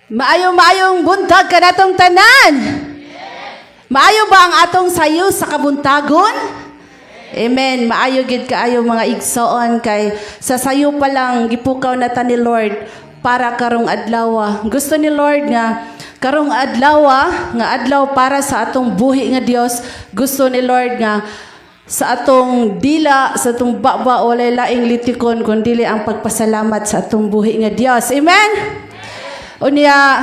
Maayo-maayong buntag kanatong tanan. Maayo ba ang atong sayo sa kabuntagon? Amen. Maayo gid kaayo mga igsoon kay sa sayo pa lang gipukaw na ta ni Lord para karong adlaw. Gusto ni Lord nga karong adlaw nga adlaw para sa atong buhi nga Dios. Gusto ni Lord nga sa atong dila, sa atong baba walay laing litikon kundi ang pagpasalamat sa atong buhi nga Dios. Amen. Unya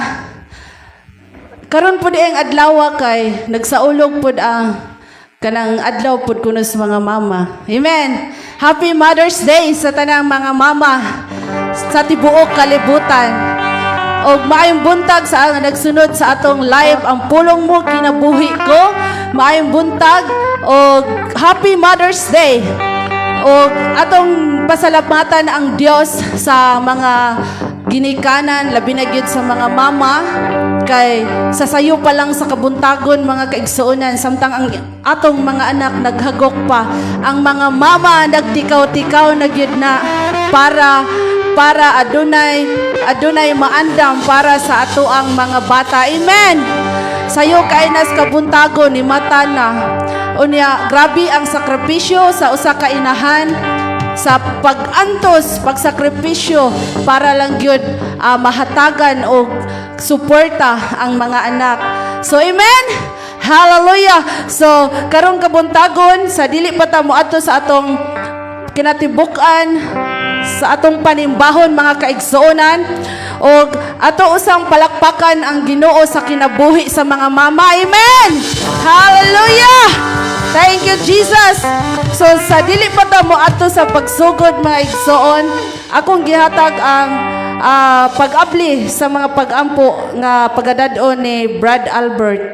karon pud ang adlaw kay nagsaulog pud ang kanang adlaw pud kuno sa mga mama. Amen. Happy Mother's Day sa tanang mga mama sa tibuok kalibutan. Og maayong buntag sa nagsunod sa atong live ang pulong mo kinabuhi ko. Maayong buntag og Happy Mother's Day. Og atong pasalamatan ang Dios sa mga ginikanan labi na gyud sa mga mama kay sa sayo pa lang sa kabuntagon mga kaigsuonan samtang ang atong mga anak naghagok pa ang mga mama nagtikaw-tikaw na gyud na para adunay maandam para sa ato ang mga bata. Amen. Sayo kay nas kabuntagon ni mata na unya grabe ang sakripisyo sa usa ka inahan sa pag-antos, pagsakripisyo para lang gyud mahatagan o suporta ang mga anak. So amen. Hallelujah. So karong kabuntagon sa dili pa ta moadto sa atong kinatibuk-an sa atong panimbahon mga kaigsuonan og ato usang palakpakan ang Ginoo sa kinabuhi sa mga mama. Amen. Hallelujah. Thank you, Jesus. So, sa dili pa ta mo ato sa pagsugod mga igsoon, akong gihatag ang pag-apli sa mga pag-ampo nga pagadadon ni Brad Albert.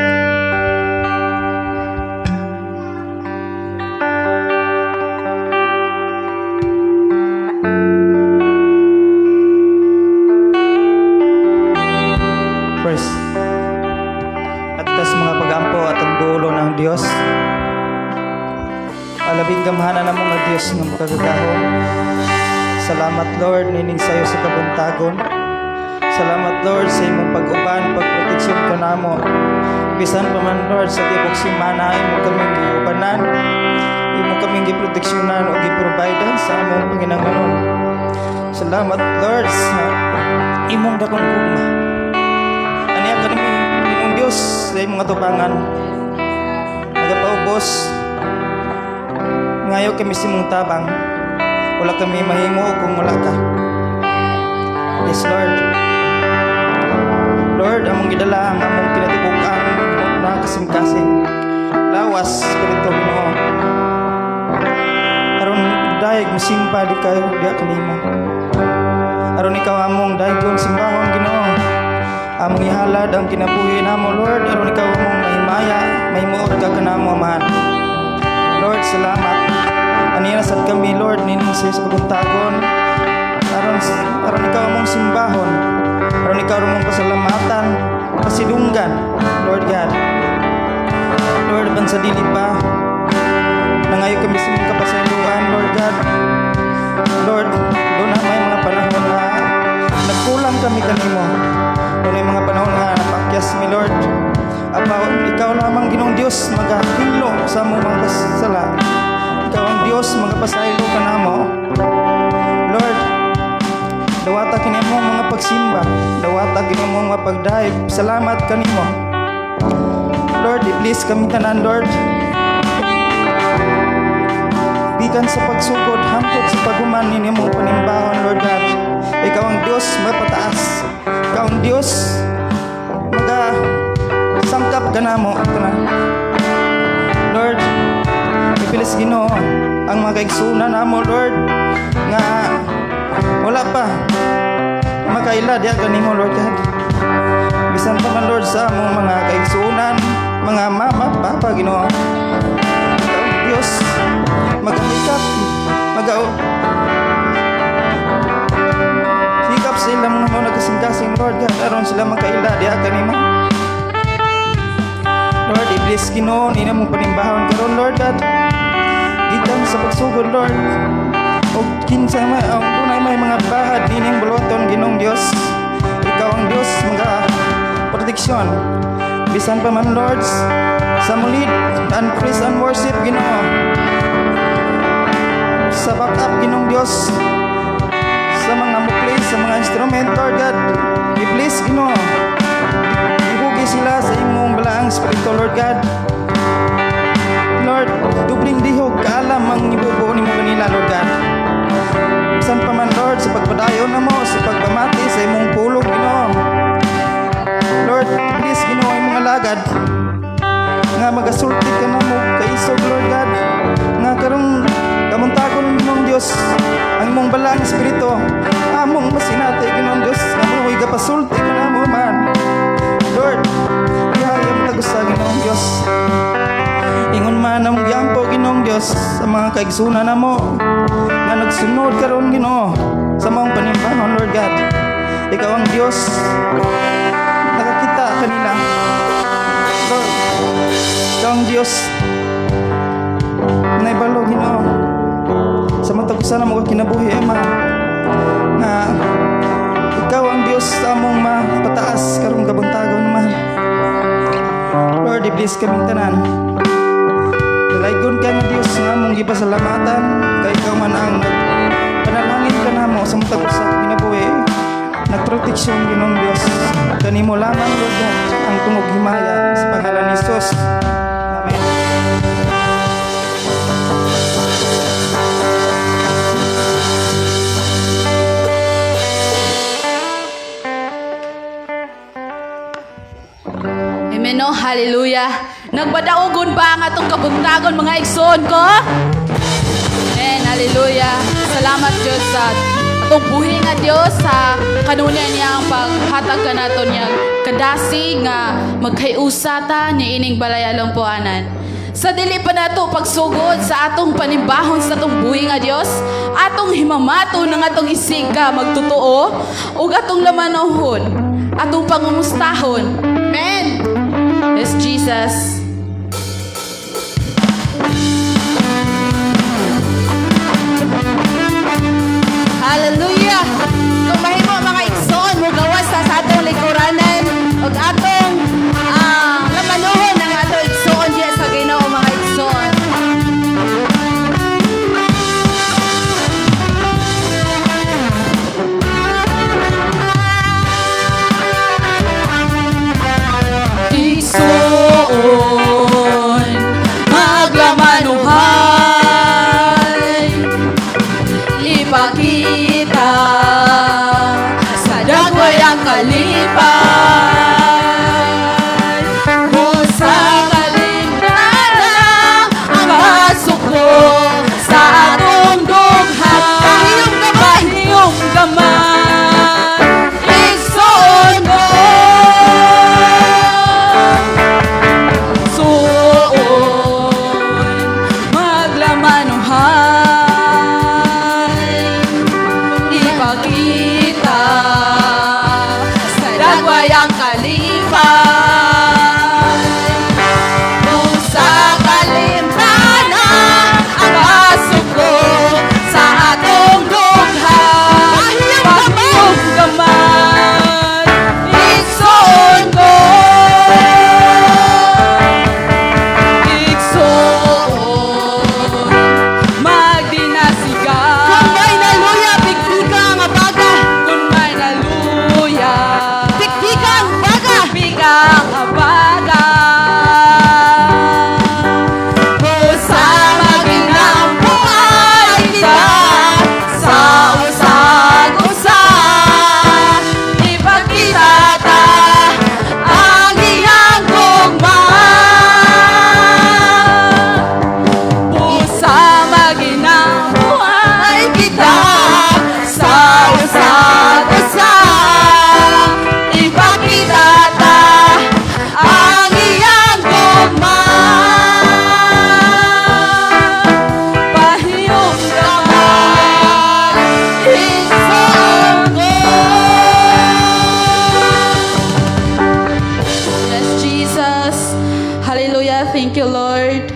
First, at tas mga pag-ampo atong dulo ng Dios. Alabing gamhanan na mga Diyos ng kagagahon. Salamat Lord, nining sayo sa kabuntagon. Salamat Lord sa imong pag-uban, pagproteksyon ka namo. Bisan pa man Lord sa tibok simana, imo kaming giubanan, imo kaming giproteksyonan o giprovidean sa among Panginoon. Salamat Lord sa imong dakong gugma. Aniya kanimi Ginoong Dios sa imong atubangan. Nagapaubos ngayo kami simong tabang, wala kami mahimo kung wala ka. Yes Lord. Lord, among gidala ang among kinatibukan na kasing-kasing lawas Espiritu Ginoo. Aron dayeg mosimba di kayo diha kanimo. Aron ikaw among dayon simbahon Ginoo. Among ihalad ang kinabuhi namo Lord. Aron ikaw among mahimaya, mahimuot ka kanamo man. Lord, salamat. Aniya sad kami, Lord, nining sa kabuntagon. Aron ikaw among simbahon. Aron ikaw among pasalamatan, pasidunggan, Lord God. Lord, ban sa dili pa. Nangayo kami sa imong kapasayloan, Lord God. Lord, doon na may mga panahon na nagkulang kami kanimo. Doon may mga panahon na napakyas mi, Lord. Ikaw lamang Ginoong Diyos magahilo sa among mga kasala. Ikaw ang Diyos magapasaylo ka namo. Lord, dawata kini mo mga pagsimba, dawata kini mo mga pagdaig. Salamat kanimo. Lord, i-bless kami tanan Lord. Bikan sa pagsugod hangtod sa paghuman ninyo panimbahon Lord God. Ikaw ang Diyos magpataas. Ikaw ang Diyos sangkap ka na mo Lord, ipilis Ginoo ang mga kaigsunan na mo Lord nga wala pa makaila diya kanimo Lord God. Bisan pa man Lord sa among mga kaigsunan, mga mama, papa Ginoo. Ikaw Diyos magamikap hikap sa ilang mga nagkasing-kasing Lord God aron sila makaila diya kanimo. Lord, i-bless Ginoo nina mong panimbahon karon Lord God. Gikan sa pagsugod Lord. O kinsa may dunay may mga bahad nining buluton Ginoong Dios. Ikaw ang Dios bisan pa man, Lord, sa mulid and praise and worship, Ginoo. Sa backup, Ginoong Diyos, sa mga mukli, sa mga instrument, Lord God, i-bless, Ginoo. Ihugi sila sa imong balaang Espiritu, Lord God. Lord, dubling dihog, kaalam ang ibubuo ni mo kanila, Lord God. Bisan pa man, Lord, sa pagpadayon na mo, sa pagpamati sa imong pulog, Ginoo. Lord, please, Ginoo, imong alagad, nga magasulti ka na mo, kaisog, Lord God, nga karong kamuntagon ng Ginoong Diyos, ang imong balaang Espiritu, among masinati, Ginoong Diyos, nga mo, igapasulti ka na mo, man. Lord, ihaya mo tagusa, Ginoong Diyos. Ingon man ang giyampo, Ginoong Diyos, sa mga kaigsunan na mo, nga nagsunod karon, Ginoo, sa mong panimbahan, Lord God. Ikaw ang Diyos, nakakita kanila. Lord, ikaw ang Diyos, naibalo, Ginoo, sa matagusan na mo kinabuhi, Ama, nga ikaw ang Diyos sa among mapataas karong kabuntagon, man. Lord, i-bless kaming tanan. Dalaygon ka nga Diyos nga mong gipasalamatan, kay ikaw man ang panalangin ka na mo sa matagusan kinabuhi. Nagproteksyon, Ginoong Diyos. Kanimo lamang, Lord God, ang tungog himaya sa pangalan ni Jesus. Amen. Amen, no? Hallelujah. Nagbadaugon ba ang atong kabuntagon, mga igsoon ko? Amen, hallelujah. Salamat Diyos sa atong buhi nga Diyos sa kanunay niya ang paghatag ka nato niya kadasi nga magkayusata ni ining balayalong puanan. Sa dili pa nato pagsugod sa atong panimbahon sa atong buhi nga Diyos, atong himamato ng atong isig ka magtotoo ug atong lamanohon, atong pangumustahon. Amen. Yes, Jesus. Hallelujah! Kung mahimo mga igsoon mo gawas sa atong likuranan ug atong lamanuhon ang atong igsoon diya sa Ginoo, mga igsoon. Igsoon maglamanuhay, ipakita sa dagway ang kalipay, kung sa kalimdanan ang masuko sa atong dughan, pahiyong gamay, igsoon mo. Igsoon maglamanuhay, ipakita sa dagway ang kalipay, kung sa kalimtanan ang masuko sa atong dughan, pahiyong gamay, igsoon ko. Igsoon magdinasigan, kung may naluya bigbiga nga baga, kung may naluya bigbiga ang baga, bigbiga ang baga, usa maginang buhay kita sa usag-usa, ipakita ta ang iyang gugma. Usa maginang buhay kita sa usag-usa, ipakita ta ang iyang gugma. Pahiyong gamay, igsoon ko. Yes, Jesus. Hallelujah. Thank you, Lord.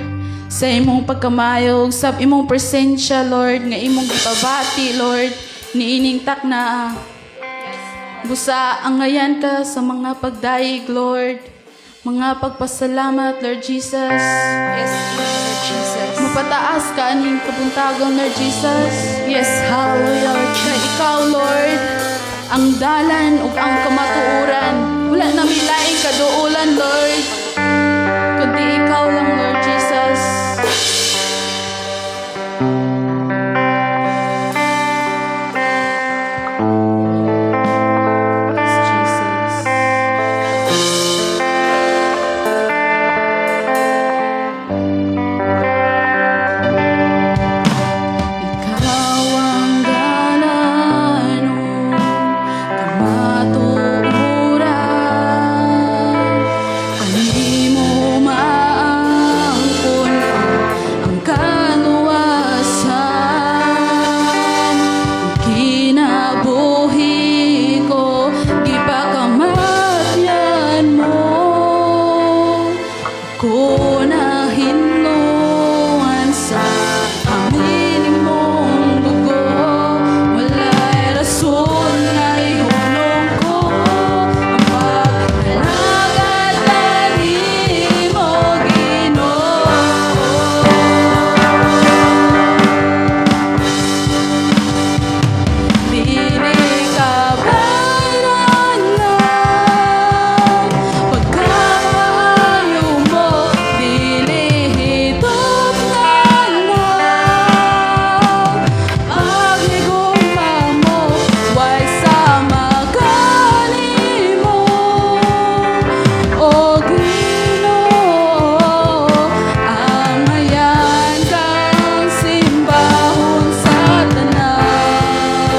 Sa imong pagkamayog, sa imong presensya, Lord, nga imong gipabati, Lord, niining takna. Busa ang ngayan ka sa mga pagdaig, Lord. Mga pagpasalamat, Lord Jesus. Yes, Lord Jesus. Mapataas ka aning kabuntagon, Lord Jesus. Yes, hallelujah, Lord Kay Jesus. ikaw, Lord, ang dalan ug ang kamatuoran. Wala na milaing kaduulan, Lord. Kundi ikaw lang, Lord Jesus. Yes, Jesus. Ikaw ang dalan kamatuoran. Kanimo maangkon ang kaluwasan. Kinabuhi ko gipakamatyan mo. Ko na hinluan sa amin mong dugo. Wala'y rason na ihulog ko ang paghalagad na nimo, Ginoo. Dili ka bayran lang pagkaayo mo, dili hitop na lang paghigugma mo, way sama kanimo, o Ginoo. Angayan kang simbahon sa tanan,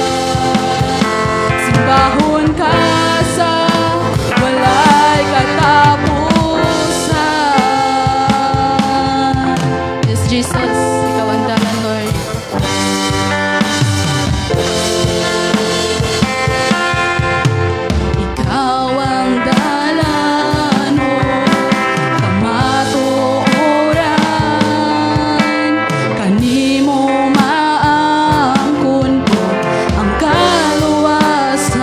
simbahon ka sa walay katapusan. Yes, Jesus, ikaw ang dalan, Lord. Ikaw ang dalan kamatuoran. Kanimo maangkon ko ang kaluwasan.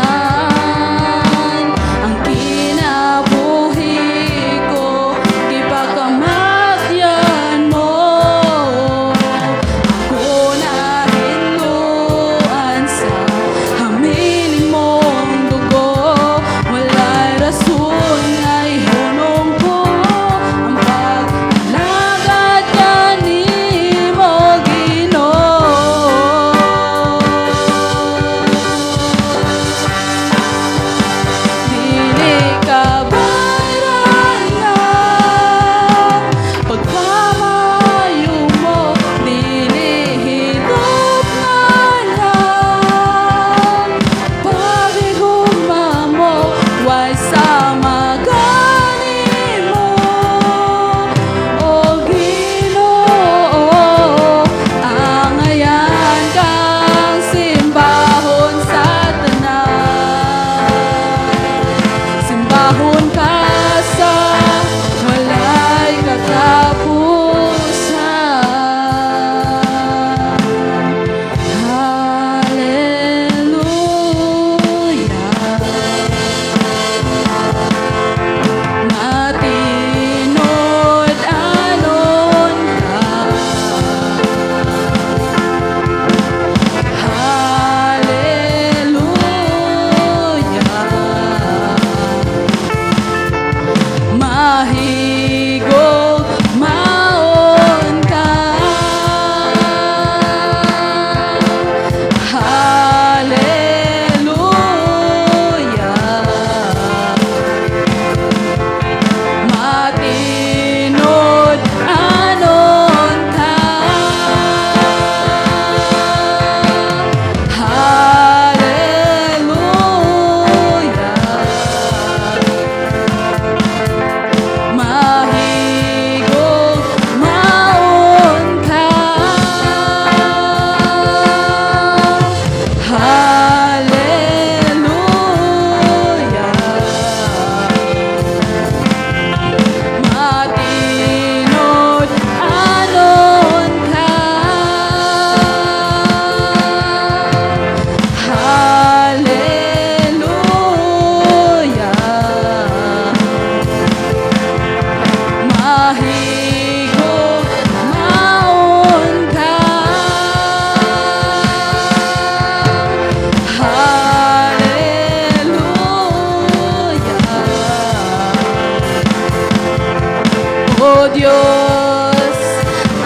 Diyos,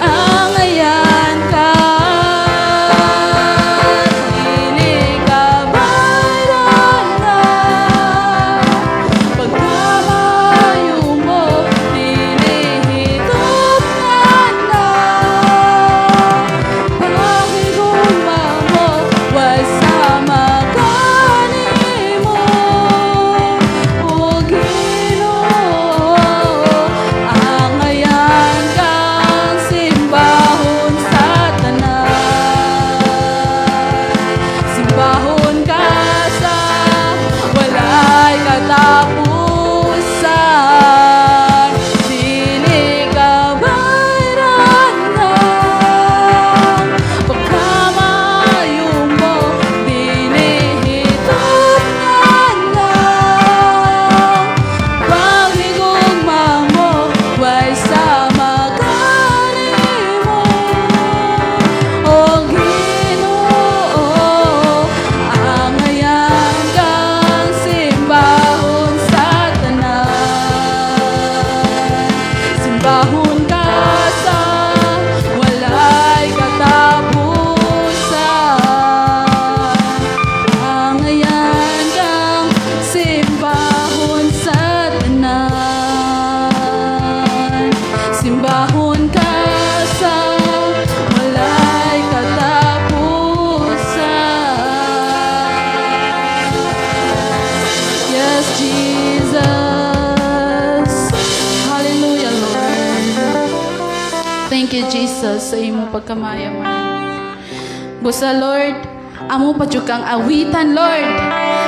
angayan ka. Dili ka bayran na. Pagkamayo mo, dili hitupnan na. Pahigugma mo, way sama kanimo. O Ginoo, angayan kang simbahon sa tanan. Simbahon ka sa walay katapusan. Dili ka bayran na. Pagkamayo mo, dili hitupnan na. Paghigugma mo, way sama kanimo. O Ginoo, angayan kang simbahon sa tanan. Simbahon ka sa walay katapusan. Angayan kang simbahon sa tanan. Simbahon ka sa walay katapusan. Yes, Jesus. Hallelujah, Lord. Thank you, Jesus, sa imong pagkamayaman. Busa, Lord, amo pa jud kang awitan, Lord.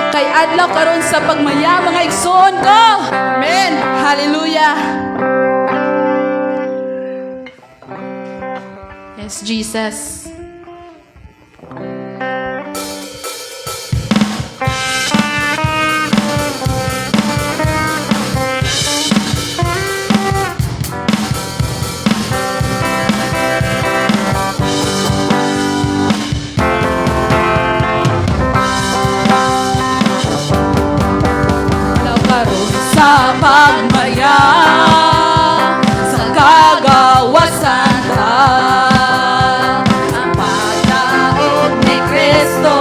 Kay adlaw karon sa pagmaya mga igsoon ko. Amen. Hallelujah. Yes, Jesus. Adlaw karon sa pagmaya, sa kagawasan ta. Ang pagdaog ni Kristo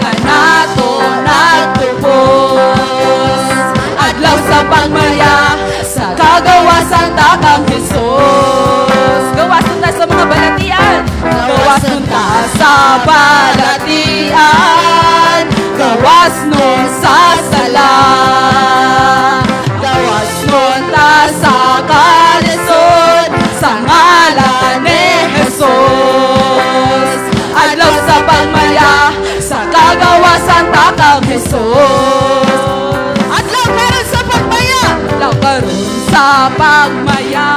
kanato nagtubos. Adlaw sa pagmaya, sa kagawasan ta kang Jesus. Gawason ta sa mga balatian, gawason ta sa balatian, gawas nun sa sala, gawas nun ta sa kalisod, sa ngalan ni Jesus. Adlaw sa pagmaya, sa kagawasan ta kang Jesus. Adlaw karon sa pagmaya, adlaw karon sa pagmaya,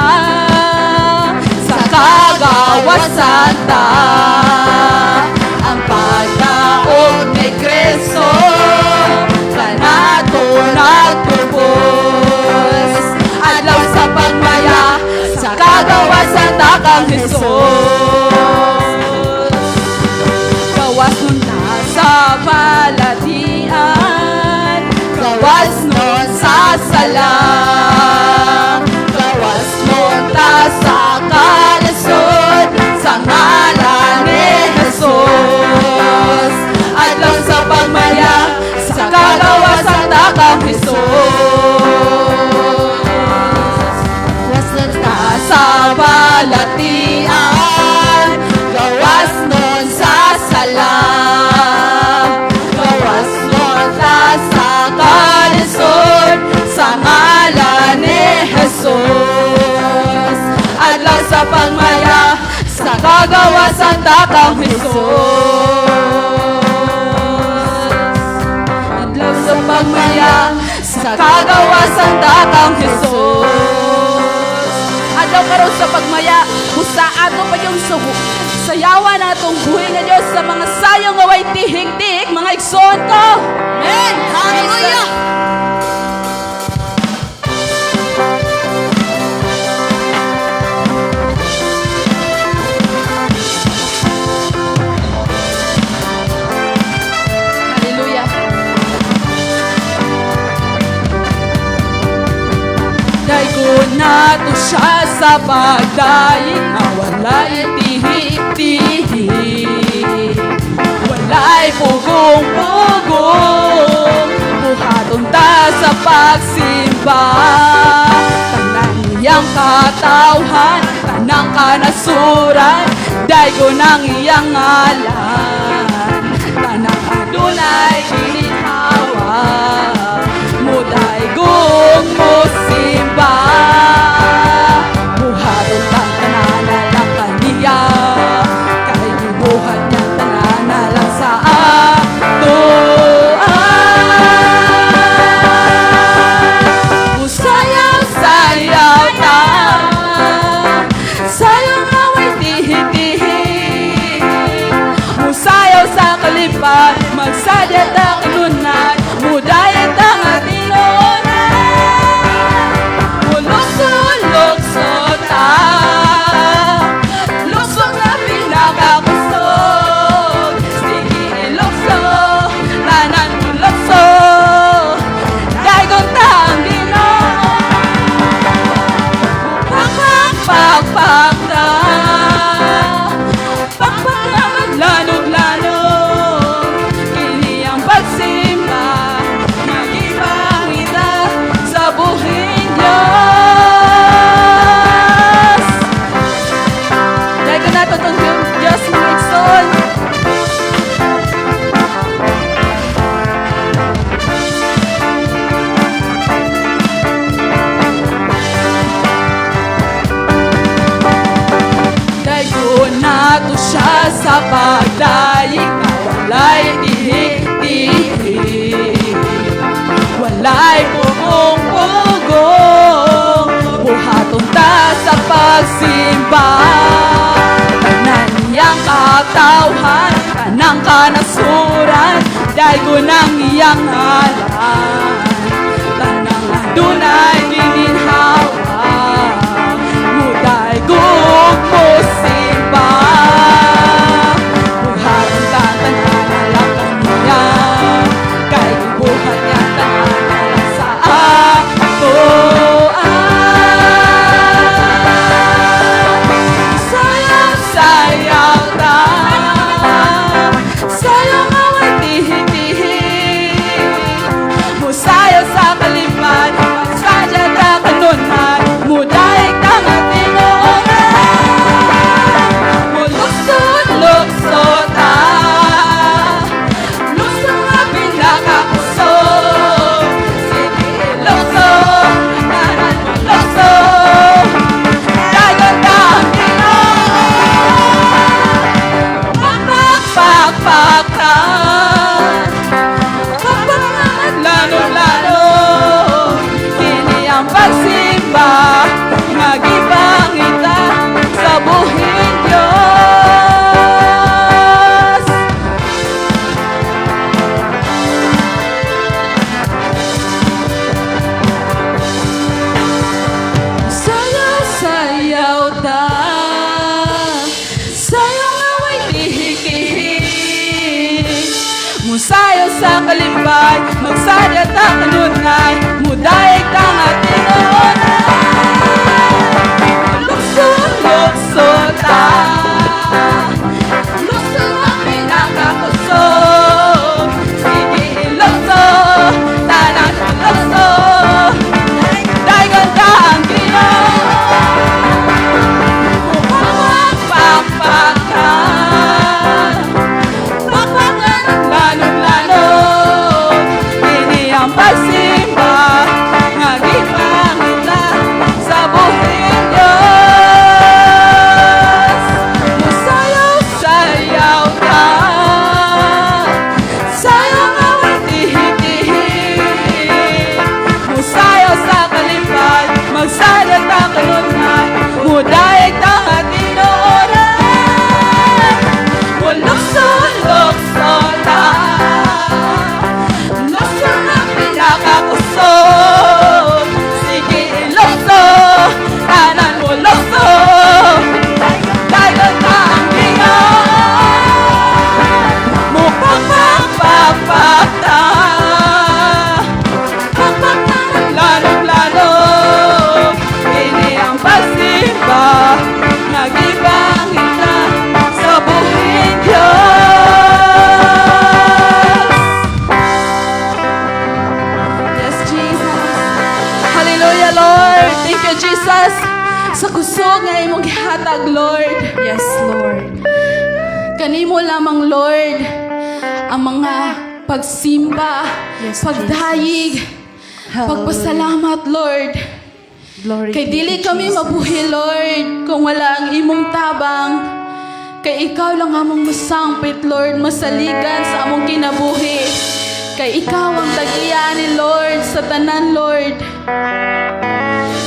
sa kagawasan ta. Ang pagdaog ni Kristo kanato nagtubos. Adlaw sa pagmaya, sa kagawasan ta kang Jesus. Gawas nun ta sa balatian, gawas nun sa sala, gawas nun ta sa kalisod, sa ngalan ni Jesus. Adlaw sa pagmaya, sa kagawasan ta kang Jesus. Gawas nun ta sa balatian, gawas nun sa sala, gawas nun ta sa kalisod, sa ngalan ni Jesus. Adlaw sa pagmaya, sa kagawasan ta kang Jesus. Adlaw sa pagmaya, sa kagawasan ta kang Jesus. Adlaw karon sa pagmaya, busa ato pa yung sayawan atong buhay nga Diyos sa mga sayong nga way tihing-tihig, mga igsoon ko. Amen. Hallelujah. Dai ko na nato siya sa pagdaig na walay tihi-tihi, walay pugong-pugong, buhaton ta sa pagsimba. Tanan niyang katawhan, tanang kanasuran, daygo ng iyang ngalan. Tanang adunay ginhawa, muday gong musimba. Buhaton ta tanan na lang kaniya, kay gibuhat niya tanan na lang sa Musayaw-sayaw ta, sayang away tihi-tihi. Musayaw sa kalipad, magsadyat ang kanunay, mudayat ang atinunan. Mulukso-lukso ta, lukso na pinakakusog. Sige ilukso, tanan mulukso, daygon ta ang Ginoo. Pakpak ta, pakpak na maglanog-lanog, kini ang pagsimba, mag-ibang ita sa buhing Diyos. Dahil ko nato itong Diyos mga igsoon. Daygo nato siya sa pagdaig na walay tihi-tihi, walay pugong-pugong, buhaton ta sa pagsimba. Tanan niyang katawhan, tanang kanasuran, daygo ng iyang ngalan. Tanang adunay gininhawa, muday gong musimba. Buhaton ta tanan na lang kaniya, kay gibuhat niya tanan na lang sa Sayaw-sayaw ta, sayang away tihi-tihi. Musayaw sa kalipad, magsadyat ang kanunay, mudayeg ang atinunan. Mulukso-lukso ta, lukso nga pinakakusog. Sige ilukso, tanan mulukso, daygon ta ang Ginoo. Pakpak ta, pakpak na maglanog-lanog, kini ang pagsimba, mag-ibang ita sa buhing Diyos. Sayaw-sayaw ta, sayang away tihi-tihi. Musayaw sa kalipad, magsadyat ang kanunay, mudayeg ang atinunan. Lukso-lukso ta, lukso ang pinakakusog. Sige ilukso, tanan mulukso, daygon ta ang Ginoo. Pakpak ta, pakpak na naglanog-lanog, Jesus, sa kusog nga imong gihatag, Lord. Yes, Lord. Kanimo lamang, Lord, ang mga pagsimba, Yes, pagdayig, pagpasalamat, Lord. Glory Kay to dili you, kami Jesus. mabuhi, Lord, kung wala ang imong tabang. Kay ikaw lang among masangpit, Lord, masaligan sa among kinabuhi. Kay ikaw ang tagiya ni Lord sa tanan, Lord.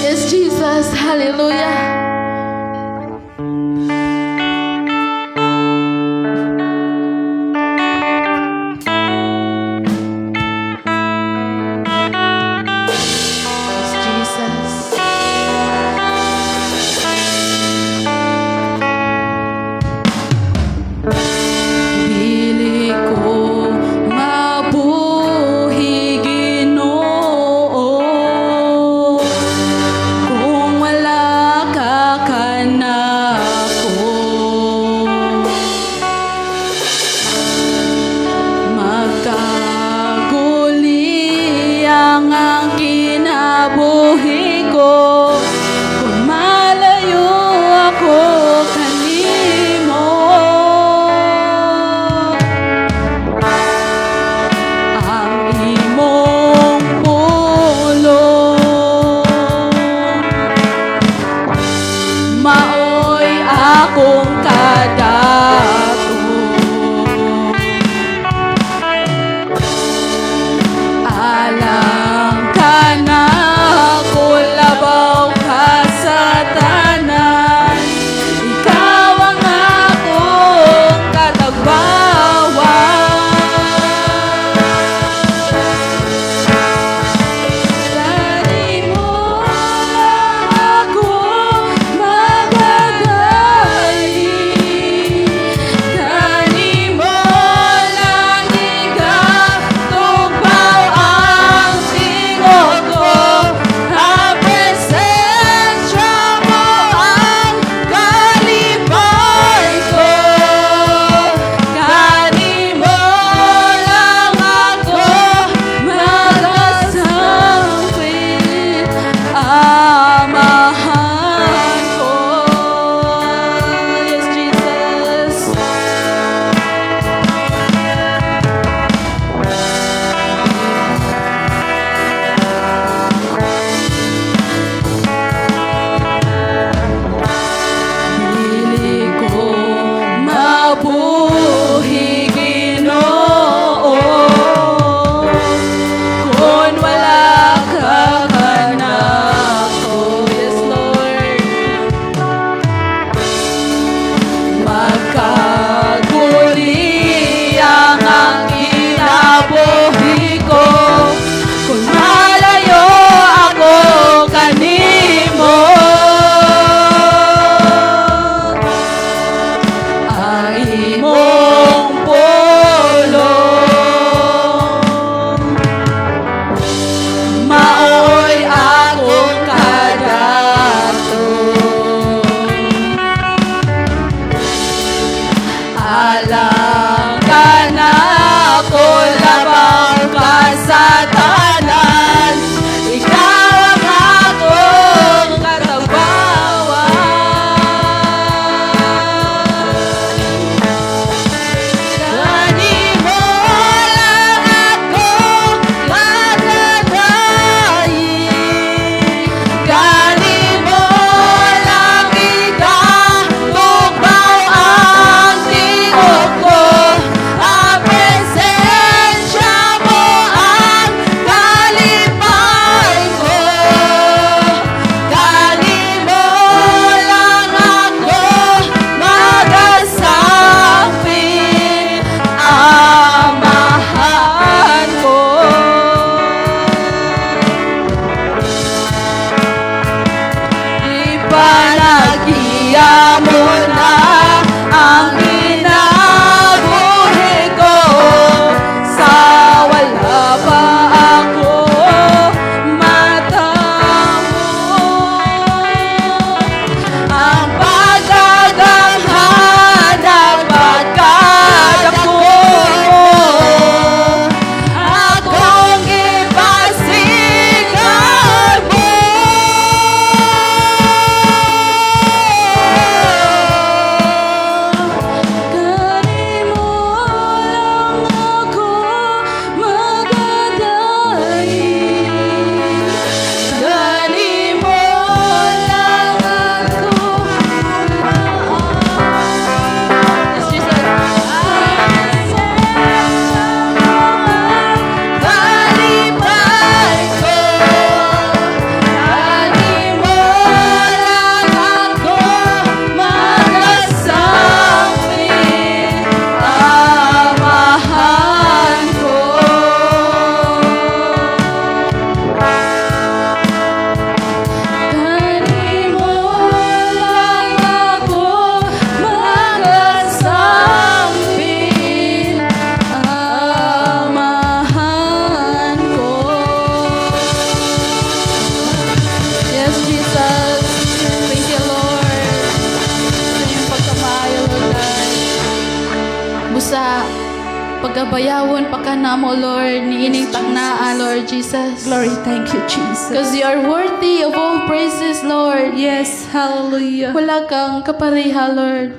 Yes, Jesus. Hallelujah. Yes, Jesus. Dili ko mabuhi, Ginoo, kung wala ka Gabayawon pa ka na mo, Lord, niining taknaa, Lord Jesus. Glory, thank you, Jesus. Because you are worthy of all praises, Lord. Yes, hallelujah. Wala kang kapareha, Lord.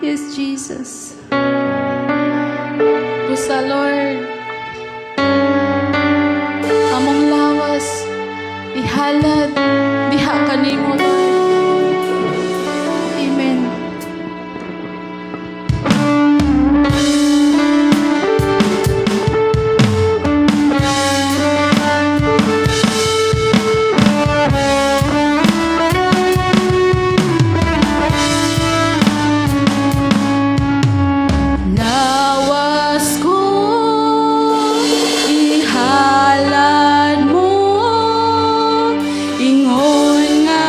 Yes, Jesus. Busa, Lord. Among lawas, ihalad, diha kanimo, Lord. Amen. Lawas ko, ihalad mo, ingon nga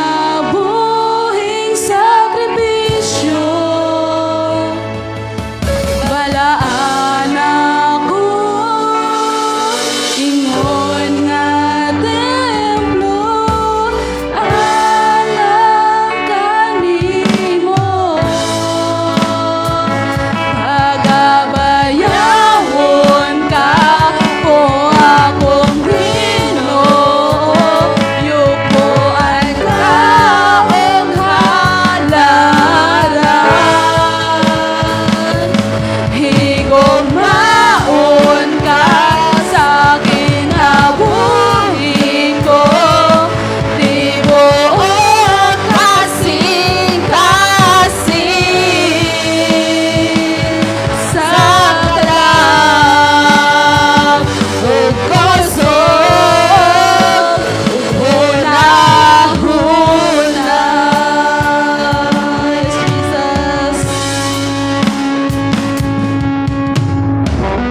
buhing sakripisyo. Balaan ako, ingon nga templo, alang kanimo. Pagabayawon ka po akong Ginoo, yukoan ka og halaran. Higugmaon ka sa kinabuhi ko, tibuok kasing-kasing. Sa kalag ug kusog, hunahuna. Jesus.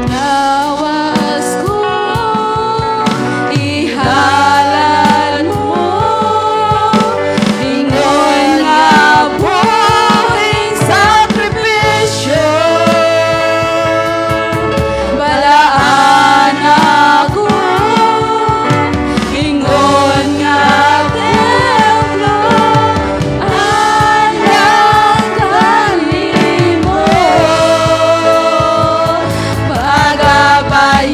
Lawas ko, ihalal mo, ingon nga buhing sakripisyo. Balaan ako, ingon nga templo, alang kanimo.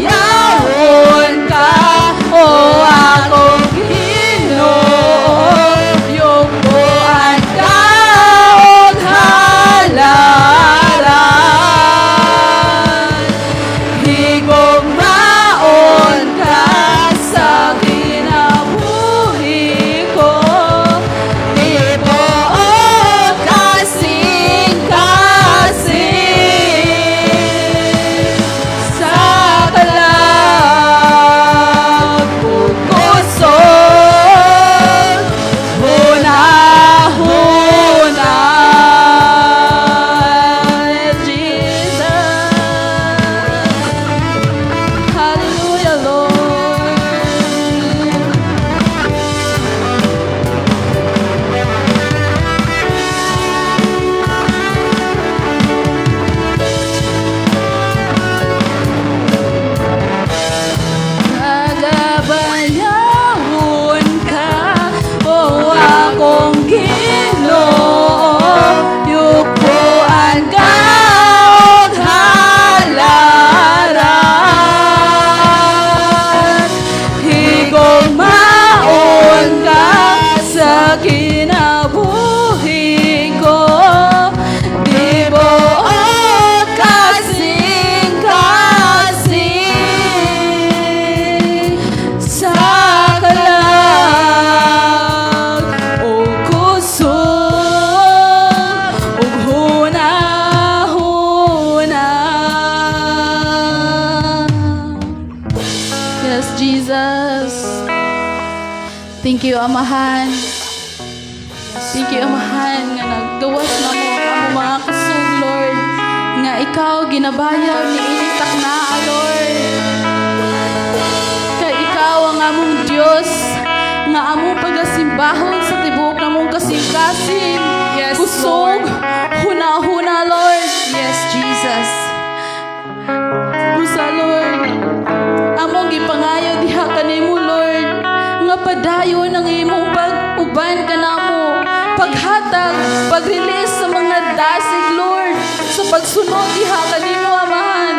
Pagabayawon ka o akong Ginoo, yukoan ka og halaran. Higugmaon ka sa kinabuhi ko, tibuok kasing-kasing. Sa kalag ug kusog, hunahuna. Jesus. Hallelujah, Lord. Nagabayawon ka o akong Ginoo, yukoan ka og halaran. Higugmaon ka sa kinabuhi ko, tibuok kasing-kasing. Sa kalag ug kusog, ug hunahuna. Yes, Jesus. Thank you, Amahan. Thank you, Amahan, nga naggawas na mo ang mga kusog, Lord. Nga ikaw ginabayaw ni initak na, Lord. Kay ikaw ang among Diyos, nga among pagasimbahon sa tibuok na mong kasing-kasing. Yes, kusog, Lord. huna-huna, Lord. Yes, Jesus. Busa, Lord. Among gipangayo diha kanimo, Lord. Nga padayon ang imong pag-uban kanamo. Paghatag, pag-release sa mga dasig, Lord. Sa pagsunod diha kanimo, Amahan.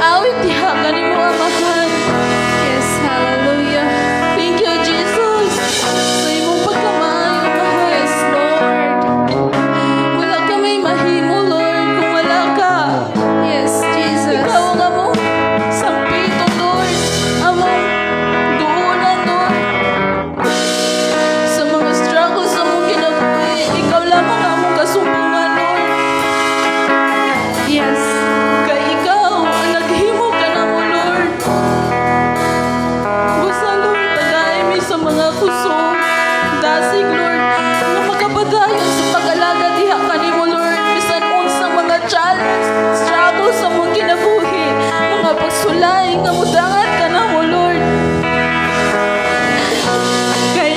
awit diha kanimo amahan. Yes, hallelujah. Thank you, Jesus. Sa imong pagkamaayo, mahal. Yes, Lord. Wala ka may mahimo, Lord, kung wala ka. Yes, Jesus. Ikaw ang among sampito, Lord. Among duunan, Lord. Sa mga struggles sa mong kinabuhi, ikaw lamang ang among kasumbungan, Lord. Yes. Kay ikaw ang naghimo ka na mo, Lord. Basta, Lord, tagay mi sa mga kusog. Dasig, Lord, na makapadayon sa pag-alaga diha ka ni mo, Lord. Bisan unsa mga challenge, struggle sa mong kinabuhi. Mga pagsulay nga mudangat ka na mo, Lord. Kay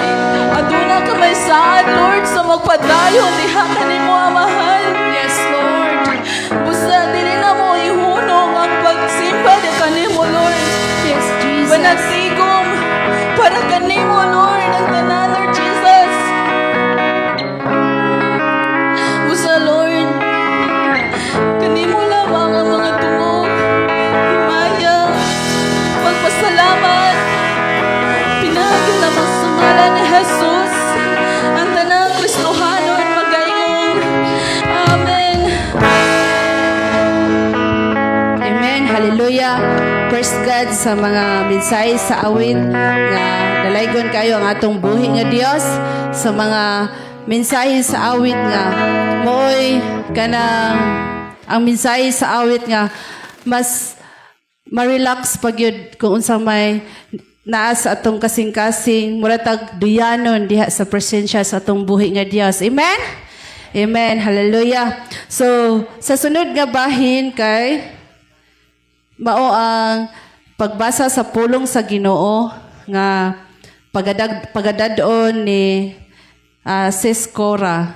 aduna ka may saad, Lord, sa magpadayon diha ka ni mo, amahan. Yes, Lord. Busa dili na mo ihunong ang pagsimba di kanimo, Lord. Yes, Jesus. Panagsigom para kanimo, Lord, ang tanan, Lord Jesus. Busa, Lord, kanimo lamang ang mga tungog, himaya, pagpasalamat, pinagi lamang sa ngalan ni Jesus, ang tanang Kristohanon magayong. Amen. Amen. Hallelujah. Praise God sa mga mensahe sa awit nga dalaygon kayo ang atong buhi nga Dios sa mga mensahe sa awit nga mooy kanang ang mensahe sa awit nga mas ma-relax pagyud kung unsa may naa sa atong kasing-kasing muratag duyanon diha sa presensya sa atong buhi nga Dios. Amen. Amen. Hallelujah. So sa sunod nga bahin kay mao ang pagbasa sa pulong sa Ginoo nga pagadadon ni Sis Cora.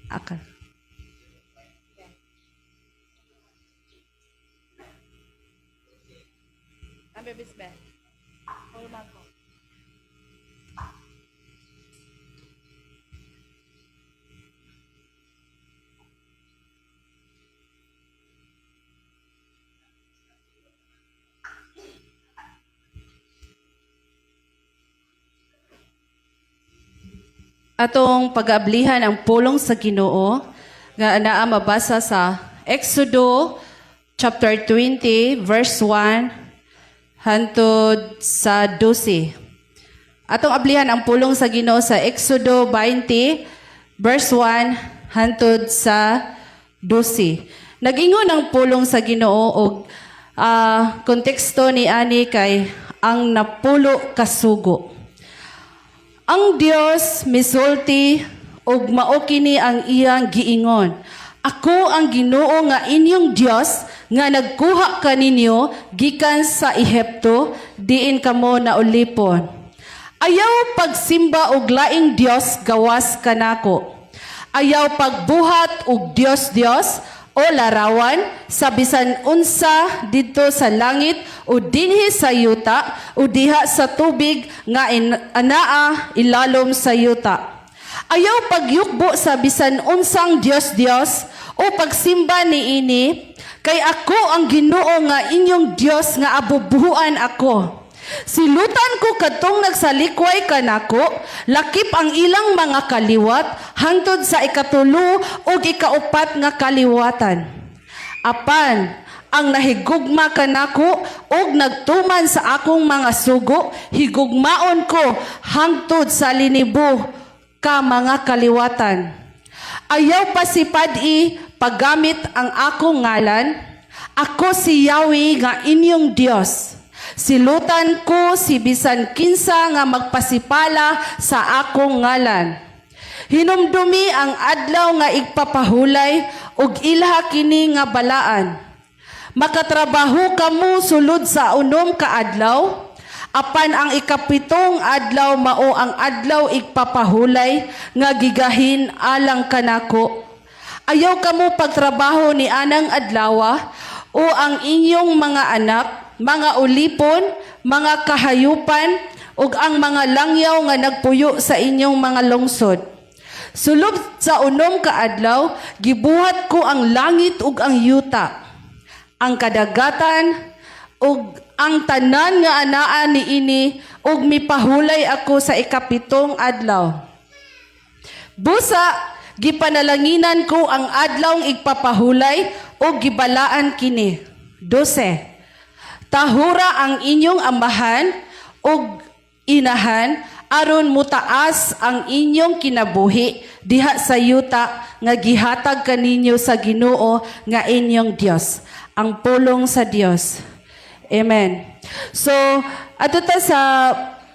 Okay. Atong pag-ablihan ang pulong sa Ginoo nga anaa mabasa sa Exodo chapter 20 verse 1 hangtod sa 12. Atong ablihan ang pulong sa Ginoo sa Exodo 20 verse 1 hangtod sa 12. Nag-ingon ang pulong sa Ginoo og konteksto ni ani kay ang napulo kasugo. Ang Dios misulti ug mao kini ang iyang giingon. Ako ang Ginoo nga inyong Dios nga nagkuha kaninyo gikan sa Ehipto diin kamo naulipon. Ayaw pagsimba og laing Dios gawas kanako. Ayaw pagbuhat og Dios o larawan sa bisan unsa dito sa langit o dinhi sa yuta o diha sa tubig nga anaa ilalom sa yuta. Ayaw pagyukbo sa bisan unsang Dios o pagsimba niini kay ako ang Ginoo nga inyong Dios nga abubuhuan ako. Silutan ko kadtong nagsalikway kanako, lakip ang ilang mga kaliwat hangtod sa ikatulo ug ikaupat nga kaliwatan. Apan ang nahigugma kanako ug nagtuman sa akong mga sugo, higugmaon ko hangtod sa linibo ka mga kaliwatan. Ayaw pa si pad-i paggamit ang akong ngalan. Ako si Yahweh nga inyong Dios. Silutan ko si bisan kinsa nga magpasipala sa akong ngalan. Hinumdumi ang adlaw nga igpapahulay ug ilha kini nga balaan. Makatrabaho kamo sulod sa unom ka adlaw. Apan ang ikapitong adlaw mao ang adlaw igpapahulay nga gigahin alang kanako. Ayaw kamo pagtrabaho ni anang adlawa o ang inyong mga anak, mga ulipon, mga kahayupan, ug ang mga langyaw nga nagpuyo sa inyong mga lungsod. Sulod sa unom ka adlaw, gibuhat ko ang langit ug ang yuta, ang kadagatan ug ang tanan nga anaa niini, ug mipahulay ako sa ikapitong adlaw. Busa, gipanalanginan ko ang adlawng igpapahulay ug gibalaan kini. 12. Tahura ang inyong amahan ug inahan aron mutaas ang inyong kinabuhi diha sa yuta nga gihatag kaninyo sa Ginoo nga inyong Dios, ang pulong sa Dios. Amen. So, ato ta sa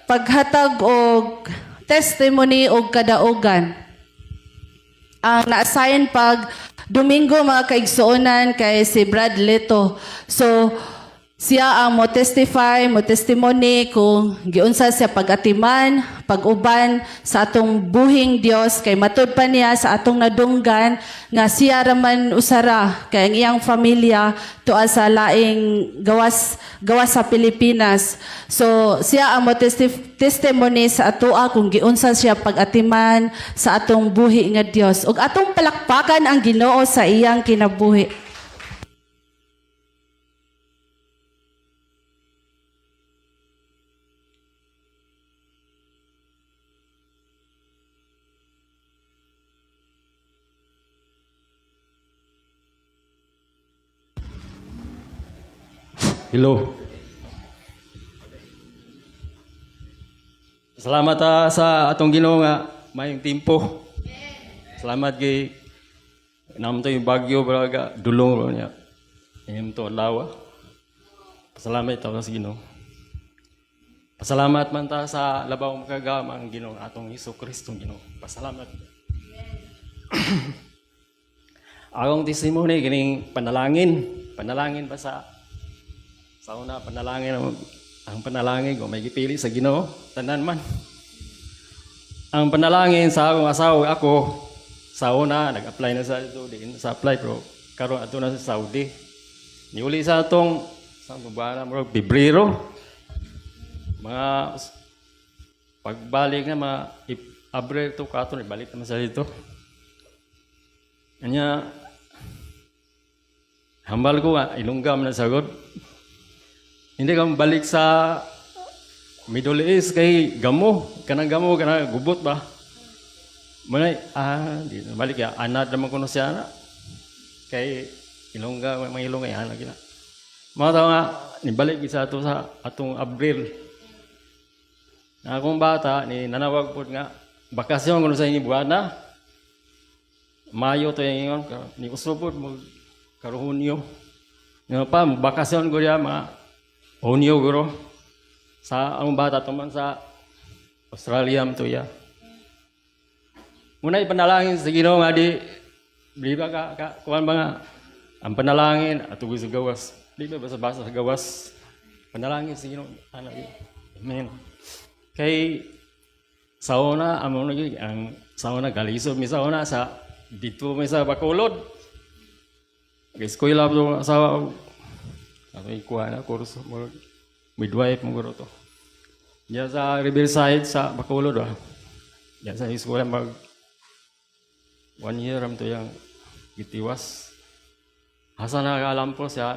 paghatag og testimony og kadaugan. Ang na-assign pag Domingo mga kaigsuonan kay si Brad Leto. So, siya ang mo testify, mo testimony kung giunsa siya pag-atiman, pag-uban sa atong buhing Dios kay matud pa niya sa atong nadunggan nga siya raman usara kay ang iyang pamilya tuwa sa laing gawas sa Pilipinas. So siya ang mo testimony sa atoa kung giunsa siya pag-atiman sa atong buhi nga Dios ug atong palakpakan ang Ginoo sa iyang kinabuhi. Hello. Salamat sa atong Ginoo nga mayong timpo. Salamat kay namto yung bagyo braga dulong ro niya. Ayun to lawa. Pasalamat ta sa Ginoo. Pasalamat man ta sa labaw makagama ang Ginoo atong Hesukristo Ginoo. Pasalamat. Akong testimony kining panalangin ba sa una, ang panalangin ko may gipili sa Ginoo, tanan man. Ang panalangin sa akong asawa, ako, sa una, nag-apply na sa ito, di na sa apply, pero karon ato na sa Saudi. Niuli sa atong, sa buwan na, Pebrero, mga pagbalik na, mga Abril to katon, ibalik naman sa dito. Kanya, hambal ko nga, ilunggam na sagod. Hindi ka balik sa Middle East kay kanang gamo, gubot ba? Manay, di na balik ya, anad naman ko siya na. Kay ilongga, mga ilongga, anak na. Mga tao nga, nibalik sa ato sa atong Abril. Na akong bata, ni nanawag po nga, bakasyon ko sa inyo buwan na. Mayo to yung ingon, ni usupod mo, karuhunyo. Nga pa, bakasyon ko diya, mga Hunyo guro sa ang bata tuman sa Australia to ya. Muna ipanalangin sa Ginoo nga di ba ka kuan mga ang panalangin ato sa gawas. Di ba basa sa gawas. Panalangin sa Ginoo anak. Amen. Kay sauna amo ang sauna galisod mi sauna sa dito mi sa Bacolod. Kay eskwela to sa ako ikuha na kurso mo midwife mo guro to. Diyan sa Riverside sa Bacolod Diyan sa eskwela mag 1 year am to yang gitiwas. Hasa nakalam po siya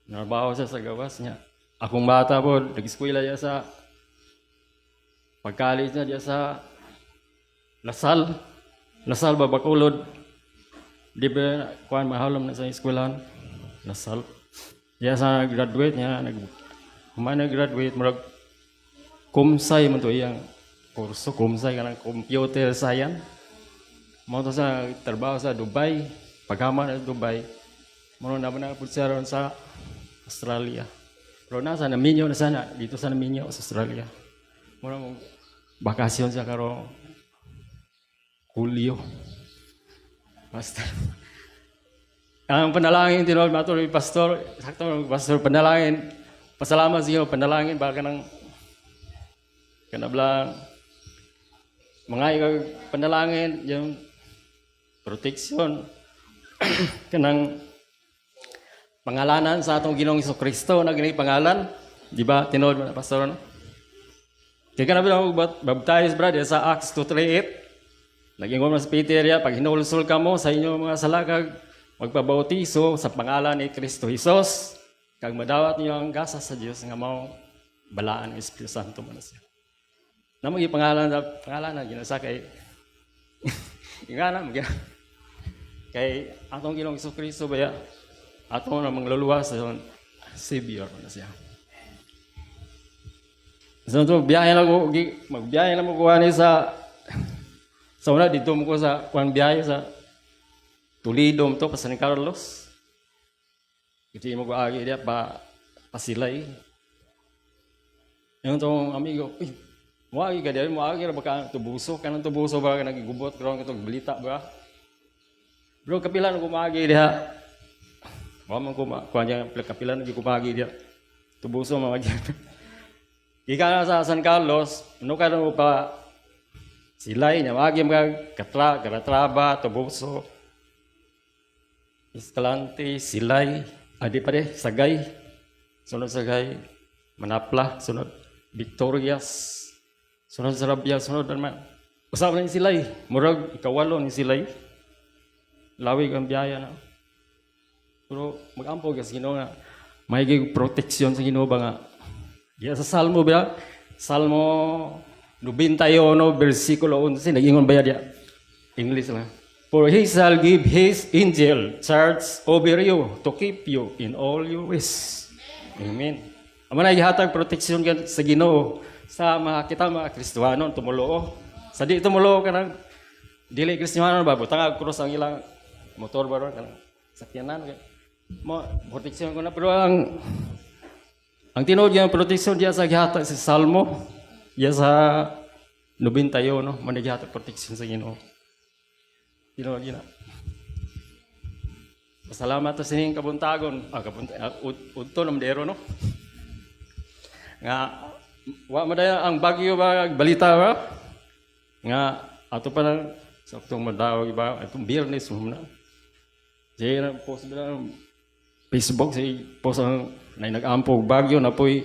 narbaho siya sa gawas niya. Akong bata po nag-eskwela niya sa pagkalis niya diyan sa Lasal ba Bacolod. Di ba kuan mahalom na sa eskwelahan? Nasal. Diya sa graduate niya, nag-graduate, marag kumsay man to iyang kurso, kumsay ka ng computer science. Mo to sa trabaho sa Dubai, pagkama na Dubai, mo na ba na siya ron sa Australia. Pero nasa Naminyo na sana, dito sa Naminyo, sa Australia. Mo na bakasyon siya karong Hulyo. Basta. Ang panalangin, tinawag nato ni Pastor, sakto Pastor, panalangin, pasalamat sa iyo, panalangin, baka ng kanablang, mga panalangin, yung protection, kanang pangalanan sa atong Ginoong Hesukristo na gini pangalan, di ba, tinawag mo na Pastor, no? Kaya ka na ba baptize, brother, sa Acts 2:38. Nag-ingon mo sa Peter, pag hinulsol ka mo sa inyong mga salakag, magpabautiso sa pangalan ni Kristo Jesus, kag madawat niyo ang gasa sa Dios nga mao balaan ng Espiritu Santo mo na siya. Namo pangalan na ginasa kay ingana mo kay atong Ginoong Kristo baya atong na mangluluwas sa Savior mo na siya. So to biyahe na ko magbiyahe na mo kuha ni sa una dito mo ko sa kuan biyahe sa Toledo mo to pa San Carlos. Iti mo ko agi dia pasilay. Yung tong amigo, mo agi ka dia mo agi ra baka tubuso kanang tubuso ba nagigubot karon katong balita ba. Bro kapila ko maagi dia. Wa man ko kuan dia kapila na ko maagi dia. Tubuso maagi. Ika na sa San Carlos, ano ka mo pa silay niya, maagi mga karatraba, tubuso, Escalante, silay, adi pa rin, sagay, sunod sagay, manapla, sunod Victorias, sunod Sarabia, sunod naman. Usap na yung silay, murag ikawalo ni silay, lawig ang biyaya na. Pero mag-ampog sa Ginoo nga, may proteksyon sa Ginoo ba nga, ya sa Salmo ba? Salmo 91 versikulo 11 nag-ingon ba dia? English lang. For he shall give his angel charge over you to keep you in all your ways. Amen. Amo na gihatag proteksyon sa Ginoo sa kita mga Kristiyano tumulo. Sa di tumulo kanang dili Kristiyano ba butang cross ang ilang motor ba kanang sakyanan mo proteksyon ko na pero ang tinuod yung proteksyon diya sa gihatag sa Salmo, diya sa 91, no? Manigihatag proteksyon sa Ginoo. Tinuod yun na. Pasalamat sa sining kabuntagon. Udto ng dero, no? Nga, wa madaya ang bagyo ba, balita ba? Nga, ato pa lang, sa itong madawag ba, itong biyernes, na. Diya na, post ba na, Facebook, si post ang nag-ampog bagyo napoy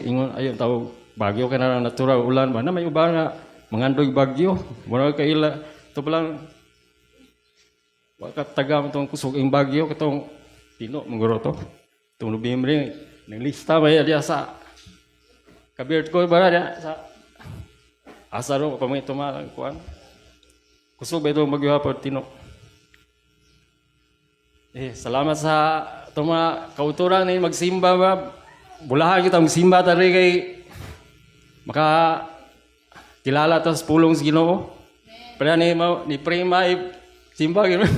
ingon ayon tawag bagyo ka na natural ulan ba na may uba nga mangandoy bagyo mura kaila to lang wakat taga tong kusog ing bagyo katong tino manguro to tong Nobyembre nang lista ba dia sa kabird ko ba dia sa asaro pa may tumalang kuan kusog ba itong bagyo hapon tino. Salamat sa itong mga kauturan na magsimba ba. Bulahan kita magsimba tari kay kilala to sa pulong sa Ginoo. Pero ni Prima simba gano'n.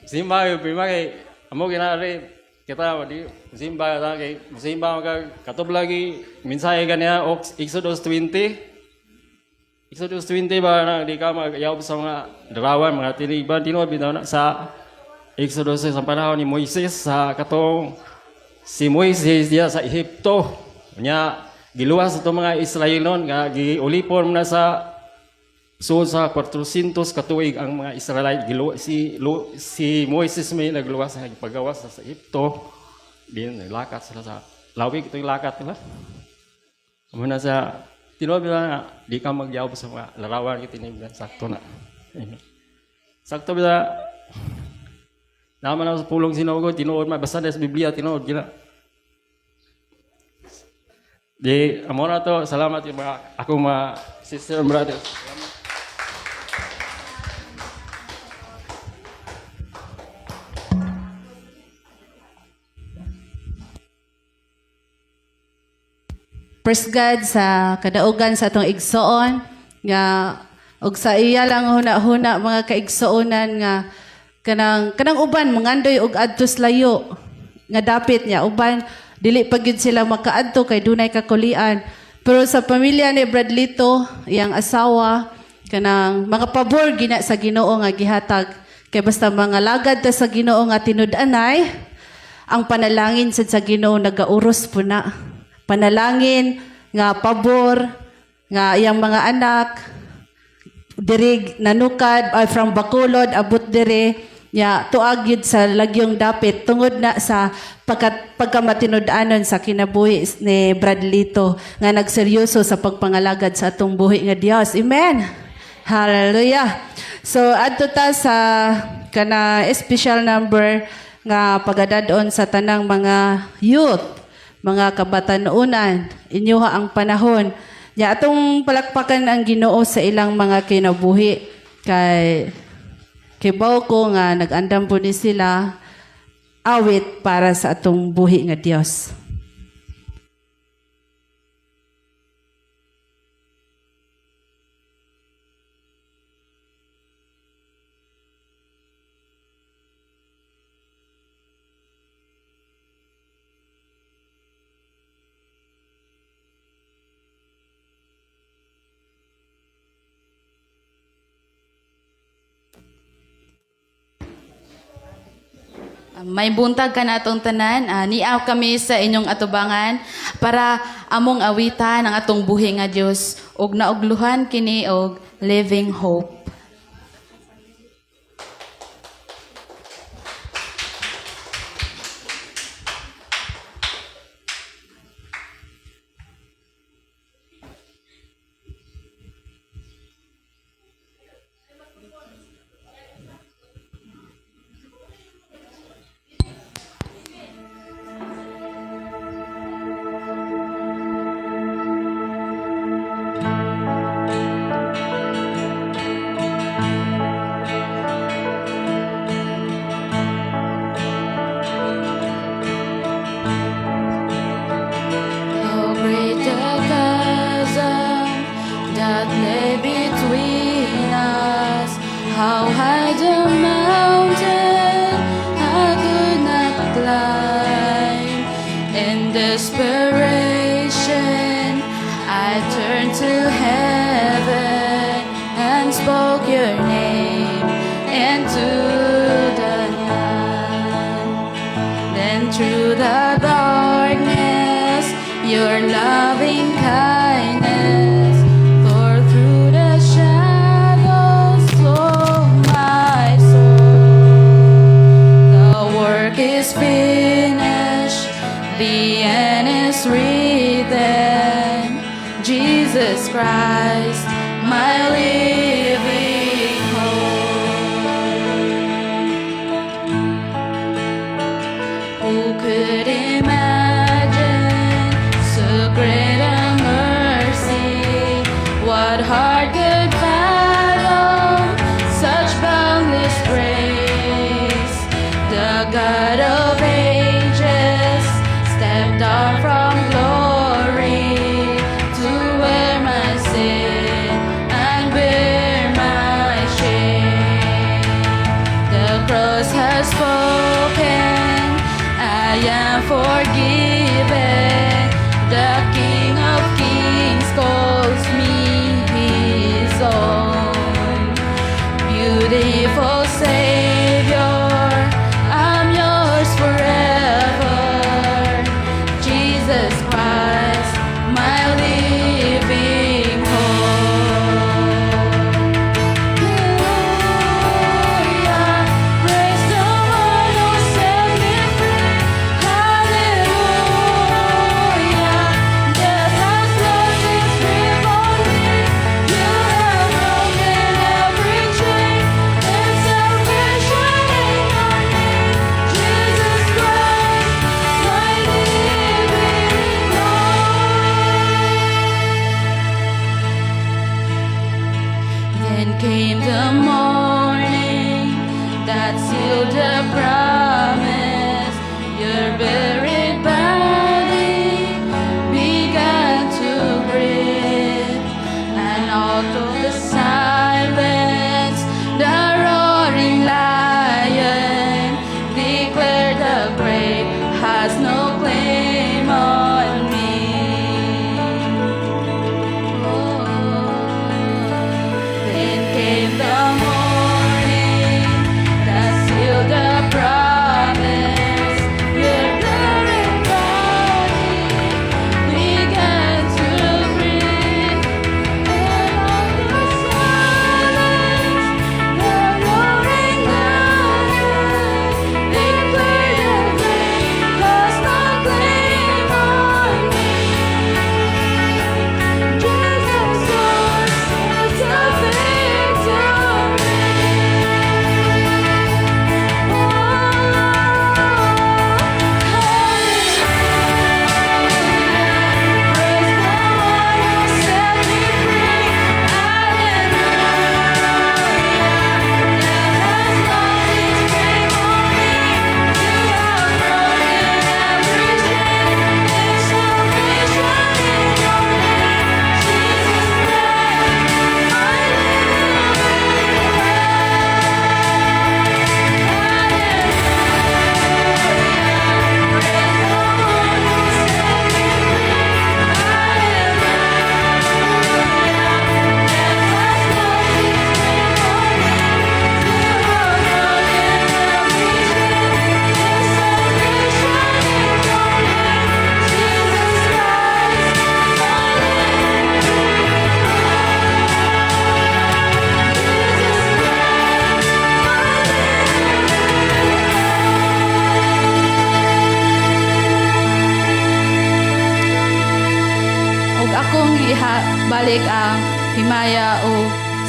Simba Prima kay amo ginari kita di simba ta kay simba katob lagi mensahe kaniya Exodus 20. Exodus 20 ba na di ka mag-ayaw sa mga darawan, mga tiniban, tinuod bitaw na sa Exodus sa panahon ni Moises sa katong si Moises diya sa Ehipto. Nya giluwas ato mga Israelon nga giulipon na sa suod sa 400 katuig ang mga Israelite si Moises may nagluwas nga gipagawas sa Ehipto. Din lakat sila sa lawig ito yung lakat nila. Amo na sa tinuod na di ka magyawab sa mga larawan kita tinibdan sakto na. Sakto ba naman ako sa pulong sinugo tinuod mabasa sa Biblia tinuod gina. Di amo na to salamat yung mga akong mga sister and brother. Praise God sa kadaugan sa atong igsoon nga og sa iya lang huna-huna mga kaigsuonan nga kanang uban mangandoy og adtos layo nga dapit niya uban dili pa gyud sila makaadto kay dunay kakulian pero sa pamilya ni Bradlito iyang asawa kanang mga pabor gina sa Ginoo nga gihatag kay basta mga lagad ta sa Ginoo nga tinud-anay ang panalangin sad sa Ginoo nagauros po na. Panalangin nga pabor nga iyang mga anak diri nanukad from Bacolod abot diri Ya, tuag yun sa lagyong dapit tungod na sa pagkamatinud-anon sa kinabuhi ni Bradlito nga nagseryoso sa pagpangalagad sa atong buhi nga Dios. Amen. Hallelujah. So adto ta sa kana special number nga pagadadon sa tanang mga youth, mga kabatanunan, inyuha ang panahon. Ya atong palakpakan ang Ginoo sa ilang mga kinabuhi kay kibaw ko nga nag-andam po ni sila awit para sa atong buhi nga Dios. May buntag ka na atong tanan. Niaw kami sa inyong atubangan para among awitan ang atong buhi nga Dios ug naugluhan kini og living hope. How great the chasm that lay between us. How high the mountain I could not climb. In desperation, I turned to heaven and spoke your name into the night. Then through the darkness, your loving kindness tore through the shadows of my soul. The work is finished, the end is written. Jesus Christ, my living hope. Who could imagine so great a mercy? What heart could fathom such boundless grace? The God of ages stepped down from glory to wear my sin and bear my shame. The cross has spoken, I am forgiven. The King of Kings calls me his own. Beautiful Savior, I'm yours forever. Jesus Christ, my living hope. Hallelujah, praise the one who set me free. Hallelujah, death has lost its grip on me. You have broken every chain and salvation in your name. Jesus Christ, my living hope. Then came the morning that sealed the promise. Your buried body began to breathe, and out of the silence, the roaring lion declared the grave has no claim on me. Then came the morning that sealed the promise.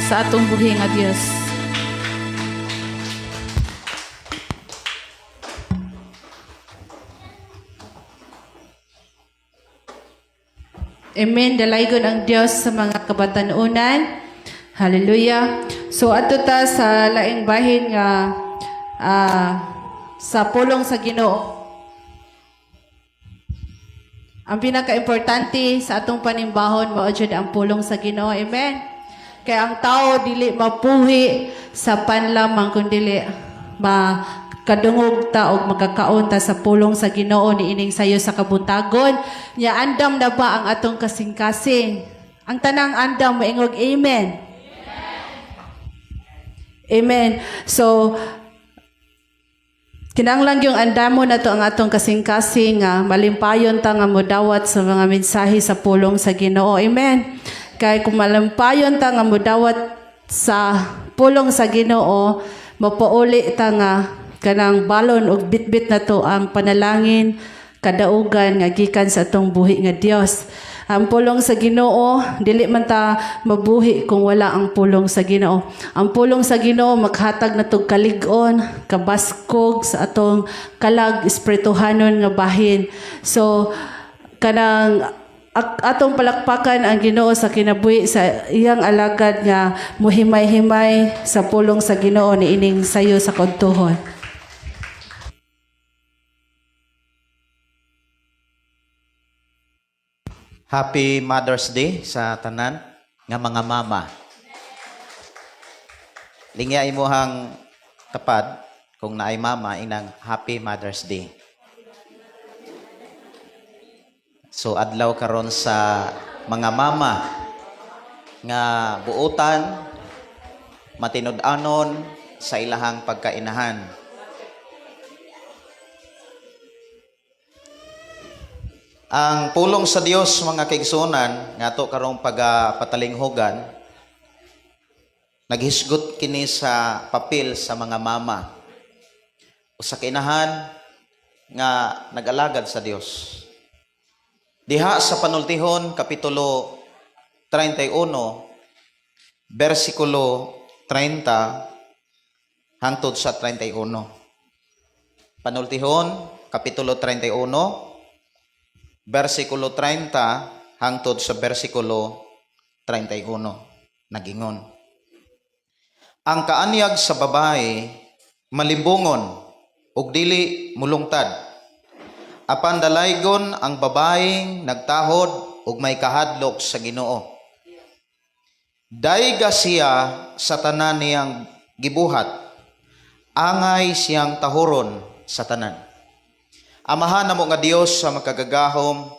sa atong buhi nga Dios. Amen. Dalaygon ang Dios sa mga kabatanunan. Hallelujah. So ato ta sa laing bahin nga sa pulong sa Ginoo. Ang pinaka-importante sa atong panimbahon mao jud ang pulong sa Ginoo. Amen. Kaya ang tao dili mapuhi sa panlamang kundi kadungog ta og magkakaon ta sa pulong sa Ginoo niining sayo sa kabuntagon. Nya andam na ba ang atong kasing-kasing? Ang tanang andam moingog amen. Amen. So kinahanglan yung andamo na to ang atong kasing-kasing nga malimpayon ta nga modawat sa mga mensahe sa pulong sa Ginoo. Amen. Kay kung malimpayon ta nga modawat sa pulong sa Ginoo, mapauli ta nga kanang balon og bitbit na to ang panalangin kadaugan nga gikan sa atong buhi nga Dios. Ang pulong sa Ginoo dili man ta mabuhi kung wala ang pulong sa Ginoo. Ang pulong sa Ginoo maghatag na tog kalig-on, kabaskog sa atong kalag espirituhanon nga bahin. So kanang atong palakpakan ang Ginoo sa kinabuhi sa iyang alagad nga muhimay-himay sa pulong sa Ginoo niining sayo sa kontuhon. Happy Mother's Day sa tanan nga mga mama. Lingya imuhang tapad kung naay mama inang Happy Mother's Day. So adlaw karon sa mga mama nga buotan matinud-anon sa ilahang pagkainahan. Ang pulong sa Dios mga kaigsunan nga to karong pagapatalinghogan naghisgot kini sa papel sa mga mama o sa kainahan nga nag-alagad sa Dios. Diha sa Panultihon kapitulo 31 bersikulo 30 hangtod sa 31. Panultihon kapitulo 31 versikulo 30 hangtod sa versikulo 31 nagingon. Ang kaanyag sa babae malimbungon ug dili mulungtad. Apan dalaygon ang babaeng nagtahod ug may kahadlok sa Ginoo. Dayga siya sa tanan niyang gibuhat. Angay siyang tahuron sa tanan. Amahan namo nga Dios sa makagagahom,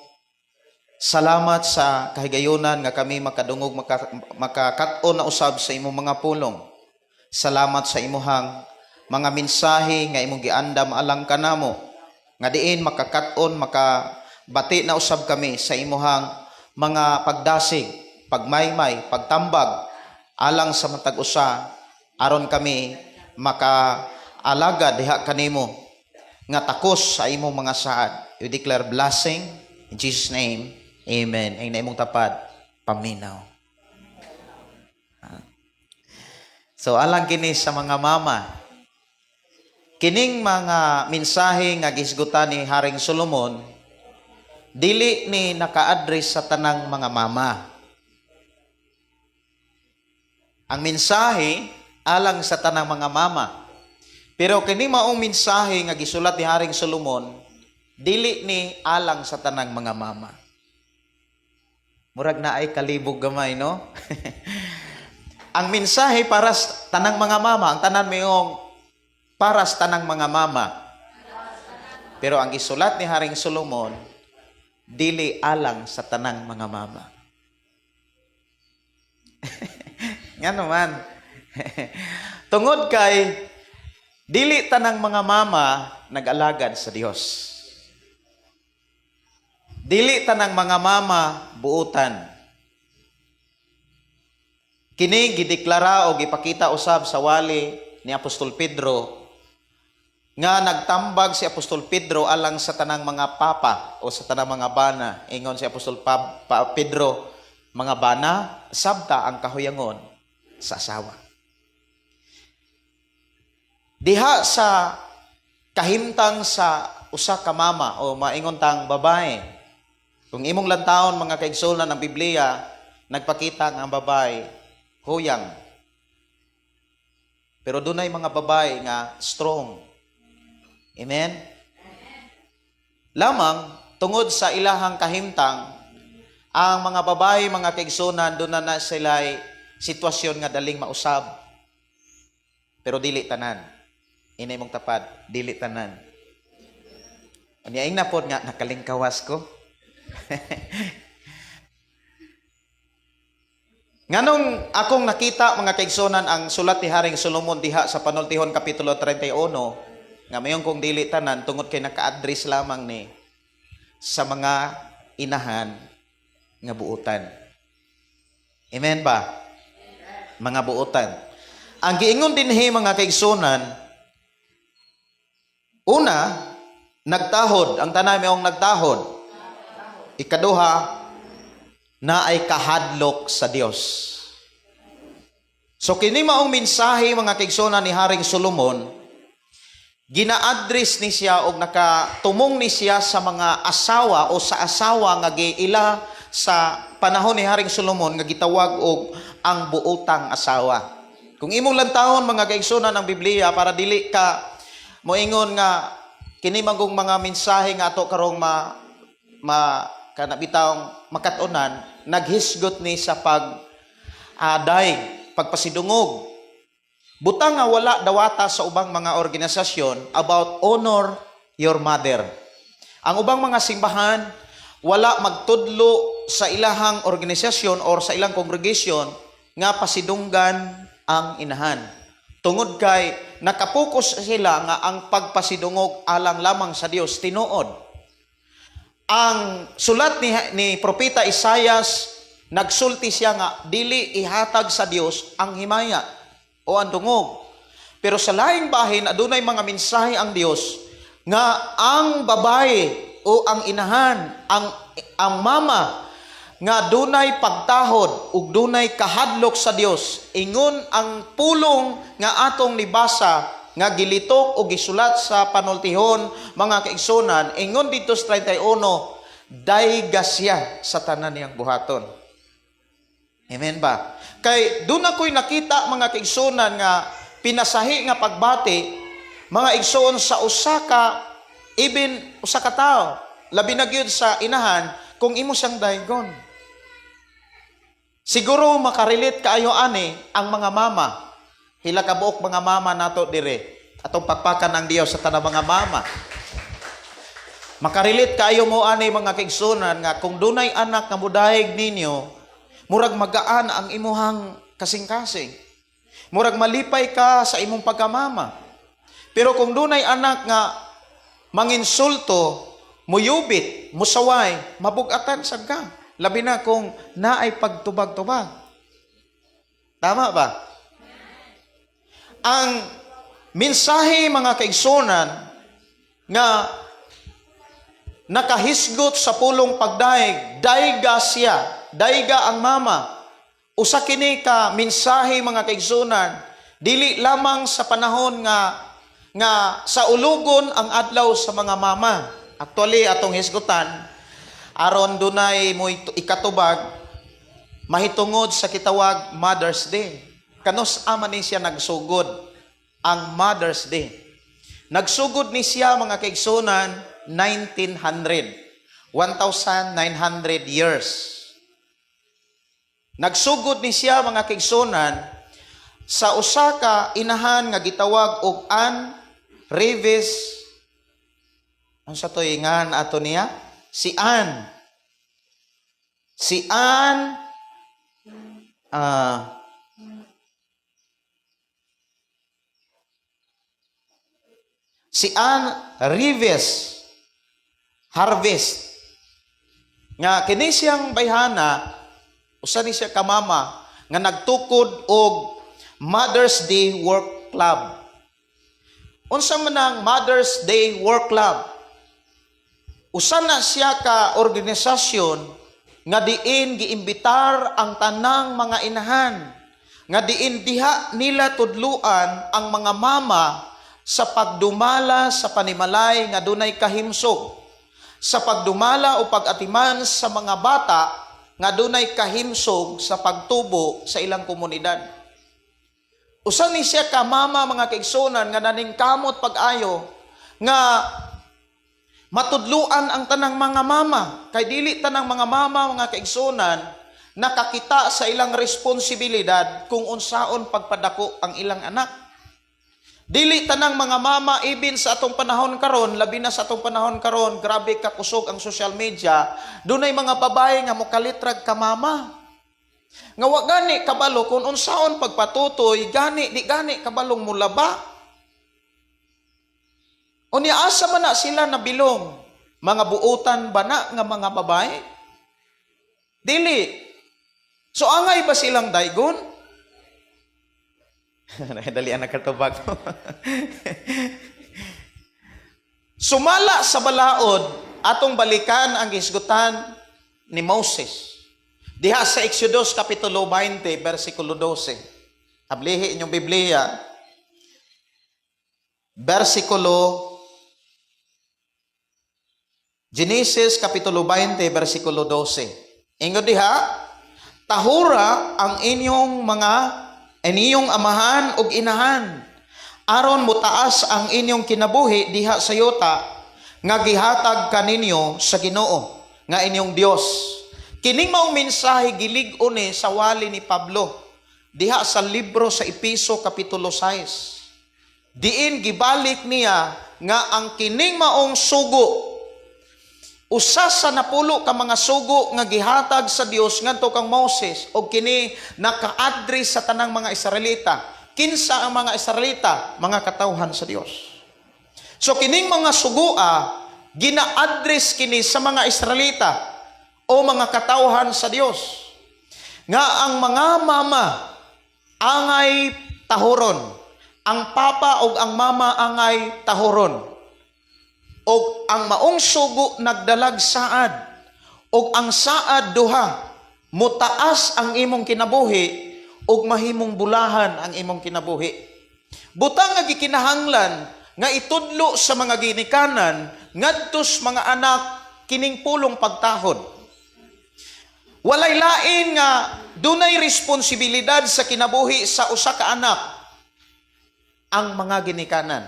salamat sa kahigayunan nga kami makadungog makakat-on na usab sa imong mga pulong. Salamat sa imuhang mga mensahe nga imong giandam alang kanamo nga diin makakat-on makabati na usab kami sa imuhang mga pagdasig, pagmaymay, pagtambag alang sa matag usa aron kami makaalagad diha kanimo nga takos sa imong mga saad. You declare blessing in Jesus' name. Amen. Ay na imong tapad, paminaw. So alang kini sa mga mama. Kining mga mensahe nga gisgutan ni Haring Solomon dili ni naka-address sa tanang mga mama. Ang mensahe alang sa tanang mga mama. Pero kini maong mensahe nga gisulat ni Haring Solomon, dili ni alang sa tanang mga mama. Murag na ay kalibog gamay, no? Ang mensahe para sa tanang mga mama, ang tanan mayong para sa tanang mga mama. Pero ang gisulat ni Haring Solomon, dili alang sa tanang mga mama. Nga naman. Tungod kay dili tanang mga mama nag-alagad sa Dios. Dili tanang mga mama buutan. Kini gideklara o gipakita usab sa wali ni Apostol Pedro nga nagtambag si Apostol Pedro alang sa tanang mga papa o sa tanang mga bana. Ingon si Apostol Pedro, mga bana, sabta ang kahuyangon sa asawa. Diha sa kahimtang sa usa ka mama o maingon tang babae. Kung imong lantawon mga kaigsunan ng Biblia, nagpakita nga ang babae huyang. Pero dunay mga babae nga strong. Amen? Lamang tungod sa ilahang kahimtang, ang mga babae, mga kaigsunan, doon na sila'y sitwasyon nga daling mausab. Pero dili tanan. Inay mong tapat, dili tanan. Aniyaing na po nga, nakalingkawas ko. Nganong akong nakita, mga kaigsunan, ang sulat ni Haring Solomon diha sa Panultihon Kapitulo 31, nga mayon kong dili tanan, tungod kay naka-address lamang ni sa mga inahan nga buutan. Amen ba? Mga buutan. Ang giingon dinhi mga kaigsunan, una, nagtahod. Ang tanay mayong nagtahod. Ikaduha, na ay kahadlok sa Dios. So kini maong mensahe mga kaigsunan ni Haring Solomon, gina-address ni siya o nakatumong ni siya sa mga asawa o sa asawa nga giila sa panahon ni Haring Solomon nga gitawag og ang buotang asawa. Kung imong lantawon mga kaigsunan ng Biblia para dili ka moingon nga kini magong mga mensahe nga ato karong kanabitawng makatunan, naghisgot ni sa pagpasidungog. Butang nga wala dawata sa ubang mga organisasyon about honor your mother. Ang ubang mga simbahan, wala magtudlo sa ilahang organisasyon or sa ilang congregation nga pasidunggan ang inahan. Tungod kay nakapokus sila nga ang pagpasidungog alang lamang sa Dios tinuod. Ang sulat ni Propeta Isaias, nagsulti siya nga dili ihatag sa Dios ang himaya o ang dungog. Pero sa laing bahin adunay mga mensahe ang Dios nga ang babae o ang inahan, ang mama nga dunay pagtahod ug dunay kahadlok sa Dios. Ingon ang pulong nga atong nibasa nga gilitok o gisulat sa panultihon mga kaigsunan, ingon dito sa 31, dayga siya sa tanan niyang buhaton. Amen ba? Kay doon ako'y nakita mga kaigsunan nga pinasahi nga pagbati, mga igsoon sa usa ka tao, labi na gyud sa inahan, kung imo siyang daygon. Siguro makarelate kaayo ani ang mga mama. Hila ka buok mga mama nato dire. Atong pagpakan ng Dios sa tanang mga mama. Makarelate kaayo mo ani mga kaigsunan nga kung dunay anak nga mudahig ninyo, murag magaan ang imuhang kasing-kasing. Murag malipay ka sa imong pagkamama. Pero kung dunay anak nga manginsulto, muyubit, musaway, mabugatan sad ka. Labi na kung naay pagtubag-tubag. Tama ba? Ang mensahe mga kaigsunan nga nakahisgot sa pulong pagdaig, dayga siya, dayga ang mama. Usa kini ka mensahe mga kaigsunan, dili lamang sa panahon nga sa ulugon ang adlaw sa mga mama. Actually atong hisgutan aron dunay mo ikatubag mahitungod sa kitawag Mother's Day. Kanos ama ni siya nagsugod ang Mother's Day. Nagsugod ni siya mga kaigsunan 1900 years. Nagsugod ni siya mga kaigsunan sa usa ka inahan nga gitawag og Anne Reeves. Ano sa to ingan ato niya? Si Anne. Si Anne Reeves Harvest. Nga kini siyang bayhana, usa ni siya kamama nga nagtukod og Mother's Day Work Club. Unsa man ang Mother's Day Work Club? Usa na siya ka organisasyon nga diin giimbitar ang tanang mga inahan, nga diin diha nila tudluan ang mga mama sa pagdumala sa panimalay nga dunay kahimsog, sa pagdumala o pag-atiman sa mga bata nga dunay kahimsog sa pagtubo sa ilang komunidad. Usa ni siya ka mama mga kaigsunan nga naningkamot pag-ayo nga matudluan ang tanang mga mama, kay dili tanang mga mama mga kaigsunan nakakita sa ilang responsibilidad kung unsaon pagpadako ang ilang anak. Dili tanang mga mama, even sa atong panahon karon, labi na sa atong panahon karon, grabe ka kusog ang social media, dunay mga babae nga mokalitrag ka mama. Nga wa gani kabalo kung unsaon pagpatutoy, gani di gani kabalong mulaba. Unya asa man na sila nabilong? Mga buutan ba na nga mga babae? Dili. So angay ba silang daygon? Dali anak katubag. Sumala sa balaod, atong balikan ang gisgutan ni Moses. Diha sa Exodus Kapitulo 20, versikulo 12. Ablihi inyong Biblia. Genesis Kapitulo 20, versikulo 12. Ingo diha, tahura ang inyong amahan ug inahan, aron mutaas ang inyong kinabuhi diha sa yuta nga gihatag kaninyo sa Ginoo nga inyong Dios. Kining maong mensahe gilig-on ni sa wali ni Pablo diha sa libro sa Episo Kapitulo 6. Diin gibalik niya nga ang kining maong sugo, usa sa napulo ka mga sugo nga gihatag sa Dios ngadto kang Moses, o kini naka-address sa tanang mga Israelita. Kinsa ang mga Israelita? Mga katawhan sa Dios. So kining mga sugua gina-address kini sa mga Israelita o mga katawhan sa Dios, nga ang mga mama angay tahoron, ang papa o ang mama angay tahoron, o ang maong sugo nagdalag saad, o ang saad duha, mutaas ang imong kinabuhi, o mahimong bulahan ang imong kinabuhi. Butang nga gikinahanglan nga itudlo sa mga ginikanan ngadtos mga anak kining pulong pagtahod. Walay lain nga dunay responsibilidad sa kinabuhi sa usa ka anak ang mga ginikanan.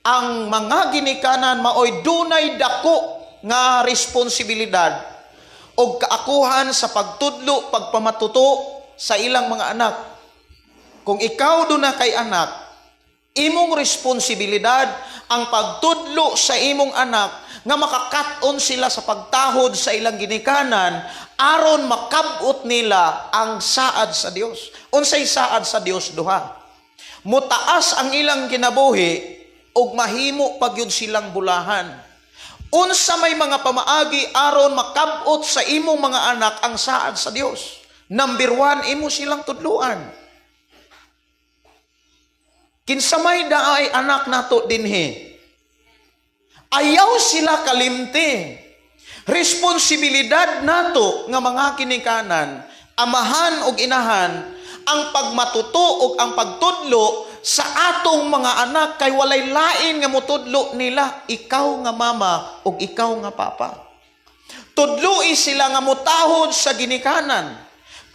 Ang mga ginikanan maoy dunay dako nga responsibilidad o kaakuhan sa pagtudlo, pagpamatuto sa ilang mga anak. Kung ikaw doon na kay anak, imong responsibilidad ang pagtudlo sa imong anak nga makakat-on sila sa pagtahod sa ilang ginikanan aron makabot nila ang saad sa Dios. Unsay saad sa Dios duha? Mutaas ang ilang kinabuhi ug mahimo pagyud silang bulahan. Unsa may mga pamaagi aron makabot sa imong mga anak ang saad sa Dios? Number 1, imo silang tudluan. Kinsa may daay anak nato dinhi, ayaw sila kalimti. Responsibilidad nato nga mga kinikanan, amahan ug inahan, ang pagmatuto ug ang pagtudlo sa atong mga anak, kay walay lain nga mutudlo nila, ikaw nga mama ug ikaw nga papa. Tudloi sila nga mutahod sa ginikanan,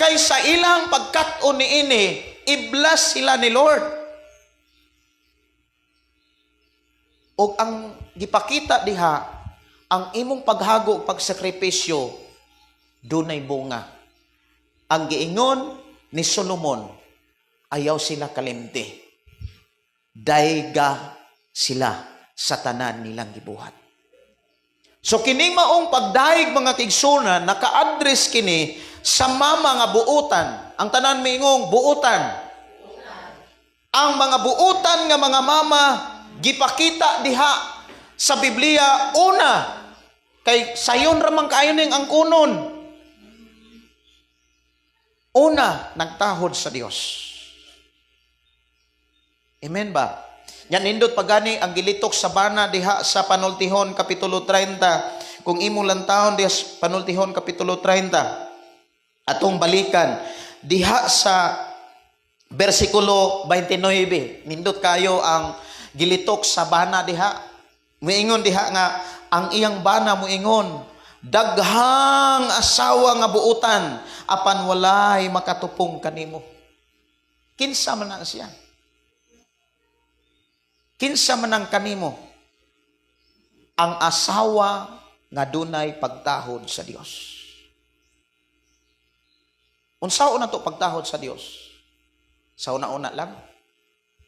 kay sa ilang pagkat-on niini iblas sila ni Lord. O ang gipakita diha, ang imong paghago, pagsakripisyo, dunay bunga. Ang giingon ni Solomon, ayaw sila kalimti. Dayga sila sa tanan nilang gibuhat. So kining maong pagdaig mga kigsunan, naka-address kini sa mama nga buutan. Ang tanan mingong buutan. Ang mga buutan nga mga mama gipakita diha sa Biblia, una kay sayon ramang kaayoning ang kunon. Una, nagtahod sa Dios. Amen ba? Yan nindot pagani ang gilitok sa bana diha sa Panultihon Kapitulo 30. Kung imo lang taon diha sa Panultihon Kapitulo 30, atong balikan. diha sa versikulo 29. Nindot kayo ang gilitok sa bana diha. Muingon diha nga ang iyang bana muingon, daghang asawa nga buutan apan walay makatupong kanimo. Kinsa man na siya? Kinsa man ang kanimo? Ang asawa nga dunay pagtahod sa Dios. Unsaon na to pagtahod sa Dios? Sa una-una lang.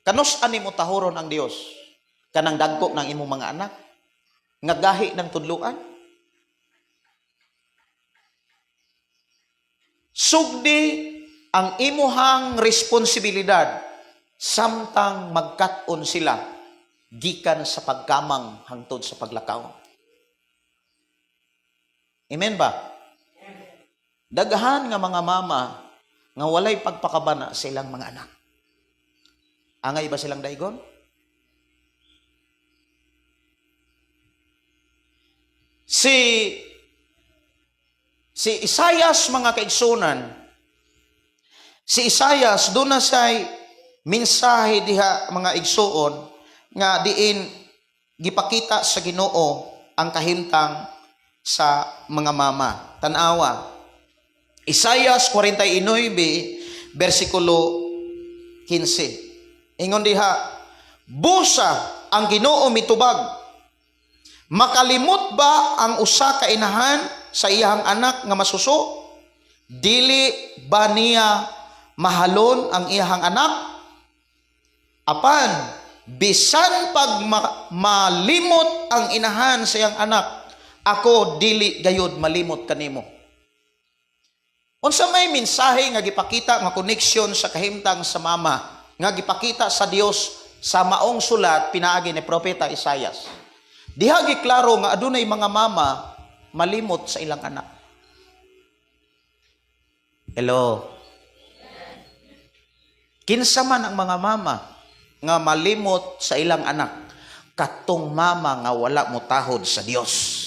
Kanus ani mo tahoron ang Dios? Kanang dagko ng imong mga anak? Nga gahi ng tudluan? Sugdi ang imuhang responsibilidad samtang magkat-on sila gikan sa pagkamang hangtod sa paglakaw. Amen ba? Daghan nga mga mama nga walay pagpakabana sa ilang mga anak. Angay ba silang daigon? Si Isaias mga kaigsunan, si Isaias doon na say mensahe diha mga igsuon nga diin gipakita sa Ginoo ang kahimtang sa mga mama. Tanawa, Isaias 49, versikulo 15. Ingon diha, busa ang Ginoo mitubag, makalimot ba ang usa ka inahan sa iyang anak nga masuso? Dili ba niya mahalon ang iyang anak? Apan, bisan pag malimot ang inahan sa iyang anak, ako dili gayud malimot kanimo. Unsa may mensahe nga gipakita nga koneksyon sa kahimtang sa mama, nga gipakita sa Dios sa maong sulat pinaagi ni propeta Isaias. Diha giklaro nga adunay mga mama malimot sa ilang anak. Hello. Kinsa man ang mga mama nga malimot sa ilang anak? Katong mama nga wala mo tahod sa Dios.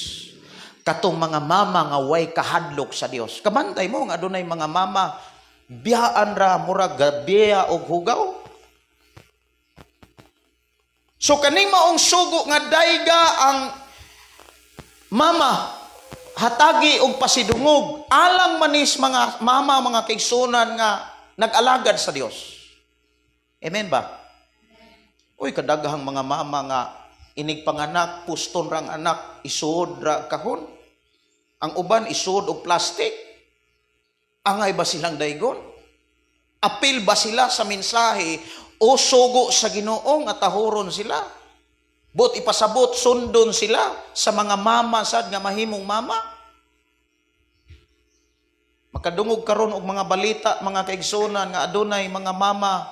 Katong mga mama nga way kahadlok sa Dios. Kabantay mo nga adunay mga mama biyaan ra murag gabiya og hugaw. So kaning maong sugo nga dayga ang mama hatagi og pasidungog alang manis mga mama mga kaigsunan nga nag-alagad sa Dios. Amen ba? Uy, kadaghang mga mama nga inig panganak, puston rang anak, isuod ra kahon. Ang uban isuod og plastic. Angay ba silang daygon? Apil ba sila sa mensahe o sugo sa Ginoo nga tahoron sila? But ipasabot sundon sila sa mga mama sad nga mahimong mama? Makadungog karon og mga balita, mga kaigsunan nga adunay mga mama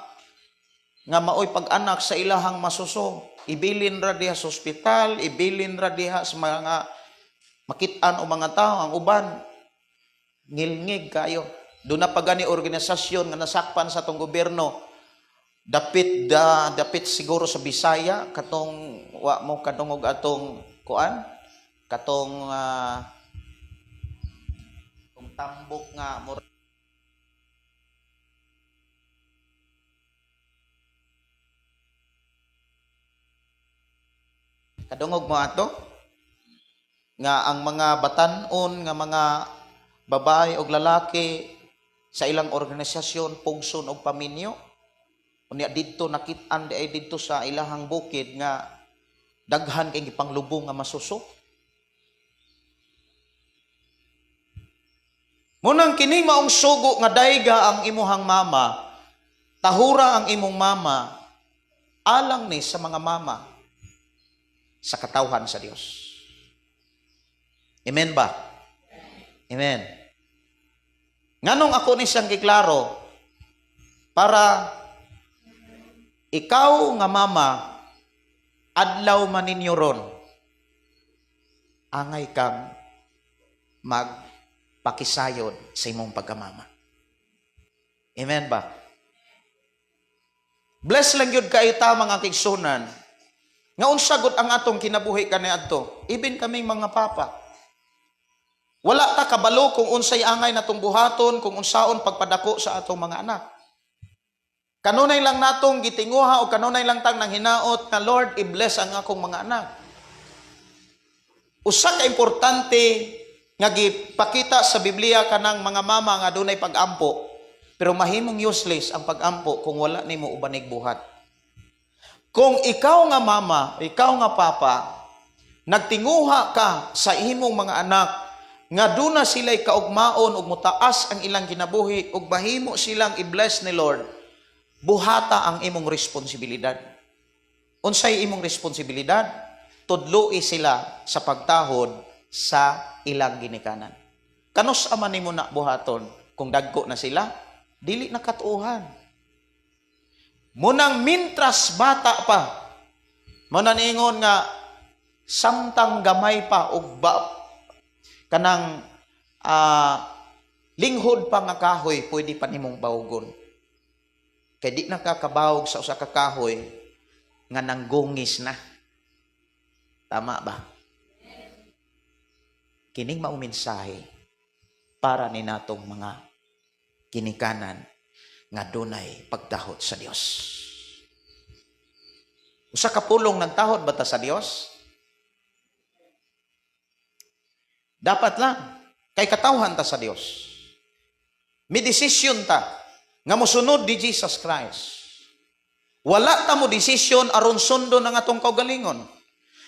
nga maoy pag-anak sa ilahang masuso. Ibilin ra diha sa ospital, ibilin ra diha sa mga makit-an o mga tao. Ang uban ngilngig kayo. Doon na pagani organisasyon nga nasakpan sa atong gobyerno. Dapit siguro sa Bisaya katong wa mo kadungog atong kuan, katong tambok nga kadungog mo ato nga ang mga batan-on nga mga babae o lalaki sa ilang organisasyon pugson og paminyo unya didto nakit-an di ay didto sa ilahang bukid nga daghan kay gipanglubong nga masuso. Munang kini maong sugo nga dayga ang imuhang mama, tahura ang imong mama alang ni sa mga mama sa katawhan sa Dios. Amen ba? Amen. Nganong ako ni siyang giklaro para ikaw nga mama adlaw man ninyo ron angay kang magpakisayod sa imong pagkamama. Amen ba? Bless lang yun kayo ta mga kaigsunan nga unsagot ang atong kinabuhi kaniadto. Even kaming mga papa. Wala ta kabalo kung unsay angay natong buhaton, kung unsaon pagpadako sa atong mga anak. Kanunay lang natong gitinguha o kanunay lang tang nanghinaot na Lord, i-bless ang akong mga anak. Usa ka importante nga gipakita sa Biblia kanang mga mama nga dunay pag-ampo, pero mahimong useless ang pag-ampo kung wala nimo ubanig buhat. Kung ikaw nga mama, ikaw nga papa, nagtinguha ka sa imong mga anak nga duna sila'y kaugmaon ug mutaas ang ilang kinabuhi ug mahimo silang i-bless ni Lord, buhata ang imong responsibilidad. Unsay imong responsibilidad? Tudloi sila sa pagtahod sa ilang ginikanan. Kanos aman nimo na buhaton kung dagko na sila? Dili na katuohan. Munang mintras bata pa, munang ingon nga samtang gamay pa ug kanang linghod pa nga kahoy pwede pa nimong bawgon. Kay di nakakabawog sa usa ka kahoy nga nanggungis na. Tama ba? Kining mao mensahe para ni natong mga ginikanan nga dunay pagtahod sa Dios. Usa ka pulong nagtahod ba ta sa Dios? Dapat lang. Kay katawhan ta sa Dios. May desisyon ta nga mosunod ni Jesus Christ. Wala ta mo desisyon aron sundo ng atong kaugalingon.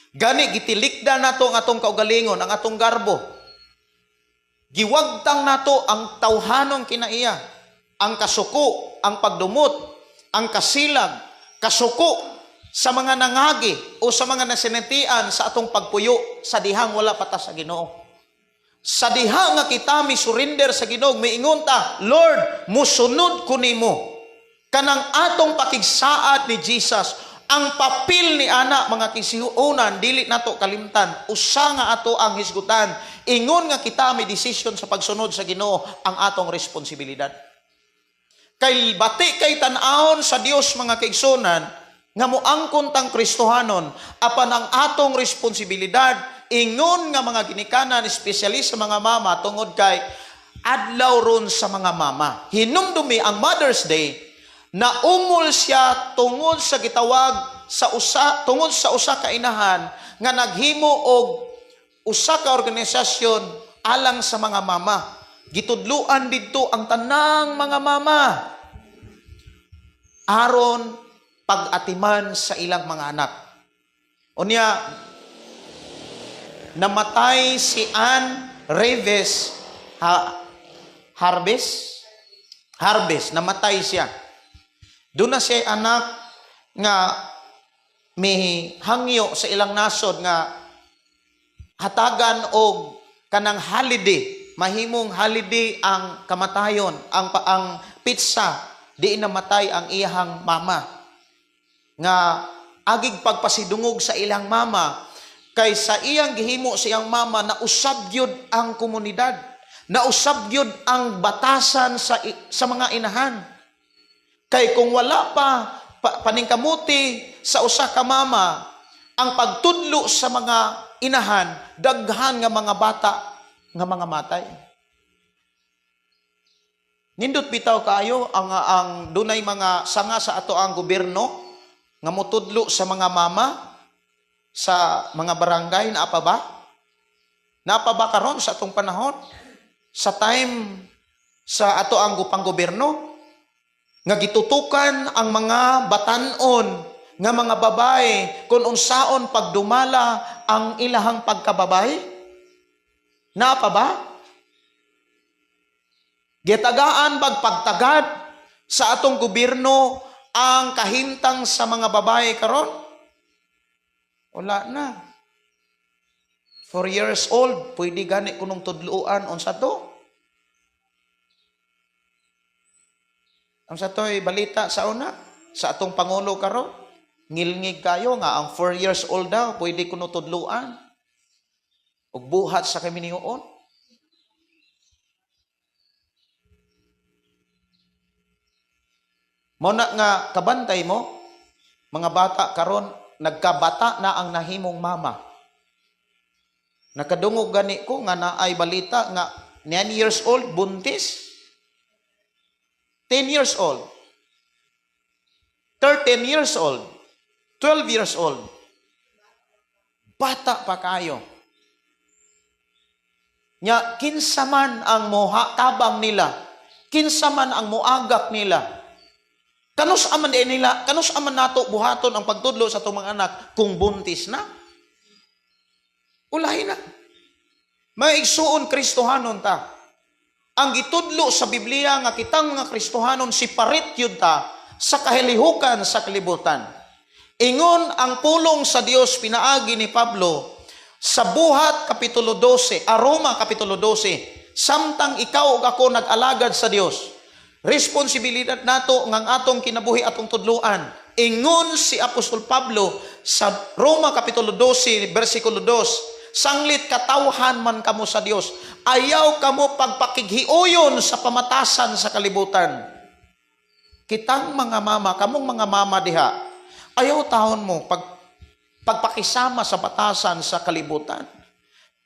Gani gitilikda nato ang atong kaugalingon, ang atong garbo. Giwagtang nato ang tawhanong kinaiya, ang kasuko, ang pagdumot, ang kasilag, kasuko sa mga nangagi o sa mga nasinentian sa atong pagpuyo sa dihang wala pa ta sa Ginoo. Sa diha nga kita mi surrender sa Ginoo, miingon ta, Lord, musunod ko nimo. Kanang atong pakigsaad ni Jesus, ang papil ni ana mga kisihuonan, dili nato kalimtan, usa nga ato ang hisgutan. Ingon nga kita may desisyon sa pagsunod sa Ginoo, ang atong responsibilidad. Kay bati kay tan-awon sa Dios mga kaigsunan, nga moangkon tang Kristohanon, apan ang atong responsibilidad, ingon nga mga ginikanan, especially sa mga mama, tungod kay adlaw ron sa mga mama. Hinumdumi ang Mother's Day, naungol siya tungod sa gitawag tungod sa usa ka inahan nga naghimo og usa ka organisasyon alang sa mga mama. Gitudluan didto ang tanang mga mama aron pag-atiman sa ilang mga anak. Unya namatay si Ann Reves Harvest, namatay siya. Doon na siya anak nga may hangyo sa ilang nasod nga hatagan og kanang holiday, mahimong holiday ang kamatayon, ang pizza, di namatay ang iyang mama. Nga agig pagpasidungog sa ilang mama, kay sa iyang gihimo sa iyang mama, nausab gyud ang komunidad, nausab gyud ang batasan sa mga inahan. Kay kung wala pa paningkamuti sa usa ka mama, ang pagtudlo sa mga inahan, daghan nga mga bata nga mga matay. Nindot bitaw kaayo ang dunay mga sanga sa ato ang gobyerno nga motudlo sa mga mama sa mga barangay. Naapa ba? Naapa ba karon sa atong panahon? Sa time sa ato ang gupang gobyerno? Nga gitutukan ang mga batanon nga mga babae kung unsaon pagdumala ang ilahang pagkababae? Naapa ba? Gitagaan pagtagad sa atong gobyerno ang kahintang sa mga babae karon? Wala na. 4 years old, pwede gani kunong tudluan unsa to? Ang sa to'y balita sa una, sa atong Pangulo karon, ngilngig kayo nga ang 4 years old daw, pwede kuno tudluan. Ug buhat sa kaminihoon. Muna nga kabantay mo, mga bata karon nagkabata na ang nahimong mama. Nakadungog gani ko nga naay balita nga 9 years old, buntis. 10 years old. 13 years old. 12 years old. Bata pa kayo. Nya, kinsa man ang tabang nila, kinsa man ang muagak nila, kanus aman din nila, kanus aman nato buhaton ang pagtudlo sa itong mga anak kung buntis na? Ulahi na. May igsuon Kristohanon ta. Ang gitudlo sa Biblia nga kitang mga Kristohanon si parit yun ta sa kahilihukan sa kalibutan. Ingon ang pulong sa Dios pinaagi ni Pablo sa Buhat Kapitulo 12, Roma Kapitulo 12, samtang ikaw ug ako nag-alagad sa Dios, responsibilidad nato ngang atong kinabuhi atong tudluan. Ingon si Apostol Pablo sa Roma Kapitulo 12, versikulo 2, sanglit katawhan man kamo sa Dios, ayaw kamo pagpakighiuyon sa pamatasan sa kalibutan. Kitang mga mama, kamong mga mama diha, ayaw tahon mo pagpakisama sa batasan sa kalibutan.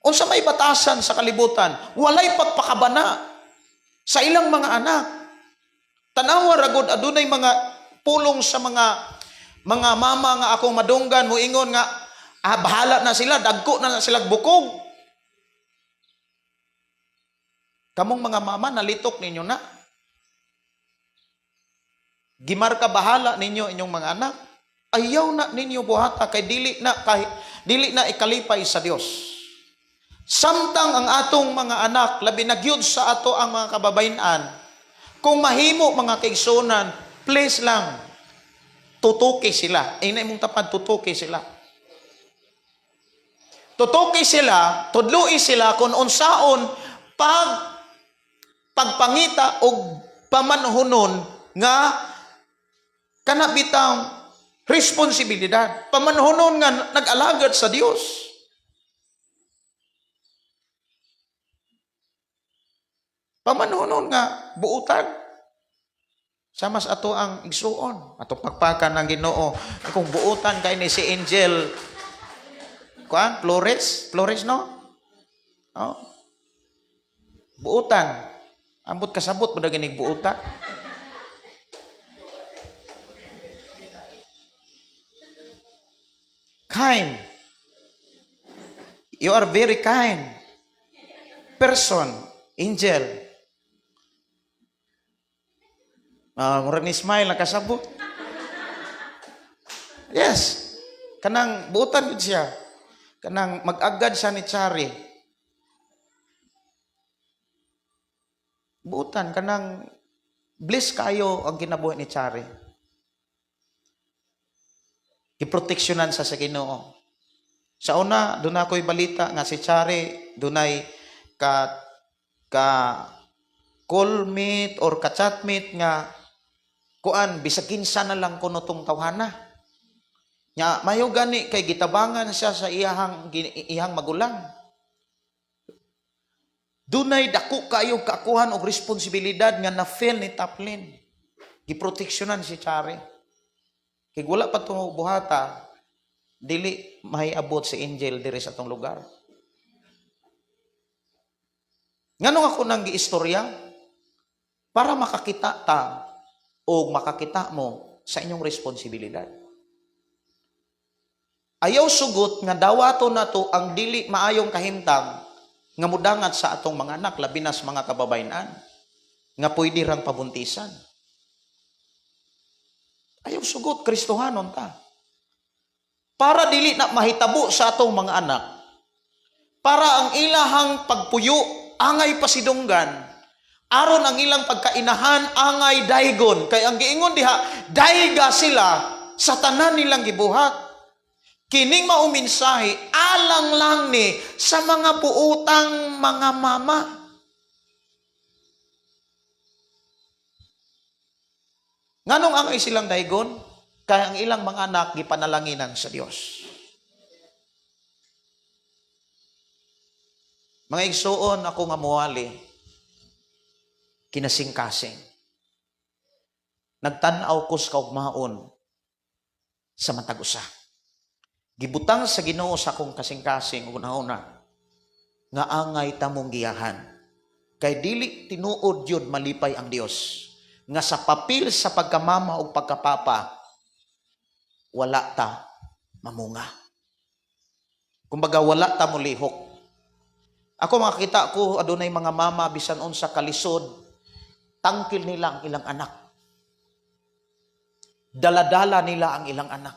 Unsa may batasan sa kalibutan, walay pagpakabana sa ilang mga anak. Tanawa ragod adunay mga pulong sa mga mama nga akong madunggan moingon nga bahala na sila, dagko na sila bukog. Kamong mga mama nalitok ninyo na. Gimarka bahala ninyo inyong mga anak. Ayaw na ninyo buhata kay dili na ikalipay sa Dios. Samtang ang atong mga anak labi na gyud sa ato ang mga kababayan, kung mahimo mga kaigsunan, please lang tutuki sila. Ay na imong tapad tutuki sila. Tutuki sila, tudloi sila kung unsaon pagpangita og pamanhunon nga kanabitang responsibilidad. Pamanhunon nga nag-alagad sa Dios. Pamanhunon nga buutan. Samas ato ang igsuon, ato pagpakan ng Ginoo. Kung buutan kay ni si Angel Flores no? Oh. Buutan. Ambot kasabot mo na ginig buutan. Kind. You are very kind person, Angel. Murag ni smile nakasabot. Yes. Kanang buutan gud siya. Kanang mag-agad siya ni Chari. Buutan kanang bliss kayo ang kinabuhi ni Chari. Giproteksyonan sa Ginoo. Sa una, doon ako'y balita nga si Chari, dunay ka call meet or ka chat meet nga kuan bisag kinsa na lang kuno tong tawhana. Nya mayo gani kay gitabangan siya sa iyang magulang. Dunay dako kayo kaakuhan og responsibilidad nga na-feel ni Taplin. Giproteksyonan si Chari. Kay wala pa itong buhata, dili mahiabot si Angel diri sa itong lugar. Nganong ako nang giistorya? Para makakita ta o makakita mo sa inyong responsibilidad. Ayaw sugot nga dawato na to ang dili maayong kahimtang nga mudangat sa atong mga anak, labi na sa mga kababayan nga pwede rang pabuntisan. Ayaw sugot, Kristohanon ta. Para dili na mahitabo sa atong mga anak, para ang ilahang pagpuyo, angay pasidunggan, aron ang ilang pagkainahan, angay daygon. Kay ang giingon diha, dayga sila sa tanan nilang gibuhat. Kining mauminsahi, alang lang ni sa mga puutang mga mama. Nganong angay silang daygon? Kaya ang ilang mga anak gipanalanginan sa Dios. Mga igsuon ako nga muwali, kinasing-kasing. Nagtanaw ko sa kaugmaon sa matag usa. Gibutang sa Ginoo sa akong kasing-kasing una-una nga angay tamong giyahan. Kay dili tinuod yun malipay ang Dios. Nga sa papil sa pagkamama o pagkapapa, wala ta mamunga. Kumbaga wala ta mulihok. Ako makakita ko adunay mga mama bisan unsa kalisod, tangkil nila ang ilang anak. Daladala nila ang ilang anak.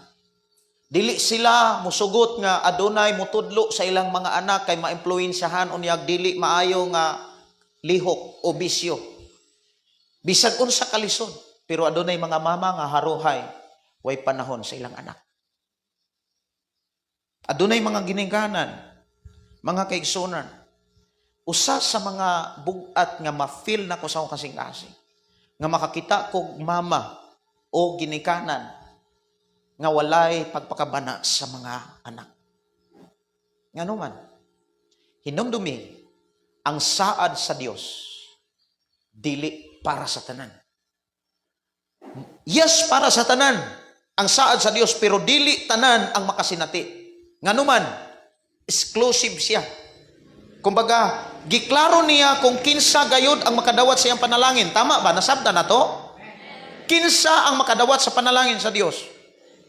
Dili sila musugot nga adunay mutudlo sa ilang mga anak kay maimpluwensyahan unyag dili maayo nga lihok o bisyo. Bisag unsa kalisod, pero adunay mga mama nga haruhay way panahon sa ilang anak. Adunay mga ginikanan, mga kaigsunan. Usa sa mga bugat nga ma-feel na ko sa akong kasing-kasing, nga makakita kog mama o ginikanan nga walay pagpakabana sa mga anak. Ngano man, hinumdumi ang saad sa Dios dili para sa tanan. Yes, para sa tanan ang saad sa Dios, pero dili tanan ang makasinati. Ngano man, exclusive siya. Kumbaga, giklaro niya kung kinsa gayud ang makadawat sa iyang panalangin. Tama ba? Nasabda na to? Kinsa ang makadawat sa panalangin sa Dios?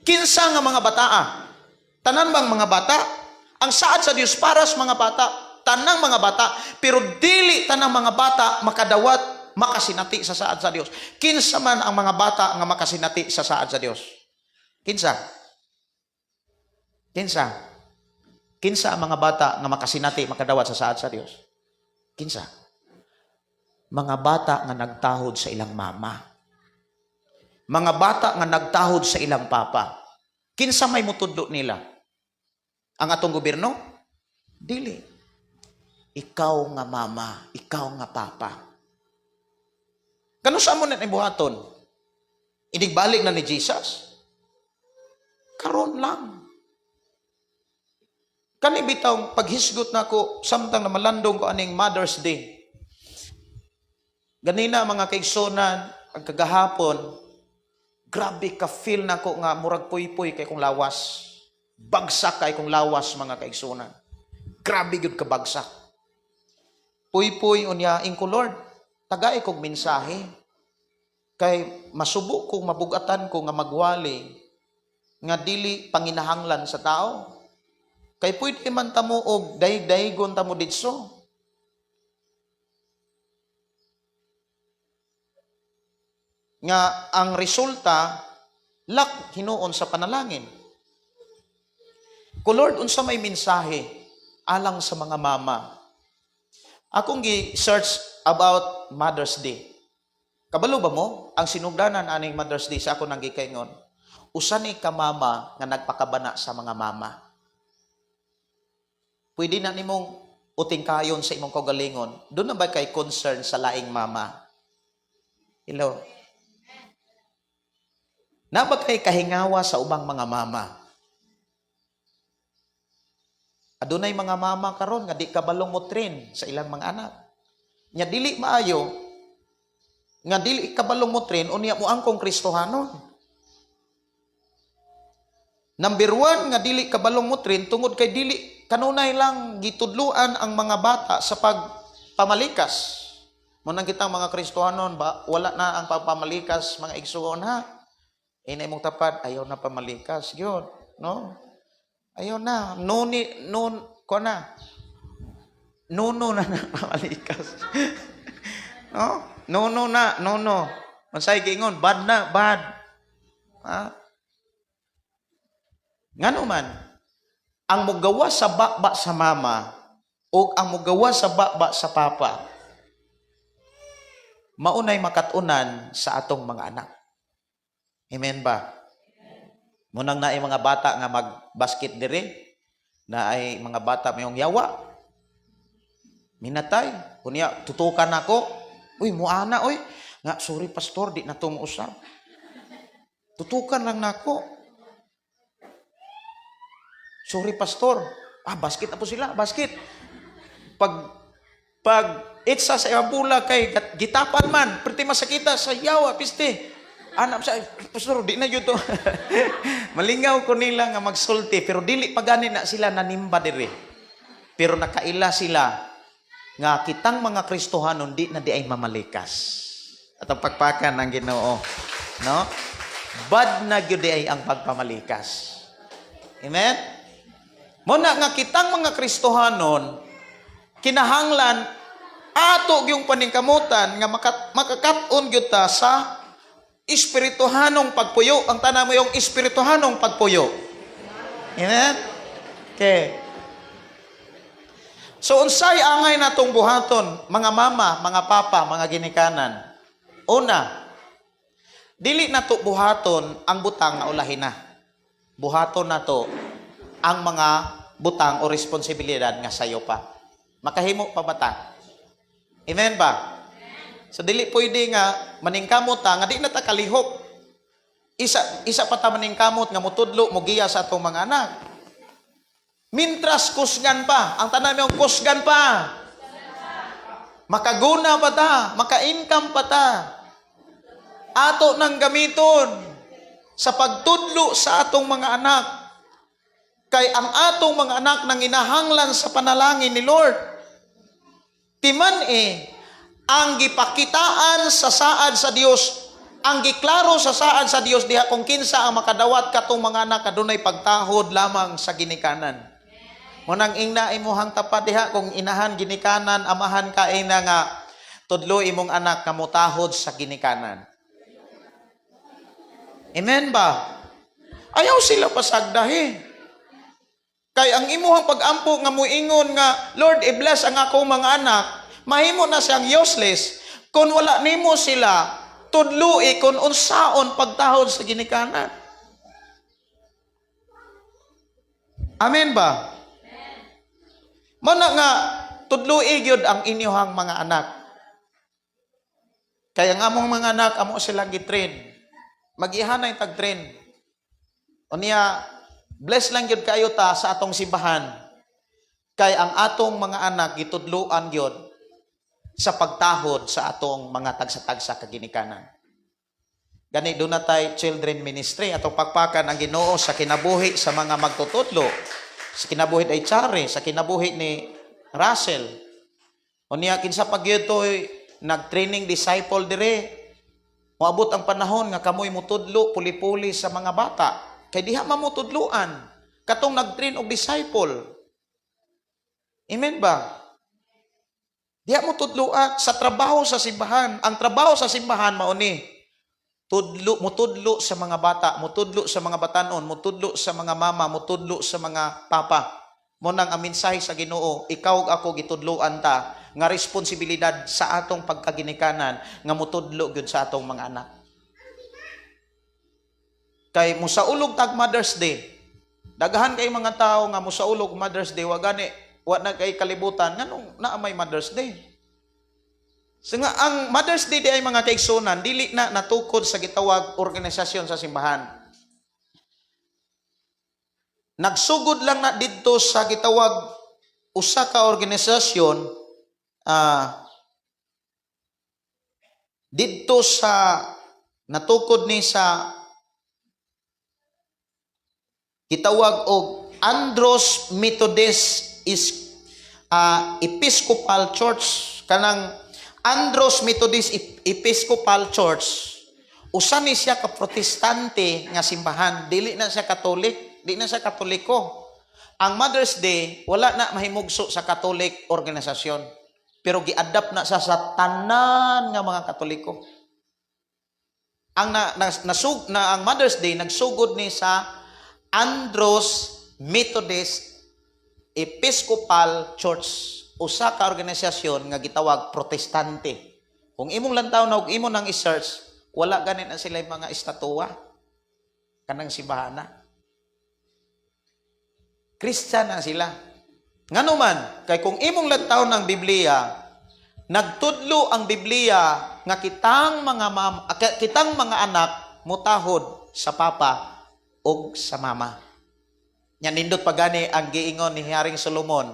Kinsa nga mga bataa? Tanan bang mga bata? Ang saad sa Dios para sa mga bata, tanang mga bata, pero dili tanang mga bata makadawat, makasinati sa saad sa Dios. Kinsa man ang mga bata nga makasinati sa saad sa Dios? Kinsa? Kinsa? Kinsa ang mga bata nga makasinati, makadawat sa saad sa Dios? Kinsa? Mga bata nga nagtahod sa ilang mama. Mga bata nga nagtahod sa ilang papa. Kinsa may mutudlo nila? Ang atong gobyerno? Dili. Ikaw nga mama, ikaw nga papa. Kano sa mo na ibuhaton? Inigbalik na ni Jesus? Karon lang. Kani bitaw paghisgot na ko samtang na malandong ko aning Mother's Day. Ganina mga kaigsonan, ang kagahapon, grabe ka feel na ko nga murag puy-puy kay kong lawas. Bagsak kay kong lawas mga kaigsonan. Grabe gyud ka bagsak. Puy-puy unya ingko Lord, tagay kog mensahe. Kay masubo kong mabugatan ko nga magwali nga dili panginahanglan sa tao. Kay pwede man tamo og daygon tamo ditso. Nga ang resulta lak hinuon sa panalangin. Ko Lord, unsa may mensahe alang sa mga mama. Akong gi-search about Mother's Day. Kabalo ba mo ang sinugdanan aning Mother's Day sa ako nang gikaingon? Usa ni ka mama nga nagpakabana sa mga mama. Pwede na nimong uting kayon sa imong kaugalingon. Doon na ba kay concern sa laing mama? Hello? Na ba kay kahingawa sa ubang mga mama? Adunay mga mama karon nga di kabalong mo train sa ilang mga anak. Nya dili maayo nga dili kabalong mo train unya mo angkong Kristohanon. Number 1 nga dili kabalong mo train tungod kay dili kanunay lang gitudluan ang mga bata sa pagpamalikas. Mo nang kitang mga Kristohanon ba wala na ang pagpamalikas mga igsuon ha. Inay mong tapad ayaw na pamalikas gyud, no? Ayaw na ko na. Nuno na pamalikas. No? No. Unsay giingon bad na, bad. Ha? Ngano man ang mugawa sa baba sa mama o ang mugawa sa baba sa papa maunay makatunan sa atong mga anak. Amen ba? Munang naay mga bata nga mag-basket dire, na ay mga bata mayong yawa. Minatay, kunya tutukan ako. Uy, muana oy. Nga sorry pastor, di na to usab. Tutukan lang nako. Sorry pastor. Basket na po sila, basket. Pag itsa sa ibula kay gitapan man, perti masakita sa yawa, piste. Anak sa pastor, di na yun to. Malingaw ko nila nga magsulti, pero dili pagani na sila nanimba dire. Pero nakaila sila nga kitang mga Kristohanon di na di ay mamalikas. At ang pagpakan ng Ginoo, no? Bad na gyud di ay ang pagpamalikas. Amen? Muna nga kitang mga Kristohanon kinahanglan ato yung paningkamutan nga makakat-on gyud ta sa espirituhanong pagpuyo. Ang tanan mo yung espirituhanong pagpuyo. Amen? Okay. So unsay angay natong buhaton, mga mama, mga papa, mga ginikanan. Una, dili nato buhaton ang butang nga ulahin na. Buhaton nato ang mga butang o responsibilidad nga sayo pa. Makahimo pa bata. Amen ba? So dili pwede nga maningkamot ta nga di na ta kalihok. Isa pa ta maningkamot nga mutudlo mo giya sa atong mga anak. Mintras kusgan pa. Ang tanan mo kusgan pa. Makaguna pa ta, maka-income pa ta. Ato nang gamiton sa pagtudlo sa atong mga anak. Kay ang atong mga anak nang inahanglan sa panalangin ni Lord. Timan ang gipakitaan sa saad sa Dios, ang giklaro sa saad sa Dios diha kung kinsa ang makadawat katong mga anak adunay pagtahod lamang sa ginikanan. Munang ingna imuhang tapat diha kung inahan ginikanan, amahan ka ina nga tudlo imong anak nga motahod sa ginikanan. Amen ba? Ayaw sila pasagdahi. Kay ang imuhang pag-ampo nga muingon nga, Lord, i-bless ang akong mga anak, mahimo na siyang useless kung wala nimo sila tudloi kung unsaon pagtahod sa ginikanan. Amen ba? Mana nga tudloi gyud ang inyong mga anak. Kaya ang among mga anak amo silang gitrain. Mag-ihanay tag-train. Unya bless lang gyud kayo ta sa atong simbahan. Kay ang atong mga anak gitudloan gyud sa pagtahod sa atong mga tagsa-tagsa kaginikanan. Gani do na tay children ministry atong pagpakan ang Ginoo sa kinabuhi sa mga magtutudlo. Sa kinabuhi ay Chare, sa kinabuhi ni Russell. Unya kinsa pagyud toy nag-training disciple dire. Moabot ang panahon nga kamoy mutudlo puli-puli sa mga bata. Kay diha mamutudloan katong nag-train og disciple. Amen ba? Diha mo tudloan sa trabaho sa simbahan. Ang trabaho sa simbahan mao ni mutudlo sa mga bata, mutudlo sa mga batanon, mutudlo sa mga mama, mutudlo sa mga papa. Mo nang ang mensahe sa Ginoo, ikaw ug ako gitudloan ta nga responsibilidad sa atong pagkaginikanan nga mutudlo gyud sa atong mga anak. Kay musaulog tag Mother's Day. Daghan kay mga tao nga musaulog Mother's Day wa na kay kalibutan nganong naa may Mother's Day. So nga, ang Mother's Day di ay mga kaigsunan, dili na natukod sa gitawag organisasyon sa simbahan. Nagsugod lang na dito sa gitawag usa ka organisasyon dito sa natukod ni sa gitawag og Andros Methodist Episcopal Church. Kanang Andros Methodist Episcopal Church, usa ni siya ka protestante nga simbahan, dili na siya Katolik, di na siya Katoliko. Ang Mother's Day wala na mahimugso sa Catholic organisasyon, pero gi-adapt na sa tanan nga mga Katoliko. Ang Mother's Day nagsugod ni sa Andros Methodist Episcopal Church. Usa ka organisasyon nga gitawag protestante. Kung imong lantaw na ug imo nang i-search, wala ganin na sila mga estatwa kanang simbahan na. Christian na sila. Nganuman, kay kung imong lantaw ng Biblia, nagtudlo ang Biblia nga kitang mga anak mutahod sa papa o sa mama. Nya nindot pagani ang giingon ni Haring Solomon.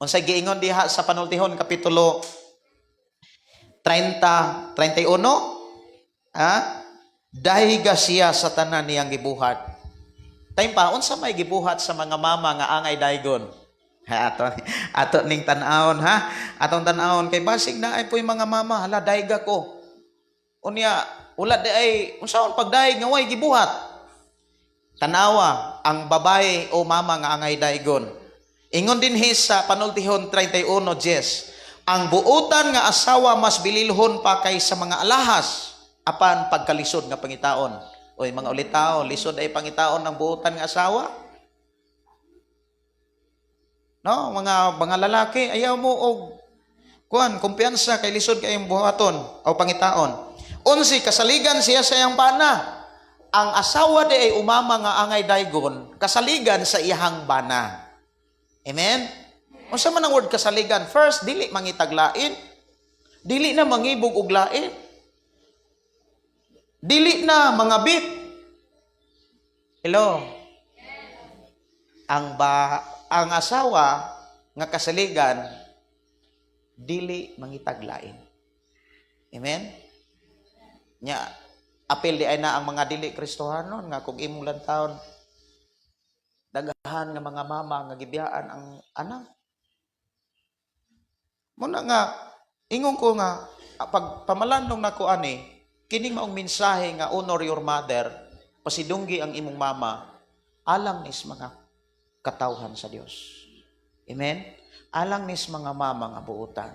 Unsay giingon diha sa Panultihon kapitulo 30, 31, dahiga siya sa tanan niyang gibuhat. Time pa, unsa may gibuhat sa mga mama nga angay daygon? Ato ning tan-awon ha. Atong tan-awon kay basig na ay puy mga mama, hala dayga ko. Unya, wala di ay unsaon pagdaig nga way gibuhat. Tanawa ang babae o mama nga angay daygon. Ingon din sa Panultihon 31:10, ang buutan nga asawa mas bililhon pa kay sa mga alahas apan pagkalisod nga pangitaon. Oy mga ulitaw, lisod ay pangitaon ng buutan nga asawa. No, mga lalaki ayaw mo og kumpiyansa kay lisod kayong buhaton o pangitaon. 11 kasaligan siya sa iyang bana. Ang asawa di ay umama nga angay daygon, kasaligan sa iyang bana. Amen. Unsa man ang word kasaligan? First, dili mangitaglain. Dili na mangibog og lain. Dili na mangabit. Hello. Ang asawa nga kasaligan dili mangitaglain. Amen. Nya apil di ay na ang mga dili Kristohanon nga kung imong lantawon dagahan nga mga mama nga gibiyaan ang anak. Muna nga ingon ko nga pag pamalandong nako ani kining maong mensahe nga honor your mother, pasidunggi ang imong mama alang nis mga katawhan sa Dios. Amen? Alang nis mga mama nga buutan.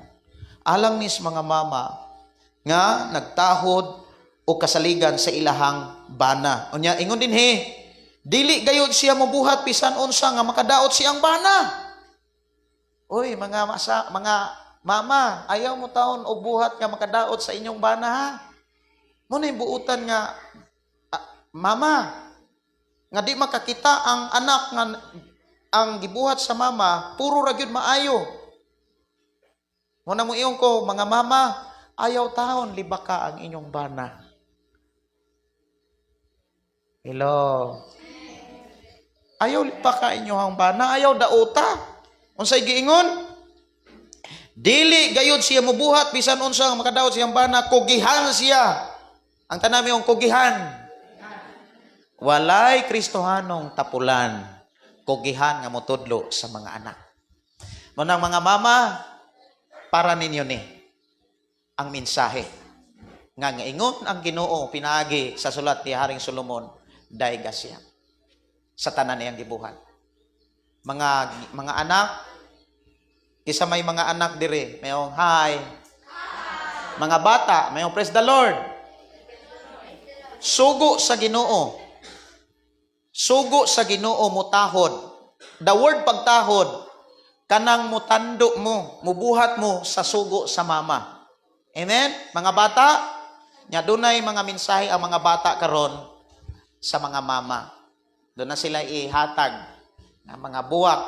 Alang nis mga mama nga nagtahod o kasaligan sa ilahang bana. Unya ingon din dili gayud siya mobuhat bisan unsa nga makadaot siyang bana. Oy, mga mama, ayaw mo taon og buhat nga makadaot sa inyong bana ha. Mo na buutan nga mama nga di makakita ang anak nga ang gibuhat sa mama, puro ra gyud maayo. Muna mo iyon ko, mga mama, ayaw taon, libaka ang inyong bana. Hello. Ayaw libaka inyong bana, ayaw dauta. Unsay giingon? Dili gayud siya mubuhat, bisan unsa nga makadaot siyang bana, kugihan siya. Ang tanami yung kugihan. Walay Kristohanong tapulan. Kugihan nga motudlo sa mga anak. Manang mga mama, para ninyo ni ang mensahe nga ingon ang Ginoo pinaagi sa sulat ni Haring Solomon dayga siya sa tanan niyang gibuhat. Mga anak, isa may mga anak dire, mayong hi. Mga bata, mayong praise the Lord. Sugo sa Ginoo. Sugo sa Ginoo mutahod. The word pagtahod, kanang mutando mo, mubuhat mo sa sugo sa mama. Amen? Mga bata, nya dunay mga mensahe ang mga bata karon sa mga mama. Doon na sila ihatag ng mga buwak,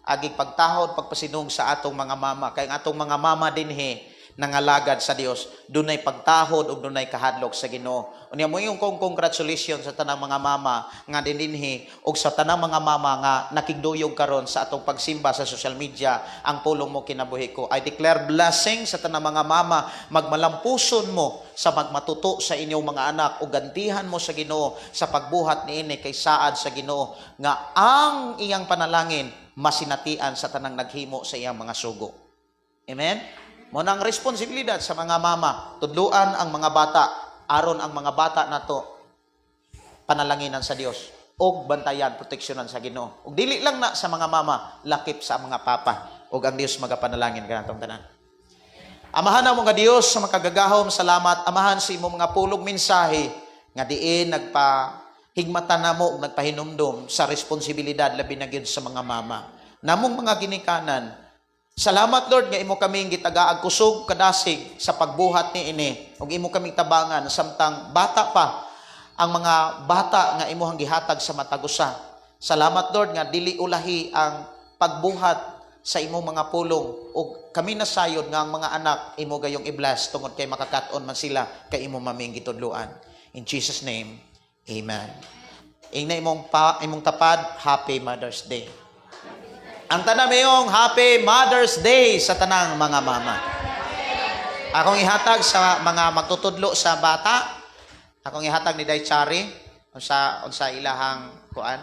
agig pagtahod, pagpasinung sa atong mga mama. Kaya atong mga mama dinhi nangalagad sa Dios, dunay pagtahod ug dunay kahadlok sa Ginoo. Unya mo yung congratulations sa tanang mga mama nga dinhi ug sa tanang mga mama nga nakigduyog karon sa atong pagsimba sa social media, ang pulong mo kinabuhi ko. I declare blessing sa tanang mga mama, magmalampuson mo sa magmatuto sa inyong mga anak ug gantihan mo sa Ginoo sa pagbuhat niini kay saad sa Ginoo nga ang iyang panalangin masinatian sa tanang naghimo sa iyang mga sugo. Amen. Mo nang responsibilidad sa mga mama, tudluan ang mga bata, aron ang mga bata nato panalanginan sa Dios og bantayan, proteksyonan sa Ginoo. Ug dili lang na sa mga mama, lakip sa mga papa ug ang Dios magapanalangin kanatong tanan. Amahan na mo nga Dios sa makagagahom, salamat amahan sa imong mga pulong mensahe nga diin nagpahigmatan namo ug nagpahinumdom sa responsibilidad labi na gyud sa mga mama. Namong mga ginikanan, salamat Lord nga imo kaming gitagaag kusog kadasig sa pagbuhat ni ini ug imo kaming tabangan samtang bata pa ang mga bata nga imuhang gihatag sa matagusa. Salamat Lord nga dili ulahi ang pagbuhat sa imong mga pulong ug kami nasayod nga ang mga anak imo gayong i-bless tungod kay makakaton man sila kay imo maming gitudloan. In Jesus name, amen. Ingna imong tapad, Happy Mother's Day. Ang tanan mayong Happy Mother's Day sa tanang mga mama. Akong ihatag sa mga magtutudlo sa bata. Akong ihatag ni Day Chari unsa ilahang kuan.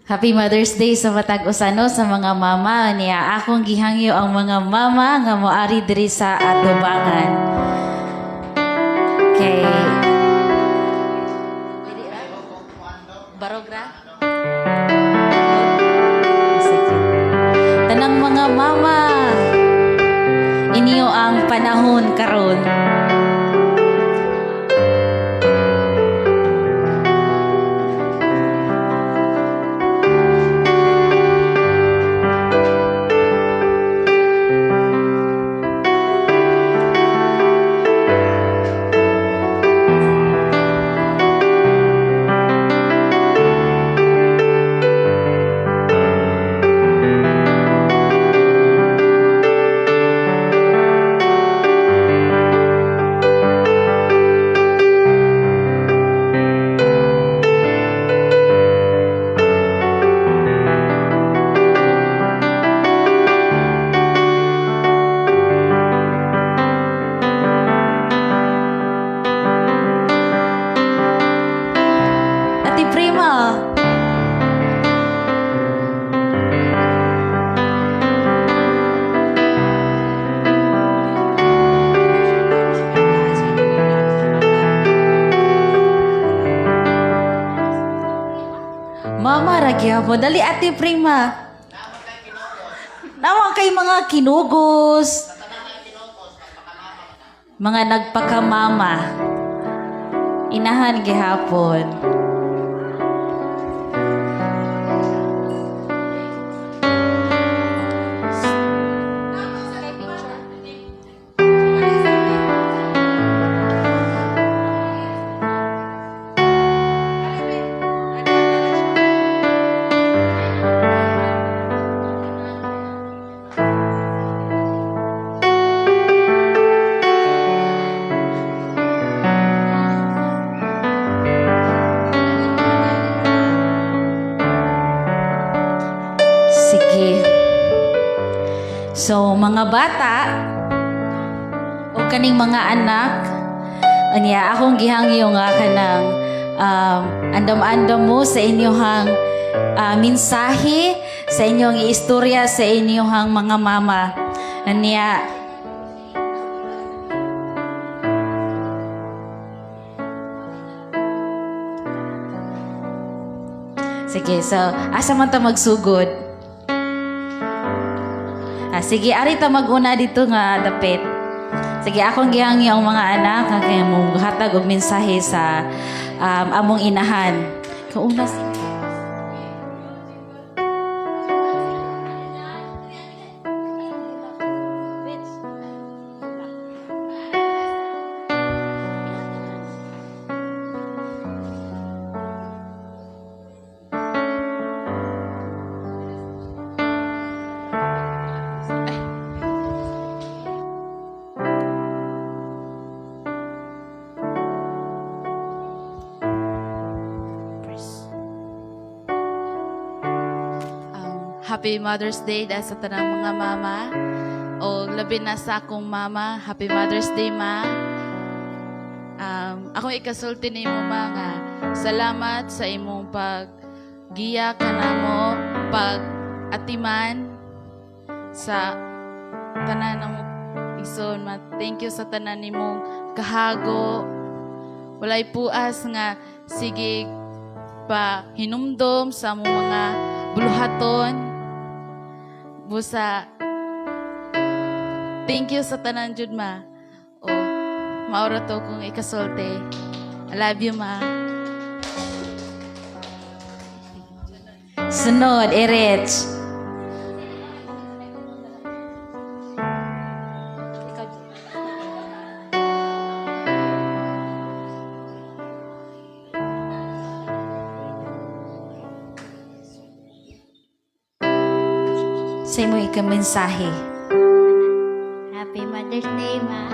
Happy Mother's Day sa matag usano sa mga mama niya. Akong gihangyo ang mga mama nga moari diri sa atubangan. Kay Barogra. Sige. Tanang mga mama, inyo ang panahon karon. Ati Prima. Mama ragya mo. Dali Ati Prima. Naman kay mga kinugos. Mga nagpakamama. Inahan gihapon. Sige. So, mga bata, o kaning mga anak, anya akong gihangyo nga kanang andam-andam mo sa inyohang mensahe, sa inyong istorya, sa inyohang mga mama. Anya, sige, so, asa man ta magsugod? Sige, ari ta maguna dito nga dapit. Sige, akong gihangyo ang mga anak kay mong hatag og mensahe sa among inahan. Kauna si Happy Mother's Day dahil sa tanang mga mama. O labi na sa akong mama. Happy Mother's Day, ma. Akong ikasulti ni mo, ma, nga salamat sa imong paggiya ka na mo, pag-atiman sa tanan ng ison, ma. Thank you sa tanan ni mong kahago. Walay puas nga sige pa hinumdom sa among mga buluhaton. Busa, thank you sa tanan jud, ma. O, maura to kung ikasolte. I love you, ma. sunod, Erich. Sa imo ikamensahe. Happy Mother's Day, ma.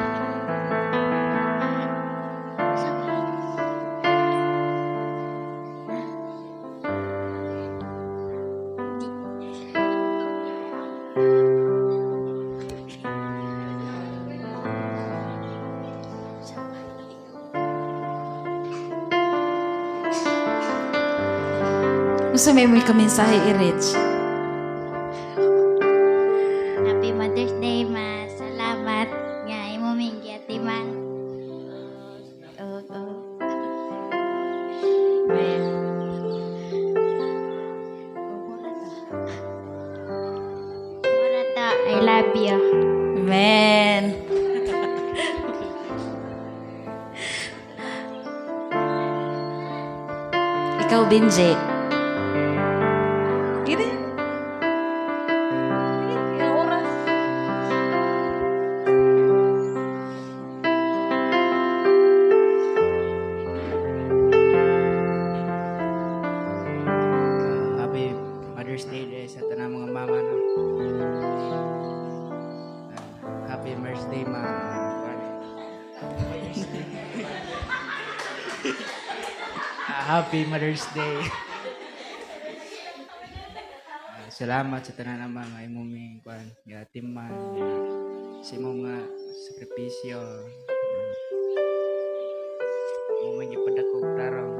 gusto may kamensahe i-reach. Happy Mother's Day, ma. Salamat nga imo ming giatiman. Oo. Murata, I love you. Amen. Ikaw, Benji. Gini. Gini, oras. Happy Mother's Day dahil sa tanang mga mama no. Happy Mother's Day ma. Happy Mother's Day. Salamat sa tanan ng mga imong kuan gatiman sa imong nga sakripisyo. Mo may gipadako tarong.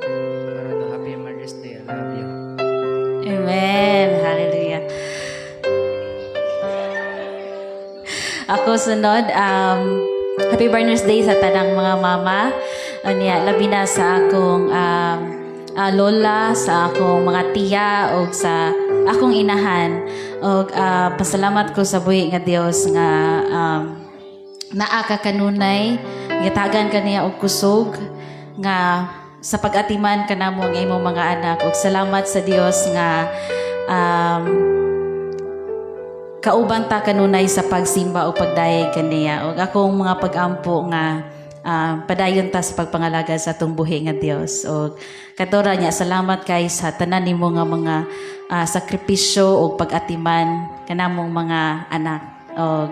Para to Happy Mother's Day. I love you. Amen. Hallelujah. Ako sunod, Happy Mother's Day sa tanang mga mama. Anya, labi na sa akong lola, sa akong mga tiya, o sa akong inahan. O pasalamat ko sa buhi nga Dios nga naa ka kanunay, gitagan ka niya og kusog, nga sa pag-atiman ka namo ang imong mga anak. Og salamat sa Dios nga kauban ta kanunay sa pagsimba o pagdayeg kaniya. Og akong mga pag-ampo nga padayon ta sa pagpangalaga sa atong buhi nga Dios. Og kadtora niya salamat kay sa tanan nimo nga mga sakripisyo o pag-atiman kanamong mga anak. Og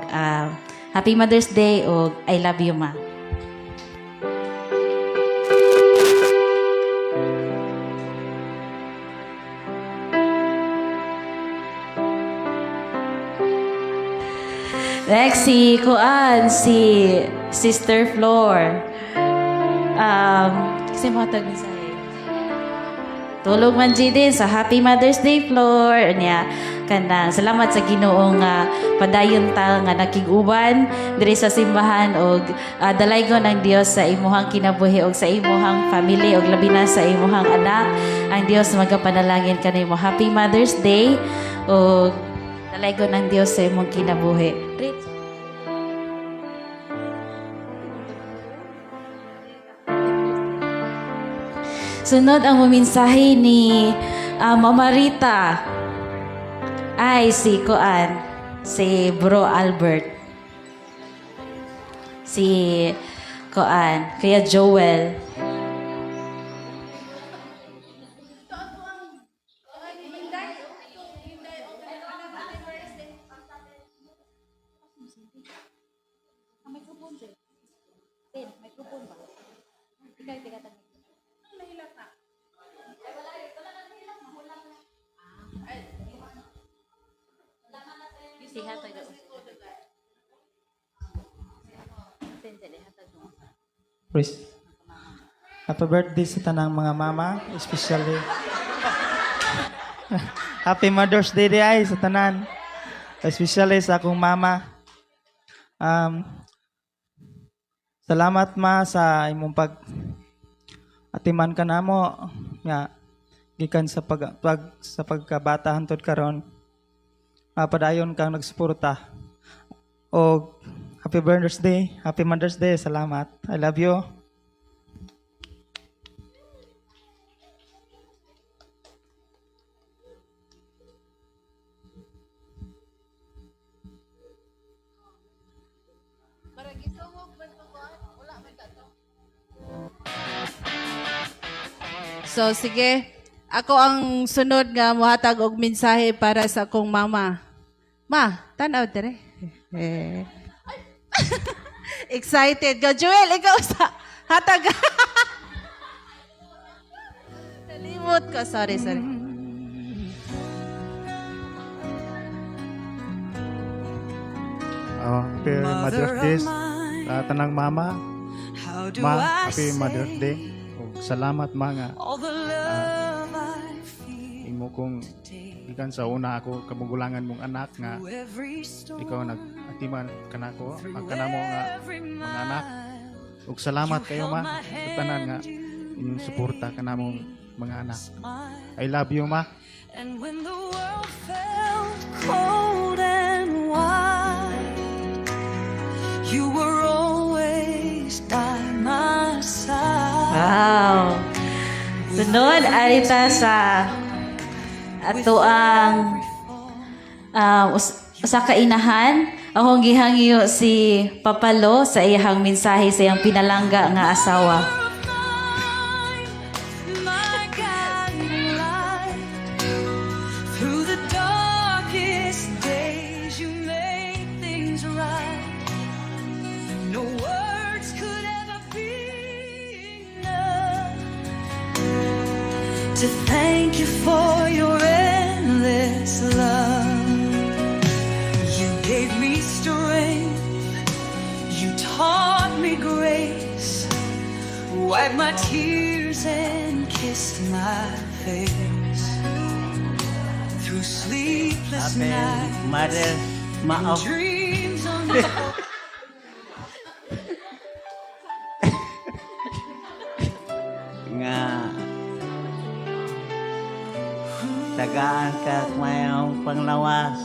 Happy Mother's Day og I love you, ma. Next, si Sister Flor. Kasi mga tag-mensahe. Tulog man din sa Happy Mother's Day, Flor. Niya, kanang salamat sa Ginoo nga padayon ta nga nakig-uban diri sa simbahan og dalaygon ang Dios sa imuhang kinabuhi og sa imuhang family og labi na sa imuhang anak. Ang Dios magapanalangin kanimo. Happy Mother's Day og dalaygon ang Dios sa imong kinabuhi. Sunod ang muminsahe ni Mama Rita ay si Bro Albert. Si Kuya Joel. Praise. Happy birthday sa tanang mga mama, especially. Happy Mother's Day ay sa tanan, especially sa akong mama. Salamat ma sa imong atiman ka namo nga gikan sa sa pagkabata hangtod karon. Padayon kang nagsuporta. O Happy Mother's Day, salamat. I love you. So sige, ako ang sunod nga mohatag og mensahe para sa akong mama. Ma, tanaw dire. Excited ka. Joel, ikaw sa hatag. Nalimot ko. Sorry. Happy Mother's Day sa tanang mama. Happy Mother's Day. Salamat mga mo kung ikan sa una ako kamugulangan mong anak nga ikaw nag-atiman kanako kanamo nga mga anak. Ug salamat kayo ma sa tanan nga inyong suporta kanamong mga anak. I love you ma. And when the world felt cold and wide, you were always by my side. Wow. Sunod ay ta sa ato ang usa ka inahan. Akong gihangyo si Papalo sa iyang mensahe sa iyang pinalangga nga asawa. My guiding light. Through the darkest days, you made things right. No words could ever be enough to thank you for your endless love. You gave me strength, you taught me grace, wiped my tears and kissed my face. Through sleepless nights, Mother, Mao. dreams unfold. Nga tagaan ka mayong panglawas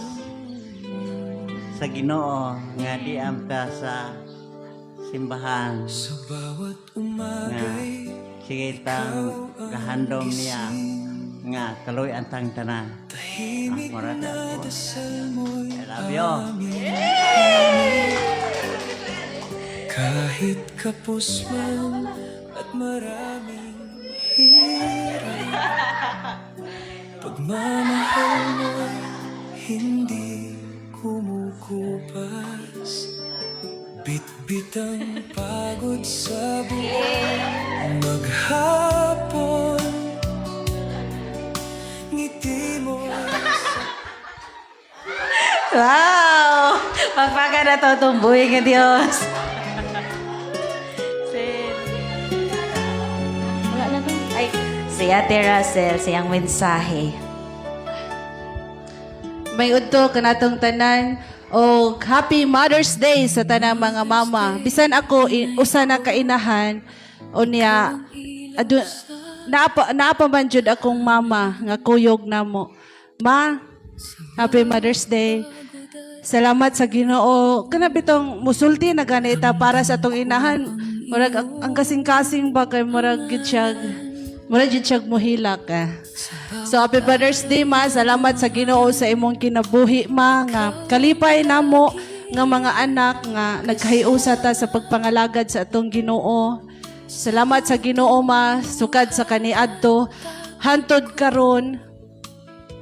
sa Ginoo nga di amta sa simbahan nga sige tang gahandom niya nga kaloy antang tanan. Marada ko. I love you. Kahit kapos man at maraming hirap, pagmamahal mo hindi kumukupas. Bit-bit ang pagod sa buhay, maghapon ngiti mo. Wow! Pagpaga na to tumbuhin nga Diyos. Wala na to. Ay, si Ate Russell, siyang mensahe. May udto kanatong tanan o Happy Mother's Day sa tanang mga mama. Bisan ako usa na kainahan o niya naapa man jud akong mama nga kuyog namo. Ma, Happy Mother's Day. Salamat sa Ginoo. Kana bitong musulti na ganita para sa atong inahan. Murag ang kasing-kasing ba kay murag gid siya mohilak. So Happy Mother's Day ma. Salamat sa Ginoo sa imong kinabuhi ma nga kalipay namo nga mga anak nga nagkahiusa ta sa pagpangalagad sa atong Ginoo. Salamat sa Ginoo ma sukad sa kaniadto hantod karon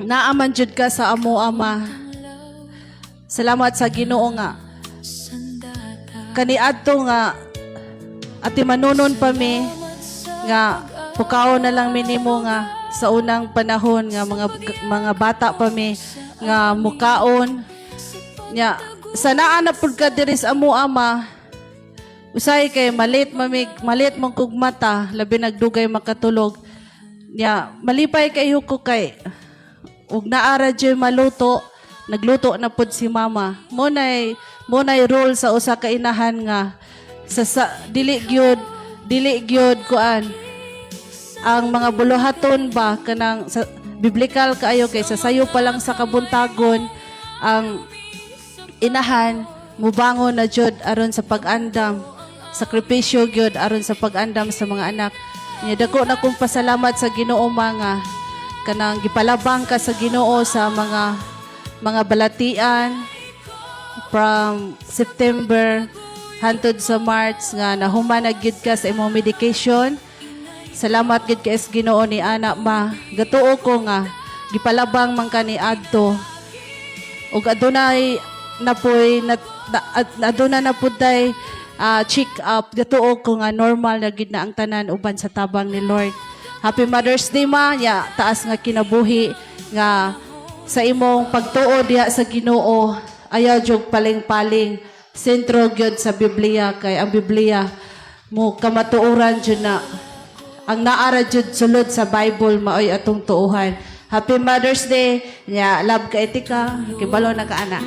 naaman jud ka sa amo ama. Salamat sa Ginoo nga kaniadto nga ati manunon pa mi nga pukaw na lang minimo nga sa unang panahon nga mga bata pa mi nga mukaon nya sa naa na pud ka diri sa amo ama usay kay malit mong kugmata labi nagdugay makatulog nya malipay kayo ko kay ug naara jud maluto nagluto na pud si mama monay role sa usa ka inahan nga sa dili gyud kuan ang mga buluhaton ba kanang sa biblikal kaayo kay sa sayo pa lang sa kabuntagon ang inahan mubangon na jud aron sa pag-andam sakripisyo gyud aron sa pag-andam sa mga anak nya dako na kong pasalamat sa Ginoo mga kanang gipalabang ka sa Ginoo sa mga balatian from September hantod sa March nga nahuman na gyud ka sa imong medication. Salamat gid kay Ginoo ni ana ma. Gatuo ko nga gipalabang man kani adto. Ug adunay napoy aduna na pud tay check up. Gatuo ko nga normal na gid na ang tanan uban sa tabang ni Lord. Happy Mother's Day ma. Ya taas nga kinabuhi nga sa imong pagtuo diha sa Ginoo. Ayaw jog paling-paling sentro gyud sa Biblia kay ang Biblia mo kamatuoran jud na ang naara jud sulod sa Bible maoy atong tuuhan. Happy Mother's Day. Nya, love ka etika. Kibalo na ka anak.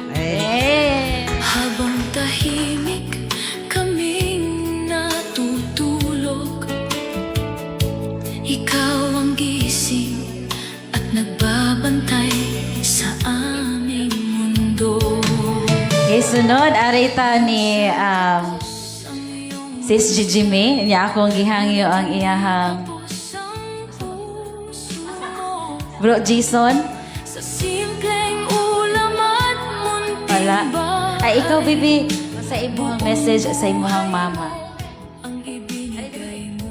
Habang tahimik kaming natutulog, ikaw ang gising at nagbabantay sa aming mundo. Okay, sunod, arita ni Sis Gigi May. Niya akong gihangyo ang iyahang Bro Jason. Sa simpleng ulam at munting Wala. Ay, ikaw, Bibi. Sa imuhang message sa imuhang mama. ang ibinigay mo.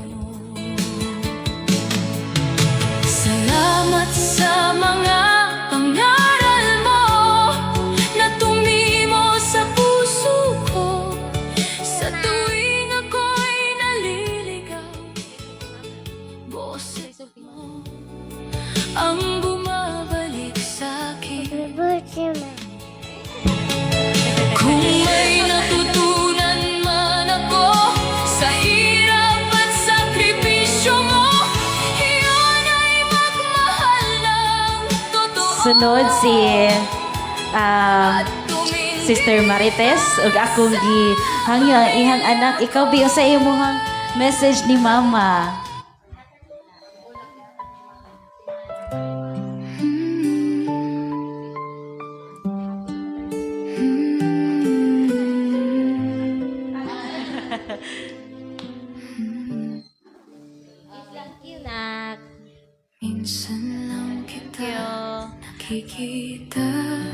Salamat sa mga pangaral mo na tumimo sa puso ko. Sa tuwing ako'y naliligaw, boses mo ang bumabalik sa'kin. Kung may natutunan man ako sa hirap at sakripisyo mo, iyon ay magmahal ng totoo. Sunod si At tumindi Sister Marites. Ug akong gihangyo ang ihang anak. Ikaw, Bi, sa imuhang message ni mama. minsan lang kita nakikita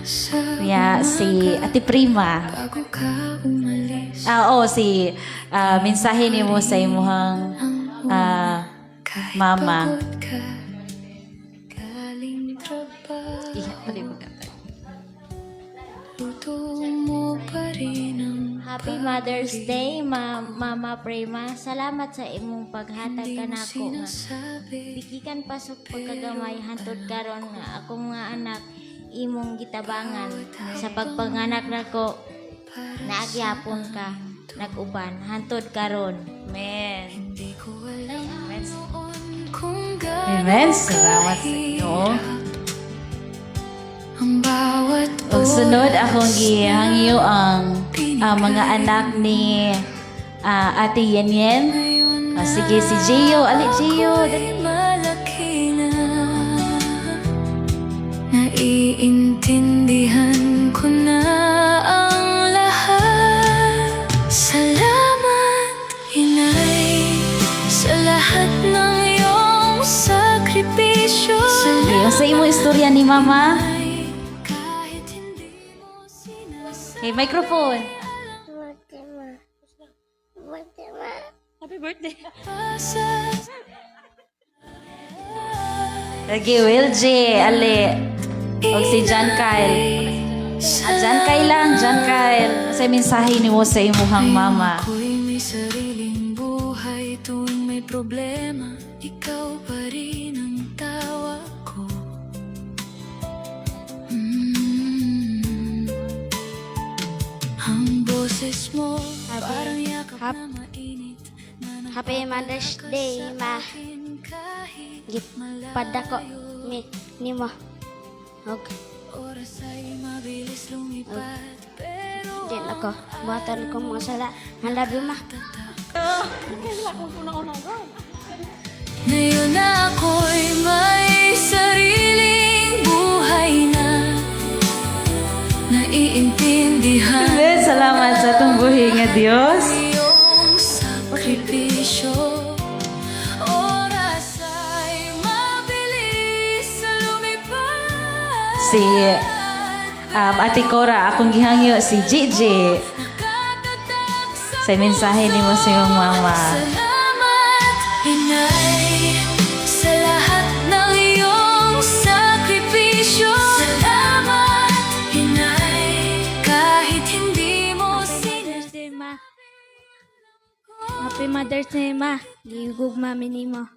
sa Niya, si Ate Prima. bago ka umalis. Si mensahe ni mo sa imuhang Kahit mama. pagod ka, galing trabaho, luto mo pa rin ang Happy Mother's Day, Mama Prima. Salamat sa imong paghatag kanako nga. sinasabi. Bigikan pasok pagkagamay hantod karon nga akong nga anak imong gitabangan sa pagpanganak nako. Naagyapon ka nag-uban hantod karon. Men. Hindi ko alam noon kung gaano Amen. Salamat sa inyo. ang bawat Ug sunod, akong gihangyo ang mga anak ni Ate Yenyen. Sige, si Gio. Ali, Gio. ay malaki na. Naiintindihan ko na ang lahat. Salamat, Inay, sa lahat ng iyong sakripisyo. Sige, sa imo istorya ni Mama. Kahit hindi mo sinasabi. Okay, microphone. Lagi, Will J. Ali. O si John Kyle. John Kyle lang, John Kyle. Sa mensahe ni mo sa imuhang mama. Ako'y may sariling buhay tuwing may problema. Ikaw pa rin ang tawa ko. Ang boses mo parang yakap na mainit. Happy Mother's Day, Ma. Kahit Gipada ko nimo. Okay. oras ay mabilis lumipat. Pero Diyan ako. Buhatan ko mga sala. I love you, Ma. ngayon na ako'y may sariling buhay na. Naiintindihan Amen. Salamat sa itong buhay nga Diyos. iyong sakripisyo. Oras ay mabilis lumipat. Si Ate Cora, akong gihangyo si Gigi. Nakatatak sa Sa mensahe ni mo sa iyong mama. salamat, Inay, sa lahat ng iyong sakripisyo. Salamat, Inay, kahit hindi mo Mother's Day, Ma. Happy Mother's Day, Ma. Gihugog mami nimo.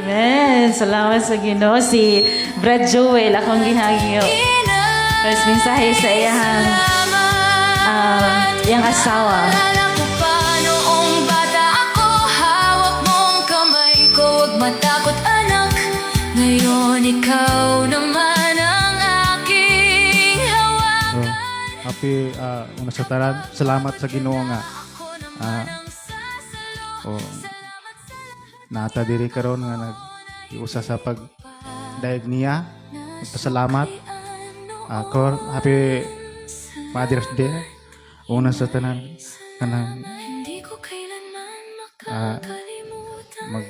Amen. Salamat sa Ginoo. Si Brad Joel, akong gihangyo. Tapos mensahe sa iyang iyang asawa. Alala ko pa noong bata ako, hawak mong kamay ko, huwag matakot anak. sa tanan, salamat sa Ginoo nga nata diri karon nga nag-iusa sa pag-daig niya. Pasalamat. Kor, happy Mother's Day. Una sa tanan kanang Hindi ko kailanman mag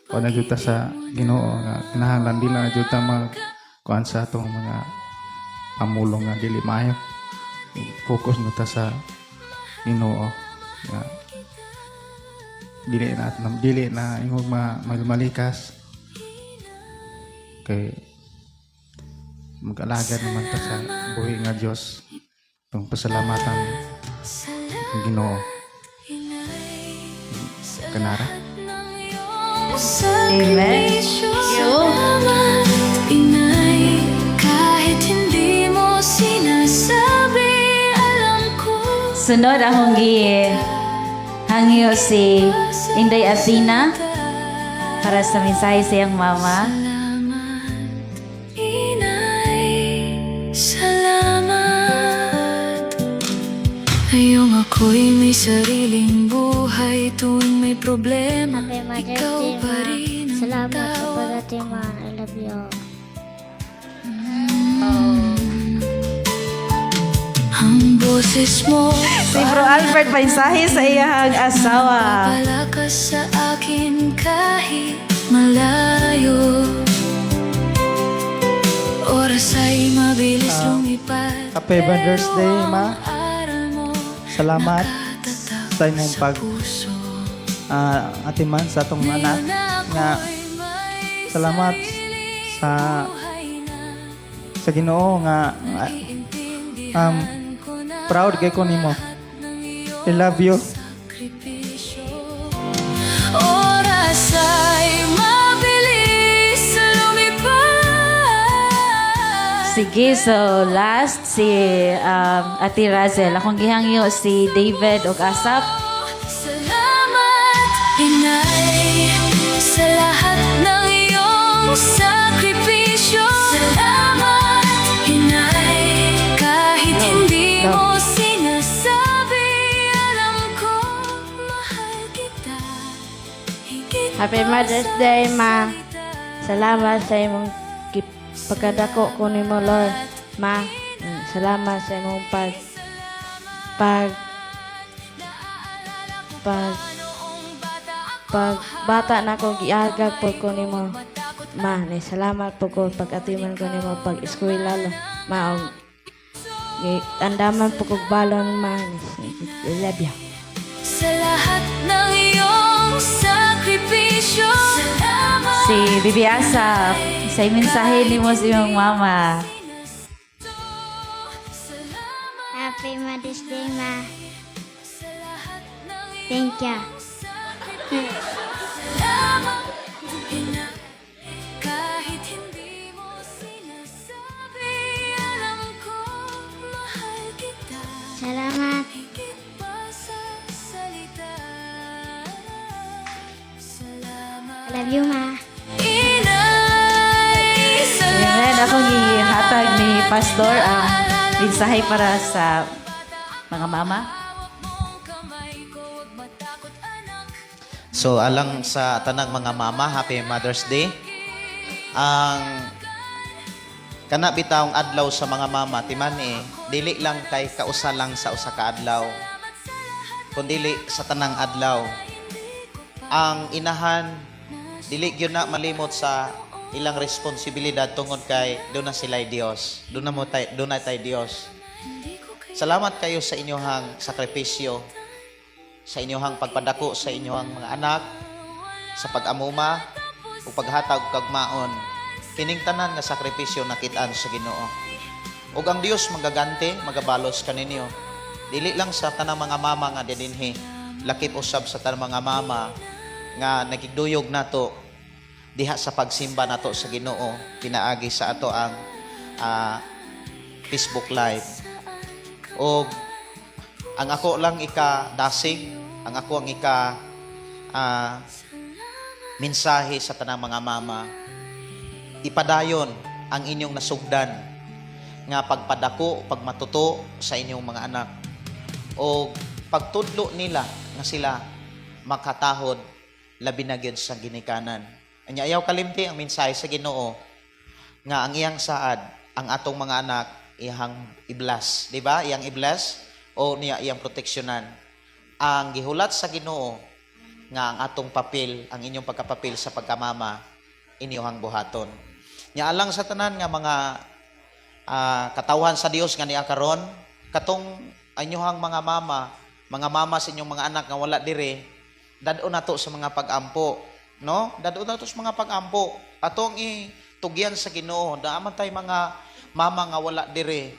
panajuta sa Ginoo nga kinahanglan dili na juta mag kuan sa atong mga pamulong nga dili maayo. Focus mo ta sa Ginoo nga dili na ingog malumalikas kay mag-alaga naman ta sa buhi nga Dios. Itong pasalamatan ang Ginoo. Kanara. Amen. Salamat, Inay, kahit hindi mo sinasabi, alam ko. Sunod akong hangyo si Inday Athena para sa mensahe sa iyang mama. Salamat, Inay, salamat. Ngayong ako'y may sariling buhay, tuwing may problema, ikaw pa rin ang Salamat sa tawag. pagdating, Ma. I love you. Ang boses mo Si Bro Albert mensahe sa iyang asawa. palakas sa akin kahit malayo. Oras ay mabilis lumipad. Happy Mother's Day, Ma. Aral mo Salamat tatak sa inyong pag puso. atiman sa atong anak nga salamat sa Ginoo nga proud kay ko nimo. I love you. Oras ay mabilis lumipad. Sige, so last si Ate Razel. Akong gihangyo si David og Asap. Salamat, Inay, sa lahat ng iyong sakripisyo. Salamat, Inay, kahit hindi mo sinasabi, alam ko, mahal kita. Higit Happy Mother's Day, Ma. Salamat sa imong pagkadako ko nimo, Lord. Ma, salamat sa imong bata na ko giagag po ko nimo. Ma, ni salamat po ko pag-atiman ko nimo pag eskwela. Ma, andaman po ko balon, Ma. I love you. sa lahat ng iyong sakripisyo. Salamat. Si Bibi Asap. Sa mensahe ni mo sa iyong mama. Happy Mother's Day, Ma. Thank you. Kahit hindi mo sinasabi, alam ko, mahal kita. Salamat. Higit pa sa salita. Salamat. I love you, Ma. Inay, Amen. Akong ihatag ni Pastor ang mensahe para sa mga mama. So alang sa tanang mga mama, Happy Mother's Day. Ang kana bitawng adlaw sa mga mama timani dili lang kay kausa lang sa usa ka adlaw, kundi sa tanang adlaw. Ang inahan dili gyud na malimot sa ilang responsibilidad tungod kay doon na sila'y Dios. Doon na tay Dios. Salamat kayo sa inyong sakripisyo, sa inyong pagpadako sa inyong mga anak, sa pag-amuma o paghatag og kagmaon. Kining tanan nga sakripisyo nakitaan sa Ginoo. Ug ang Dios magaganti, magabalos kaninyo. Dili lang sa tanang mga mama nga dinhi, lakip usab sa tanang mga mama nga nagigduyog nato diha sa pagsimba nato sa Ginoo, pinaagi sa ato ang Facebook Live. O ang ako lang ika-dasig, ang ako ang mensahe sa tanang mga mama, ipadayon ang inyong nasugdan nga pagpadako, pagmatuto sa inyong mga anak. o pagtudlo nila nga sila makatahod labi na gyud sa ginikanan. Anya ayaw kalimti ang mensahe sa Ginoo nga ang iyang saad ang atong mga anak iyang i-bless, di ba? Iyang i-bless o niya iyang proteksyonan. Ang gihulat sa Ginoo nga ang atong papel, ang inyong pagkapapil sa pagkamama inyong buhaton. Nya alang sa tanan nga mga katawhan sa Dios nga niya karon, katong inyong mga mama sa inyong mga anak nga wala dire, dadon nato sa mga pag-ampo, no? Dadon nato sa mga pag-ampo. Atong itugyan sa Ginoo, daaman tay mga mama nga wala dire.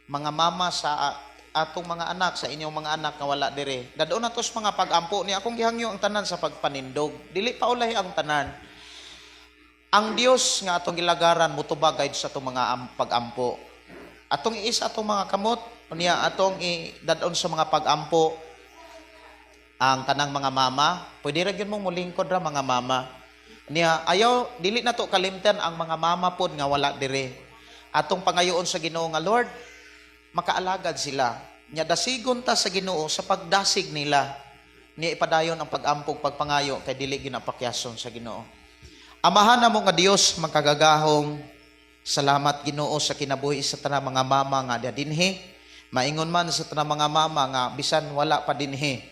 Mga mama sa atong mga anak, sa inyong mga anak nga wala dire. Dadon nato sa mga pag-ampo ni akong gihangyo ang tanan sa pagpanindog. Dili pa ulay ang tanan. Ang Dios nga atong gilagaran mutubag gayud sa atong mga pag-ampo. Atong iis atong mga kamot, niya atong dadon sa mga pag-ampo ang tanang mga mama. Pwede ra gyud mong mulingkod ra mga mama. Niya ayaw dili nato kalimtan ang mga mama pod nga wala dire. Atong pangayoon sa Ginoo nga Lord, makaalagad sila. Nya dasigon ta sa Ginoo sa pagdasig nila. Niya ipadayon ang pag-ampog pagpangayo kay dili ginapakyason sa Ginoo. Amahan na mo nga Dios magkagagahong, salamat Ginoo sa kinabuhi sa tanang mga mama nga dinhi. Maingon man sa tanang mga mama nga bisan wala pa dinhi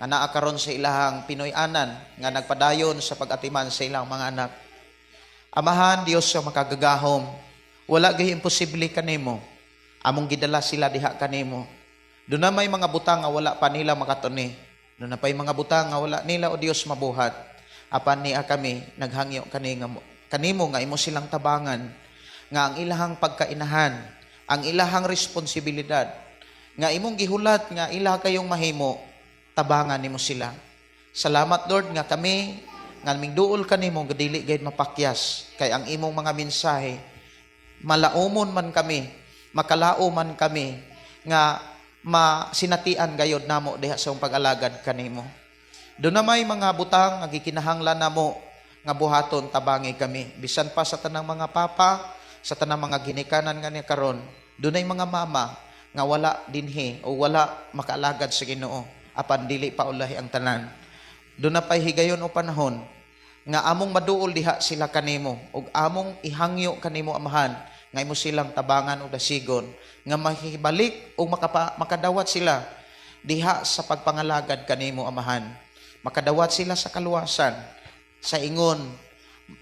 nga naa karon sa ilahang Pinoy-anan nga nagpadayon sa pag-atiman sa ilang mga anak. Amahan Dios sa makagagahom, wala gay imposible kanimo. Among gidala sila diha kanimo. Doon na may mga butang nga wala pa nila makatuni. Doon na pay mga butang nga wala nila o Dios mabuhat. Apan niya kami naghangyo kanimo nga imo silang tabangan nga ang ilahang pagkainahan, ang ilahang responsibilidad nga imong gihulat nga ila kayong mahimo, tabangan nimo sila. Salamat Lord nga kami nga mingduol kanimo nga dili gayud mapakyas kay ang imong mga mensahe malaumon man kami, makalao man kami nga masinatian gayod namo diha sa pag-alagad kanimo. Doon na may mga butang nga gikinahanglan namo nga buhaton tabangi kami. Bisan pa sa tanang mga papa, sa tanang mga ginikanan nga niya karon, doon ay mga mama nga wala dinhi o wala makaalagad sa Ginoo. Apan dili pa ulahi ang tanan. Doon na pay higayon o panahon nga among maduol diha sila kanimo ug among ihangyo kanimo amahan nga imo silang tabangan o dasigon nga makibalik o makadawat sila diha sa pagpangalagad kanimo amahan. Makadawat sila sa kaluwasan, sa ingon,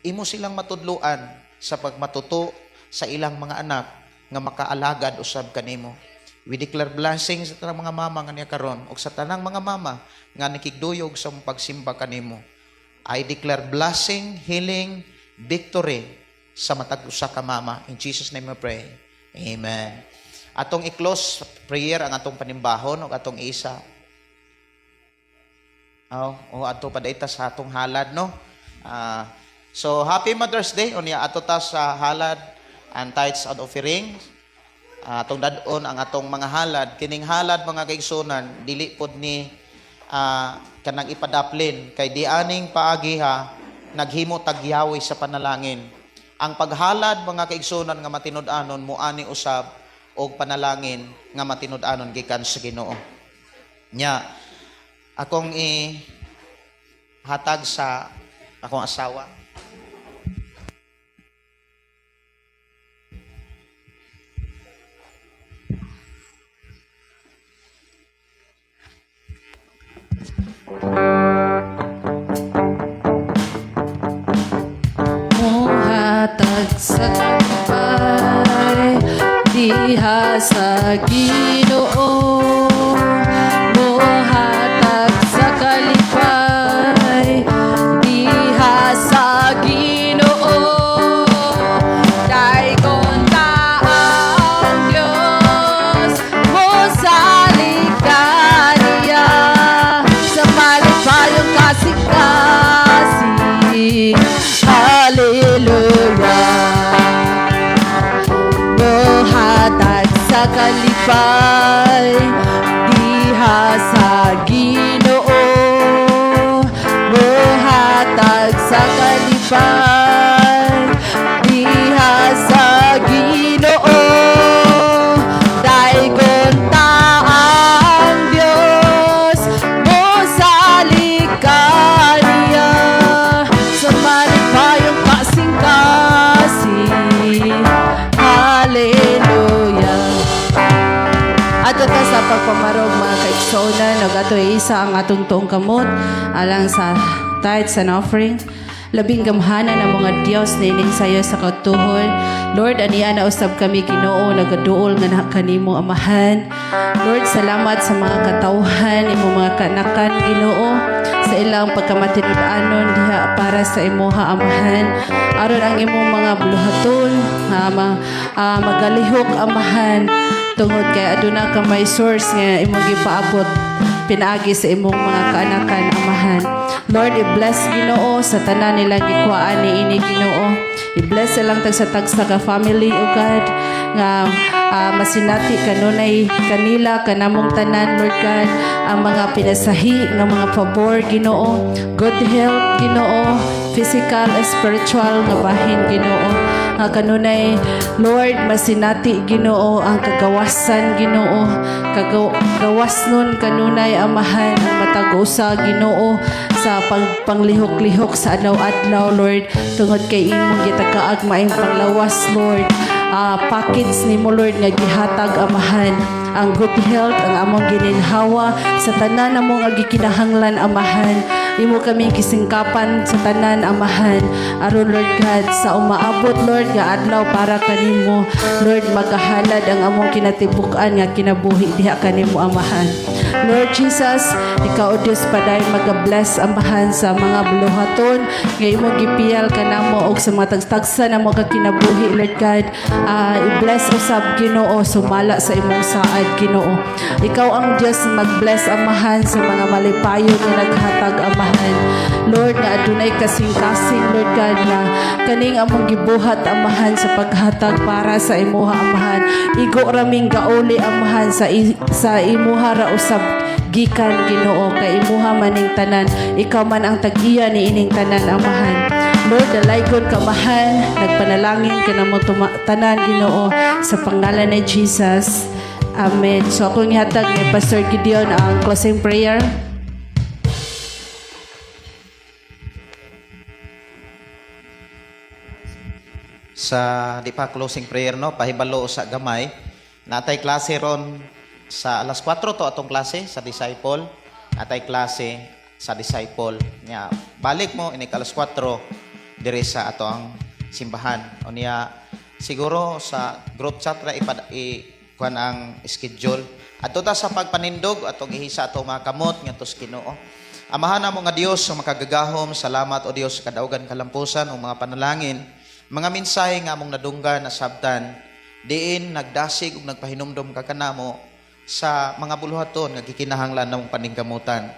imo silang matudluan sa pagmatuto sa ilang mga anak nga makaalagad usab kanimo. We declare blessings sa tanang mga mama nga niya karon ug sa tanang mga mama nga nakigduyog sa pagsimba kanimo. I declare blessing, healing, victory sa matag usa ka mama. In Jesus' name we pray. Amen. Atong i-close prayer ang atong panimbahon ug atong isa. Ato pa data sa atong halad, no? So, Happy Mother's Day. Unya, ato ta sa halad and tithes and offering. Atong dadon ang atong mga halad. Kining halad, mga kaigsunan, dili pod ni kanang ipadaplin. Kay di aning paagiha, naghimo tagyawi sa panalangin. Ang paghalad, mga kaigsunan, nga matinud-anon, muani usab og panalangin nga matinud-anon gikan sa Ginoo. Nya, akong hatag sa akong asawa. Mohatag sa kapay, diha sa Ginoo. Mohatag sa kalipay, diha sa Ginoo. Dayon ta ang Dios mo salikaya sa malipayong kasing-kasing. Hallelujah. Mohatag sa kalipay, diha sa Ginoo. Mohatag sa kalipay, diha sa Ginoo. Dayon ta ang igsuonan ug ato isa ang atong tuong kamot alang sa tithes and offering. Labing gamhanan ang mga Dios na ining sayo sa katuhon. Lord, aniya na usab kami Ginoo nagaduol nga na kanimo amahan. Lord, salamat sa mga katawhan imo mga kanakan Ginoo sa ilang pagkamatinud-anon diha para sa imuha amahan. Aron ang imong mga buluhaton magalihok amahan tungod kay aduna ka may source nga imong gipaabot pinaagi sa imong mga kaanakan amahan. Lord, i-bless Ginoo sa tanan nilang gikuhaan ni ini Ginoo. I-bless silang tag sa ka family o God nga masinati kanunay kanila kanamong tanan Lord God ang mga pinasahi nga mga pabor Ginoo, good health Ginoo, physical and spiritual nga bahin Ginoo. Nga kanunay Lord masinati Ginoo ang kagawasan Ginoo, kagawas nun kanunay amahan ang matag-usa Ginoo sa panglihok-lihok sa adlaw-adlaw Lord tungod kay imong gitakaag maayong panglawas Lord. Package ni mo Lord nga gihatag amahan ang good health ang among gininhawa sa tanan among gikinahanglan amahan. Imo kami kisingkapan sa tanan amahan aron Lord God sa umaabot Lord nga adlaw para kanimo Lord magahalad ang among kinatibuk-an nga kinabuhi diha kanimo amahan. Lord Jesus, ikaw o Diyos paday mag-bless amahan sa mga buluhaton nga imo gipiyal kanamo og sa mga tagsa namo ka kinabuhi Lord God. I-bless usab Ginoo sumala sa imong saad Ginoo. Ikaw ang Diyos mag-bless amahan sa mga malipayon nga naghatag amahan. Lord nga adunay kasing-kasing Lord God na kaning among gibuhat amahan sa paghatag para sa imuha amahan. Igo raming gauli amahan sa imuha ra usab gikan Ginoo kay imuha maning tanan. Ikaw man ang tag-iya ni ining tanan amahan. Lord, dalaygon kamahan, nagpanalangin ka na mo tanan Ginoo sa pangalan ni Jesus. Amen. So akong ihatag ni Pastor Gideon ang closing prayer. Sa di pa closing prayer no, pahibalo sa gamay. Natay klase ron sa alas 4 to atong klase sa disciple. Natay klase sa disciple. Nya balik mo ini alas 4 dire sa ato ang simbahan. O niya siguro sa group chat ra kuan ang schedule. Adto ta sa pagpanindog atong ihisa ato mga kamot nga tos Ginoo. Amahan namo nga Dios sa makagagahom, salamat o Dios sa kadaugan kalampusan o mga panalangin. Mga mensahe nga among nadunggan na sabtan, diin nagdasig ug nagpahinumdom ka kanamo sa mga buluhaton nga gikinahanglan namong paningkamutan.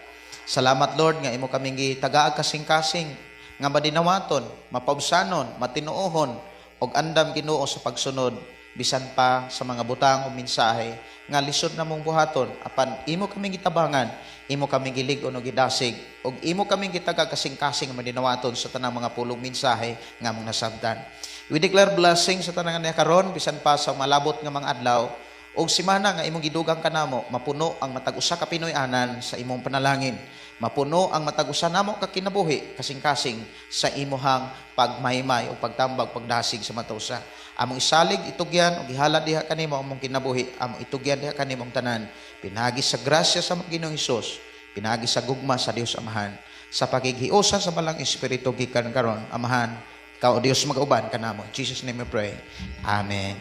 Salamat Lord nga imo kaming gitagaag kasing-kasing nga madinawaton, mapaubsanon, matinuohon og andam Ginoo sa pagsunod bisan pa sa mga butang o mensahe nga lisod namong buhaton apan imo kaming gitabangan, imo kaming gilig-on og gidasig og imo kaming gitagag kasing-kasing nga madinawaton sa tanang mga pulong mensahe nga among nasabtan. We declare blessing sa tanang nga karon bisan pa sa malabot nga mga adlaw og simana nga imong gidugang kanamo mapuno ang matag usa ka Pinoy-anan sa imong panalangin. Mapuno ang matag-usa namo ka kinabuhi kasing-kasing sa imuhang pagmaymay o pagtambag pagdasig sa matausa. Among isalig itugyan o gihalad diha kanimo among kinabuhi, among itugyan diha kanimong tanan. Pinagi sa grasya sa Ginoong Hesus, pinagi sa gugma sa Dios Amahan, sa pagighiusa sa balang espiritu gikan karon Amahan. Ikaw o Dios mag-uban kanamo. In Jesus name we pray. Amen.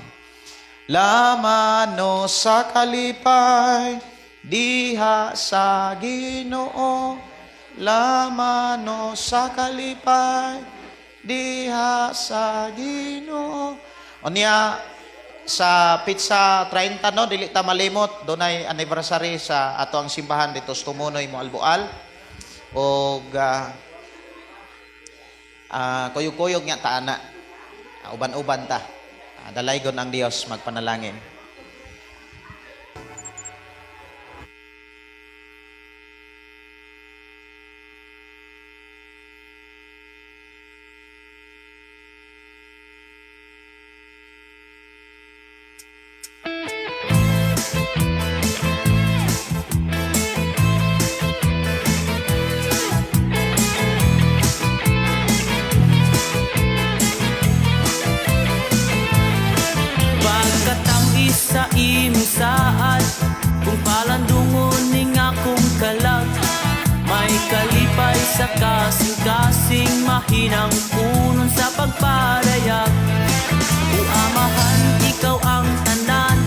Lamano sa kalipay diha sa Ginoo, lamano sa kalipay diha sa Ginoo. Unya sa pizza 30 no dili ta malimot dunay anniversary sa ato ang simbahan dito sa Tumunoy mo Albual og kuyog-kuyog nya ta ana. Uban-uban ta. Dalaygon ang Dios magpanalangin. sa kasing-kasing mahinang punon sa pagparayag. O Amahan, ikaw ang tanan,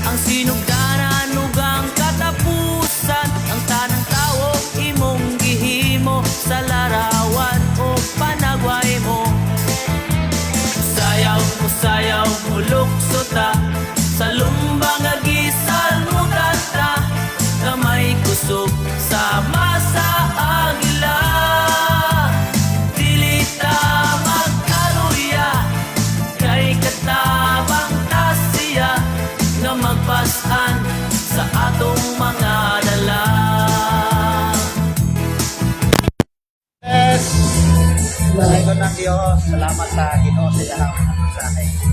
ang sinugdanan ug ang katapusan, ang tanang tawo imong gihimo sa larawan o panagway mo. Sayaw, mulukso ta sa lumbang nga gisalmutan ta, kamay kusog sama sa agila. Dili ta magkaluya kay katabang ta siya nga magpasan sa atong mga dala. Salamat ng Diyos. Salamat sa Ginoo sa iyang sa akin.